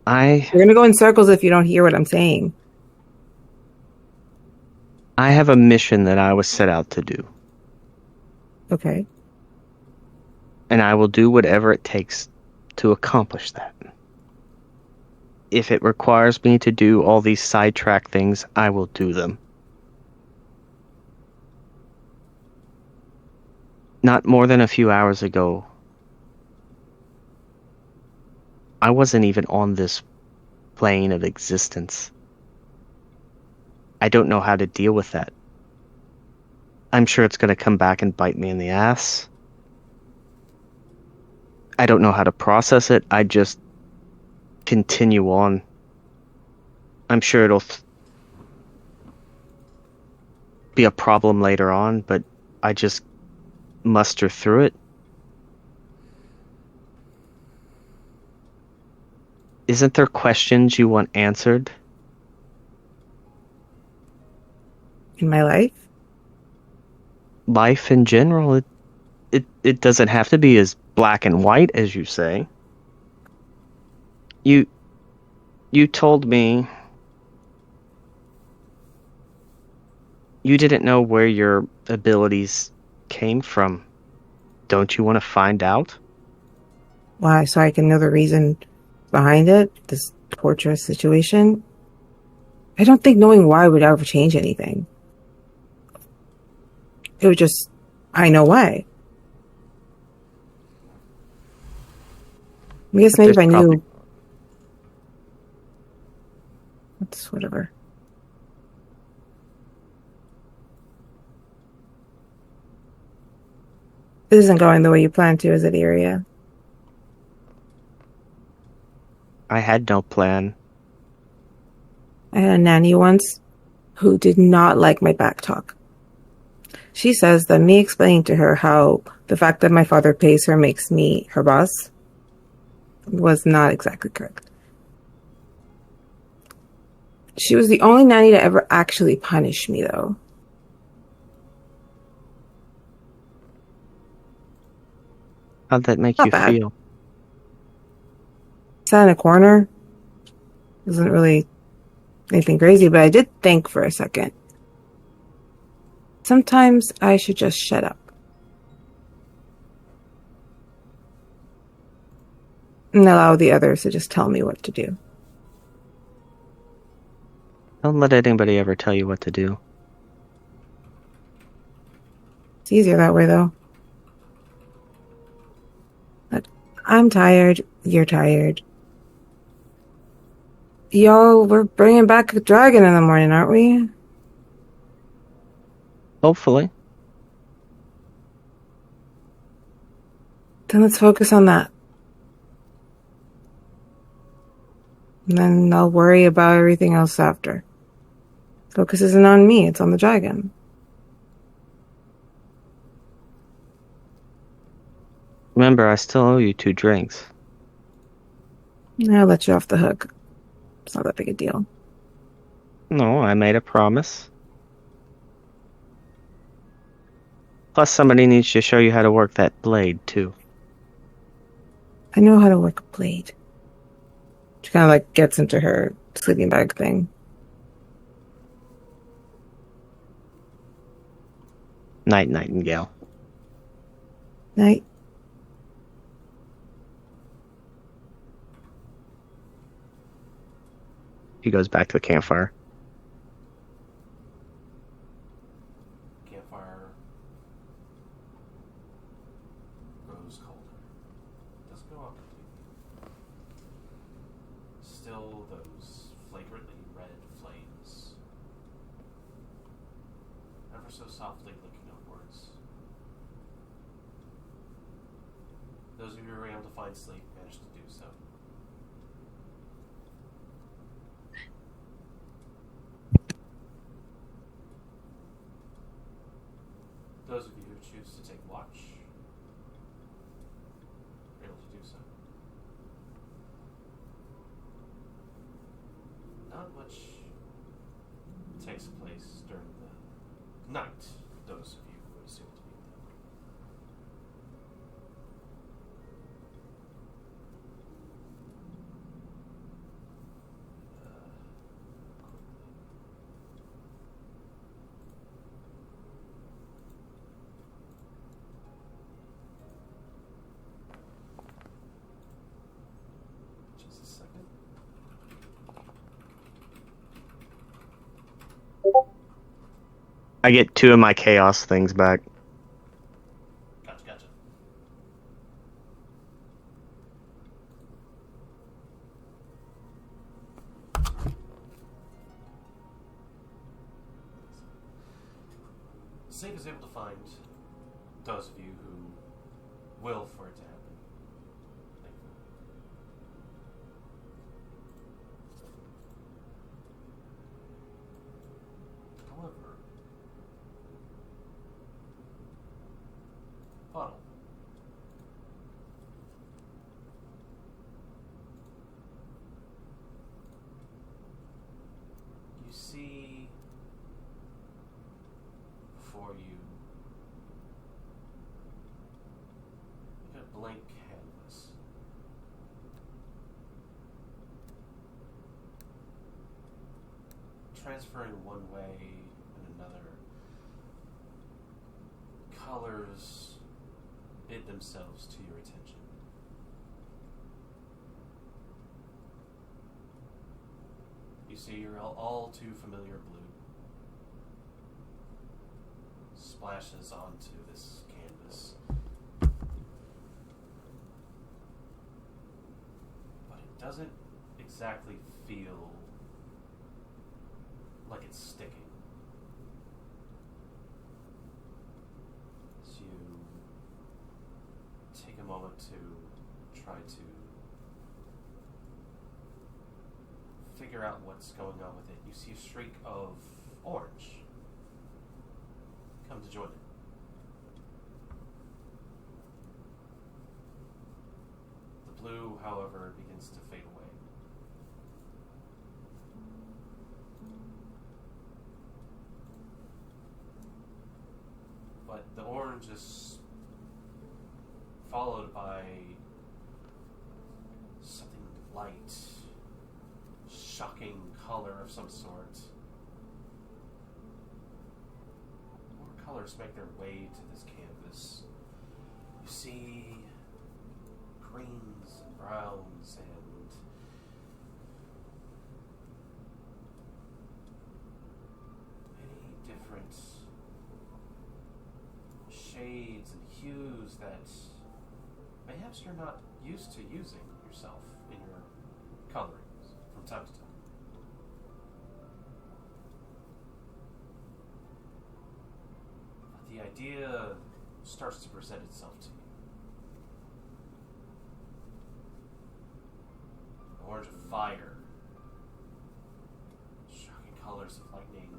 You're gonna go in circles if you don't hear what I'm saying. I have a mission that I was set out to do. Okay. And I will do whatever it takes to accomplish that. If it requires me to do all these sidetrack things, I will do them. Not more than a few hours ago, I wasn't even on this plane of existence. I don't know how to deal with that. I'm sure it's going to come back and bite me in the ass. I don't know how to process it. I just continue on. I'm sure it'll be a problem later on, but I just muster through it. Isn't there questions you want answered? In my life? Life in general, it doesn't have to be as black and white as you say. You told me you didn't know where your abilities came from. Don't you want to find out? Why? So I can know the reason behind it? This torturous situation? I don't think knowing why would ever change anything. It would just... I know why. I guess maybe if I knew... It's whatever. This isn't going the way you planned to, is it, Iria? I had no plan. I had a nanny once who did not like my back talk. She says that me explaining to her how the fact that my father pays her makes me her boss was not exactly correct. She was the only nanny to ever actually punish me, though. How'd that make Not you bad. feel? Sat in a corner. Wasn't really anything crazy, but I did think for a second. Sometimes I should just shut up. And allow the others to just tell me what to do. Don't let anybody ever tell you what to do. It's easier that way, though. But I'm tired. You're tired. Y'all, we're bringing back a dragon in the morning, aren't we? Hopefully. Then let's focus on that. And then I'll worry about everything else after. Focus isn't on me, it's on the dragon. Remember, I still owe you 2 drinks. I'll let you off the hook. It's not that big a deal. No, I made a promise. Plus, somebody needs to show you how to work that blade, too. I know how to work a blade. She kind of like gets into her sleeping bag thing. Night, Nightingale. Night. He goes back to the campfire. Campfire grows colder. Doesn't go up completely. Still those flagrantly red flames. Ever so softly licking upwards. Those of you who were able to find sleep managed to do so. Those of you who choose to take watch are able to do so. Not much takes place during the night, those of you who would assume to be them. Just a second. I get 2 of my chaos things back. Gotcha. Save is able to find those of you who will for it to happen. Thankfully. However, Puddle. You see before you a blank canvas. Transferring one way and another, colors bid themselves to your attention. You see your all too familiar blue splashes onto this canvas. But it doesn't exactly feel like it's sticking. As you take a moment to try to figure out what's going on with it, you see a streak of orange come to join it. The blue however, begins to fade away. But the orange is followed by something light, shocking color of some sort. More colors make their way to this canvas. You see greens and browns and many different shades and hues that perhaps you're not used to using yourself in your colorings from time to time. But the idea starts to present itself to you. Orange of fire, shocking colors of lightning,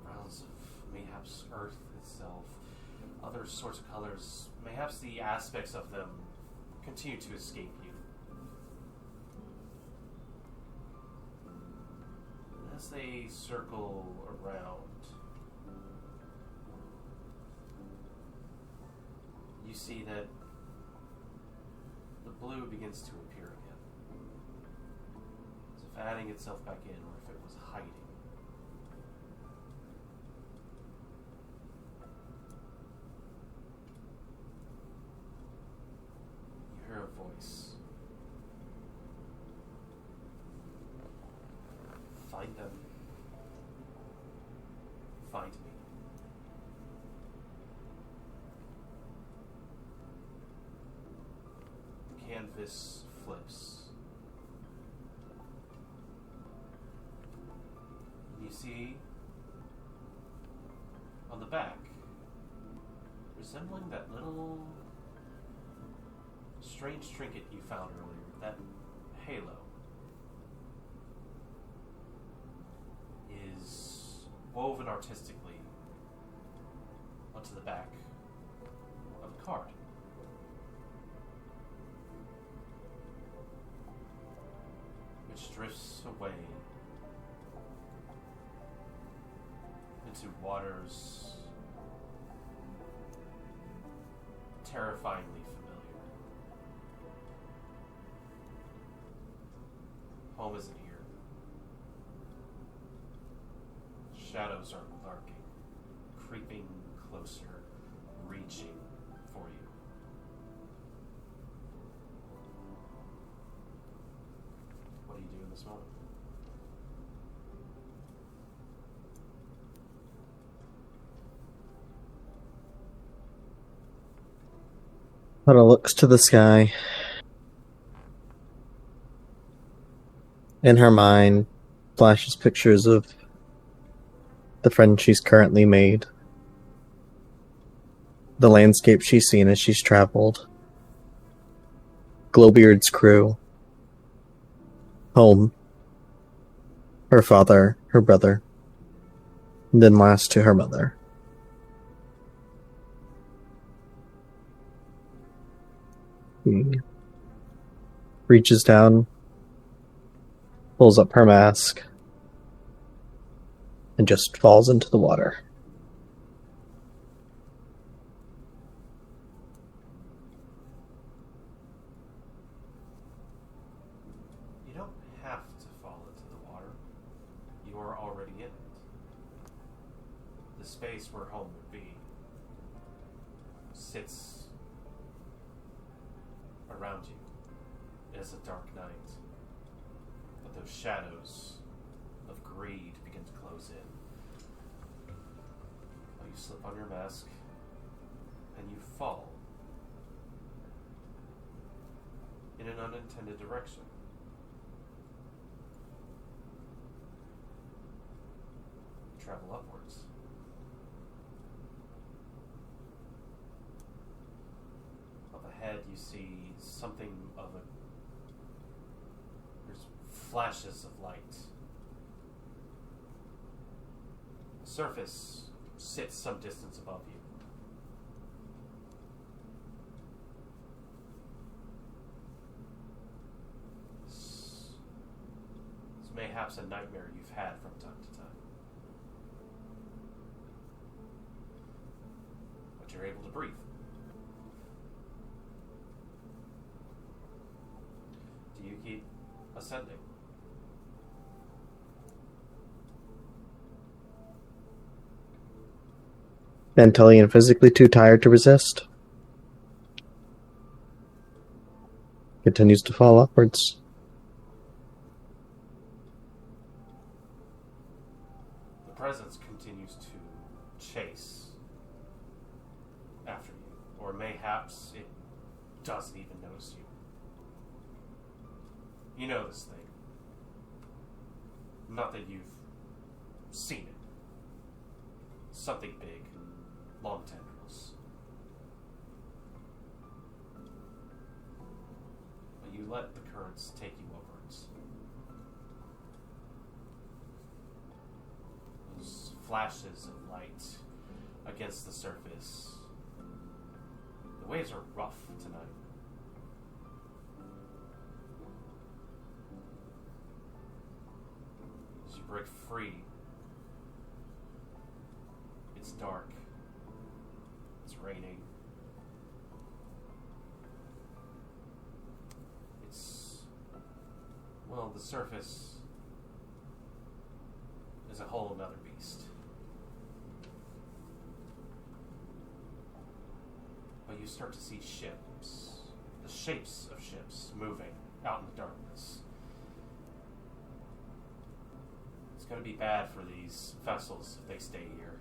browns of mayhaps earth itself, other sorts of colors, mayhaps the aspects of them continue to escape you. And as they circle around, you see that the blue begins to appear again. As if adding itself back in, or if it was hiding. You hear a voice. Find them. Find me. The canvas flips. And you see on the back, resembling that little strange trinket you found earlier, that halo, is woven artistically onto the back of a card. Which drifts away into waters terrifyingly familiar. Home isn't here. Shadows are lurking, creeping closer, reaching for you. What do you do in this moment? Hana looks to the sky. In her mind, flashes pictures of the friend she's currently made. The landscape she's seen as she's traveled. Glowbeard's crew. Home. Her father, her brother. And then last to her mother. He reaches down, pulls up her mask, and just falls into the water. You don't have to fall into the water. You are already in it. The space where home would be sits around you. It is a dark night, but those shadows of greed begin to close in. While you slip on your mask, and you fall in an unintended direction. You travel upwards. Up ahead, you see something of a... There's flashes of light. The surface sits some distance above you. perhaps a nightmare you've had from time to time. But you're able to breathe. Do you keep ascending? Mentally and physically too tired to resist. Continues to fall upwards. The presence continues to chase after you, or mayhaps it doesn't even notice you. You know this thing. Not that you've seen it. Something big, long tendrils. But you let the currents take you upwards. Those flashes of light against the surface. The waves are rough tonight. As you break free, it's dark. It's raining. Well, the surface is a whole nother beast. But you start to see ships, the shapes of ships moving out in the darkness. It's going to be bad for these vessels if they stay here.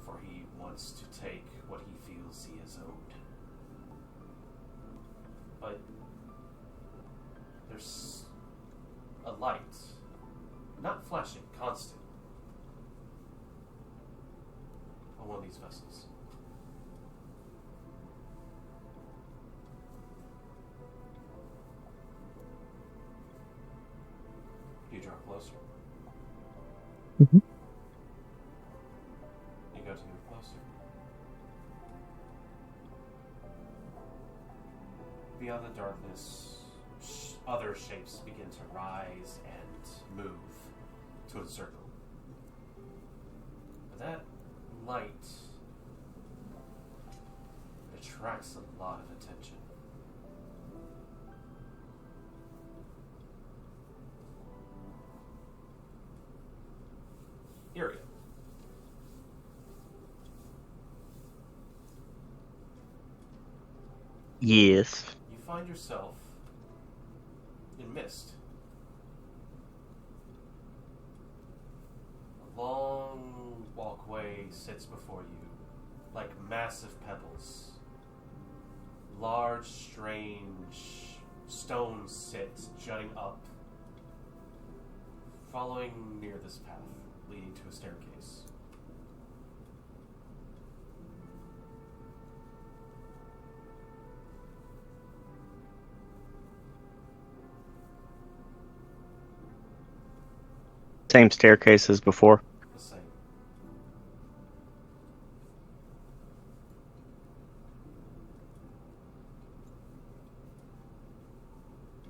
For he wants to take what he feels he is owed. But there's a light, not flashing, constant, on one of these vessels. You draw closer. Mm-hmm. You go to move closer. Beyond the darkness, other shapes begin to rise and move to a circle. But that light attracts a lot of attention. Area. Yes. You find yourself in mist. A long walkway sits before you, like massive pebbles. Large, strange stones sit jutting up, following near this path, leading to a staircase. Same staircase as before. The same.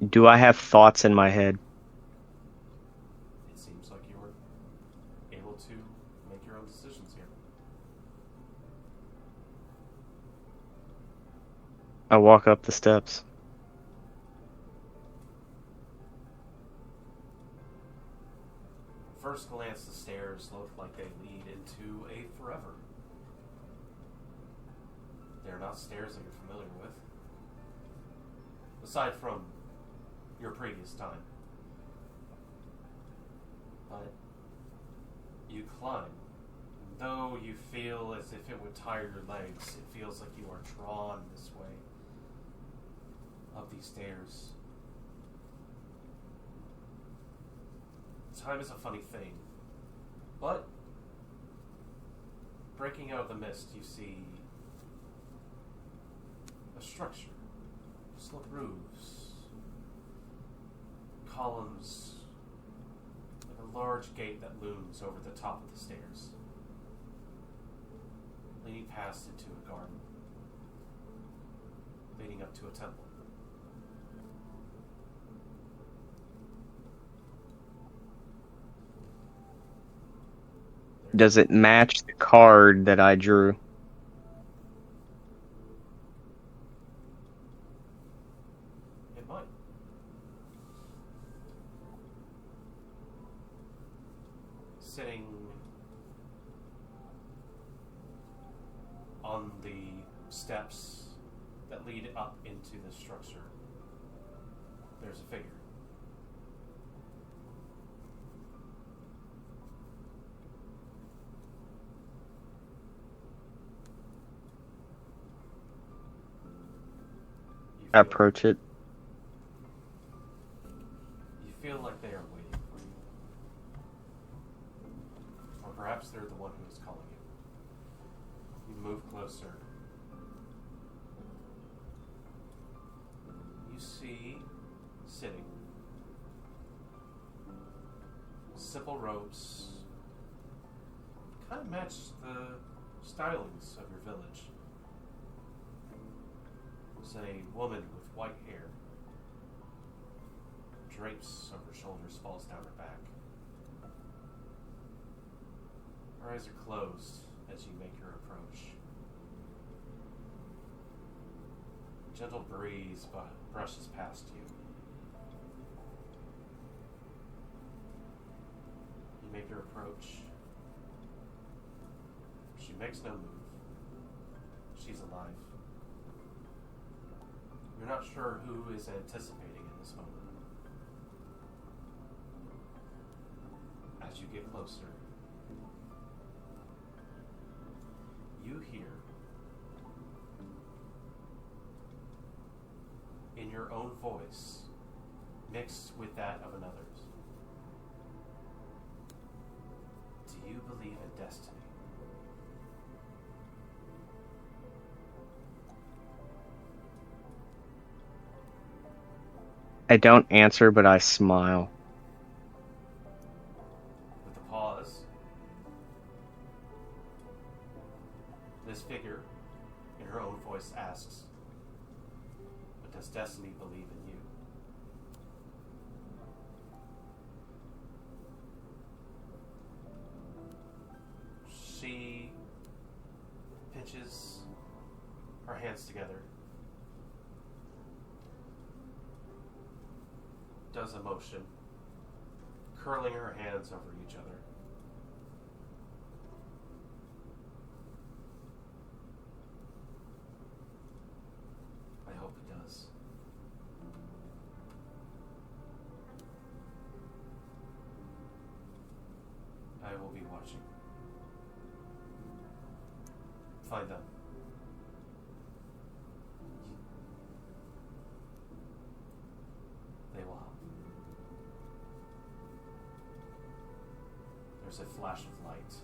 Do I have thoughts in my head? It seems like you were able to make your own decisions here. I walk up the steps. First glance, the stairs look like they lead into a forever. They're not stairs that you're familiar with. Aside from your previous time. But you climb. Though you feel as if it would tire your legs, it feels like you are drawn this way. Up these stairs. Time is a funny thing. But breaking out of the mist, you see a structure. Slip roofs. Columns. Like a large gate that looms over the top of the stairs. Leading past into a garden. Leading up to a temple. Does it match the card that I drew? It might. Sitting on the steps that lead up into the structure, there's a figure. You I feel- approach it. You feel like they are waiting for you. Or perhaps they're the one who is calling you. You move closer. You see, sitting, simple robes, kind of match the stylings of your village. It's a woman with white hair. Drapes over her shoulders, falls down her back. Her eyes are closed as you make your approach. A gentle breeze brushes past you. You make your approach. She makes no move. She's alive. You're not sure who is anticipating in this moment. As you get closer, you hear, in your own voice, mixed with that of another's, do you believe in destiny? I don't answer, but I smile. With a pause, this figure, in her own voice, asks, "But does destiny believe in you?" She pinches her hands together, does a motion, curling her hands over each other. I hope it does. I will be watching. Find them. They will help. There's a flash of light.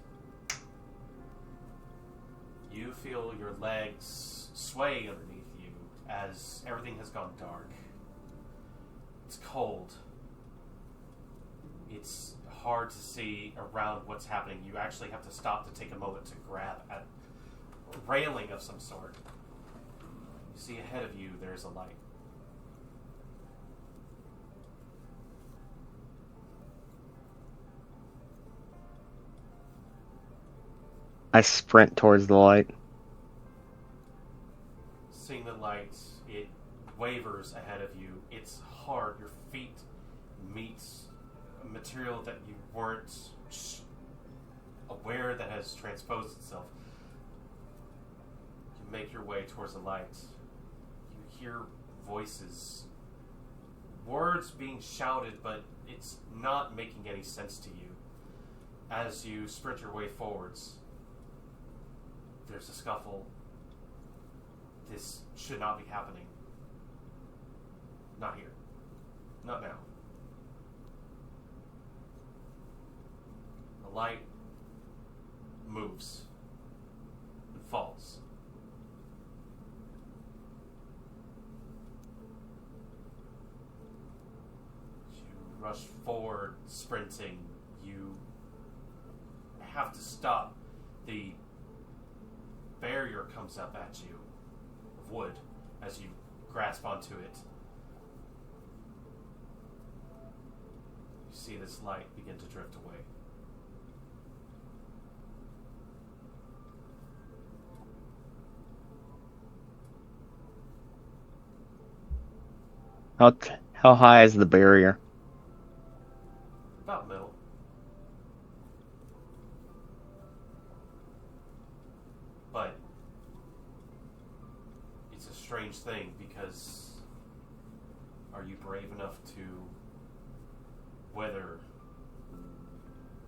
You feel your legs sway underneath you as everything has gone dark. It's cold. It's hard to see around what's happening. You actually have to stop to take a moment to grab at a railing of some sort. You see ahead of you there's a light. I sprint towards the light. Seeing the light, it wavers ahead of you. It's hard. Your feet meet a material that you weren't aware that has transposed itself. You make your way towards the light. You hear voices. Words being shouted, but it's not making any sense to you. As you sprint your way forwards, there's a scuffle. This should not be happening. Not here. Not now. The light moves and falls. You rush forward, sprinting. You have to stop. The barrier comes up at you of wood as you grasp onto it. You see this light begin to drift away. How high is the barrier? About middle. But it's a strange thing because are you brave enough to weather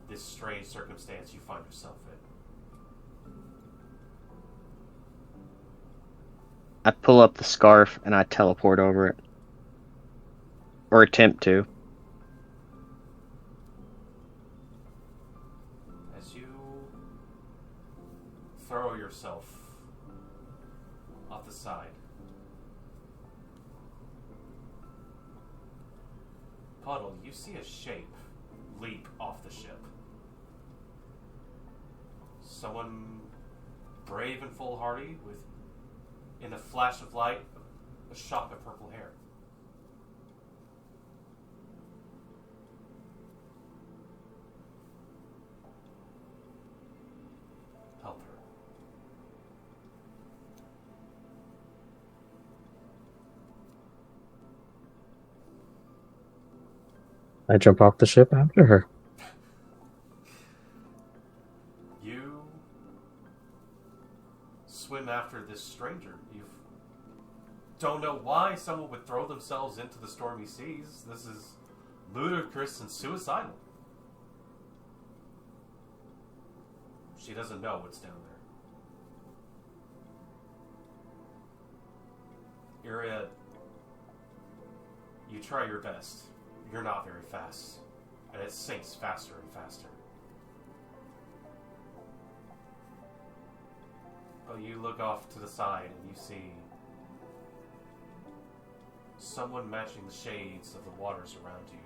this strange circumstance you find yourself in? I pull up the scarf and I teleport over it. Or attempt to. As you throw yourself off the side, Puddle, you see a shape leap off the ship. Someone brave and foolhardy with, in a flash of light, a shock of purple hair. Help her. I jump off the ship after her. You swim after this stranger. You don't know why someone would throw themselves into the stormy seas. This is ludicrous and suicidal. She doesn't know what's down there. Iria, you try your best. You're not very fast, and it sinks faster and faster. But you look off to the side and you see someone matching the shades of the waters around you,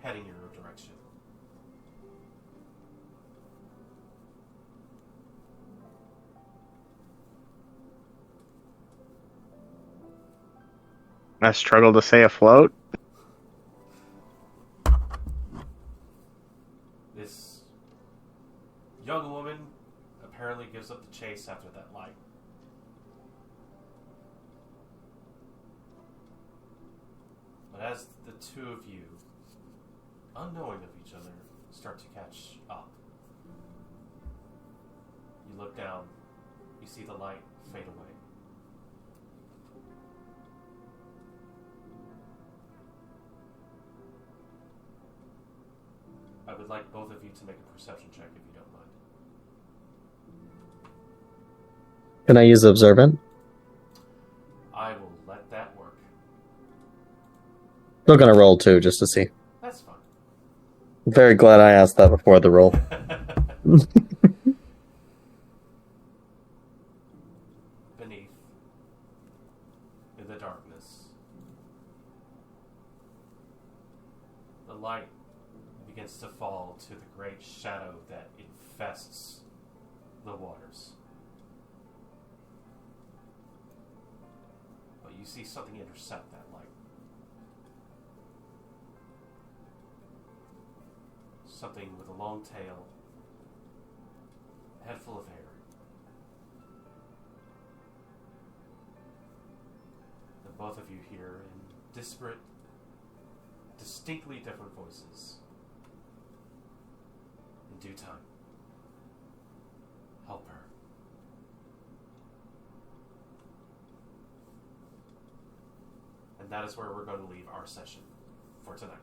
heading your direction. I struggle to stay afloat. This young woman apparently gives up the chase after that light. But as the two of you, unknowing of each other, start to catch up, you look down, you see the light fade away. I would like both of you to make a perception check if you don't mind. Can I use Observant? I will let that work. Still gonna roll too, just to see. That's fine. I'm very glad I asked that before the roll. Beneath, in the darkness, the light begins to fall to the great shadow that infests the waters. But you see something intercept that light. Something with a long tail, a head full of hair. And both of you hear in disparate, distinctly different voices. In due time. Help her. And that is where we're going to leave our session for tonight.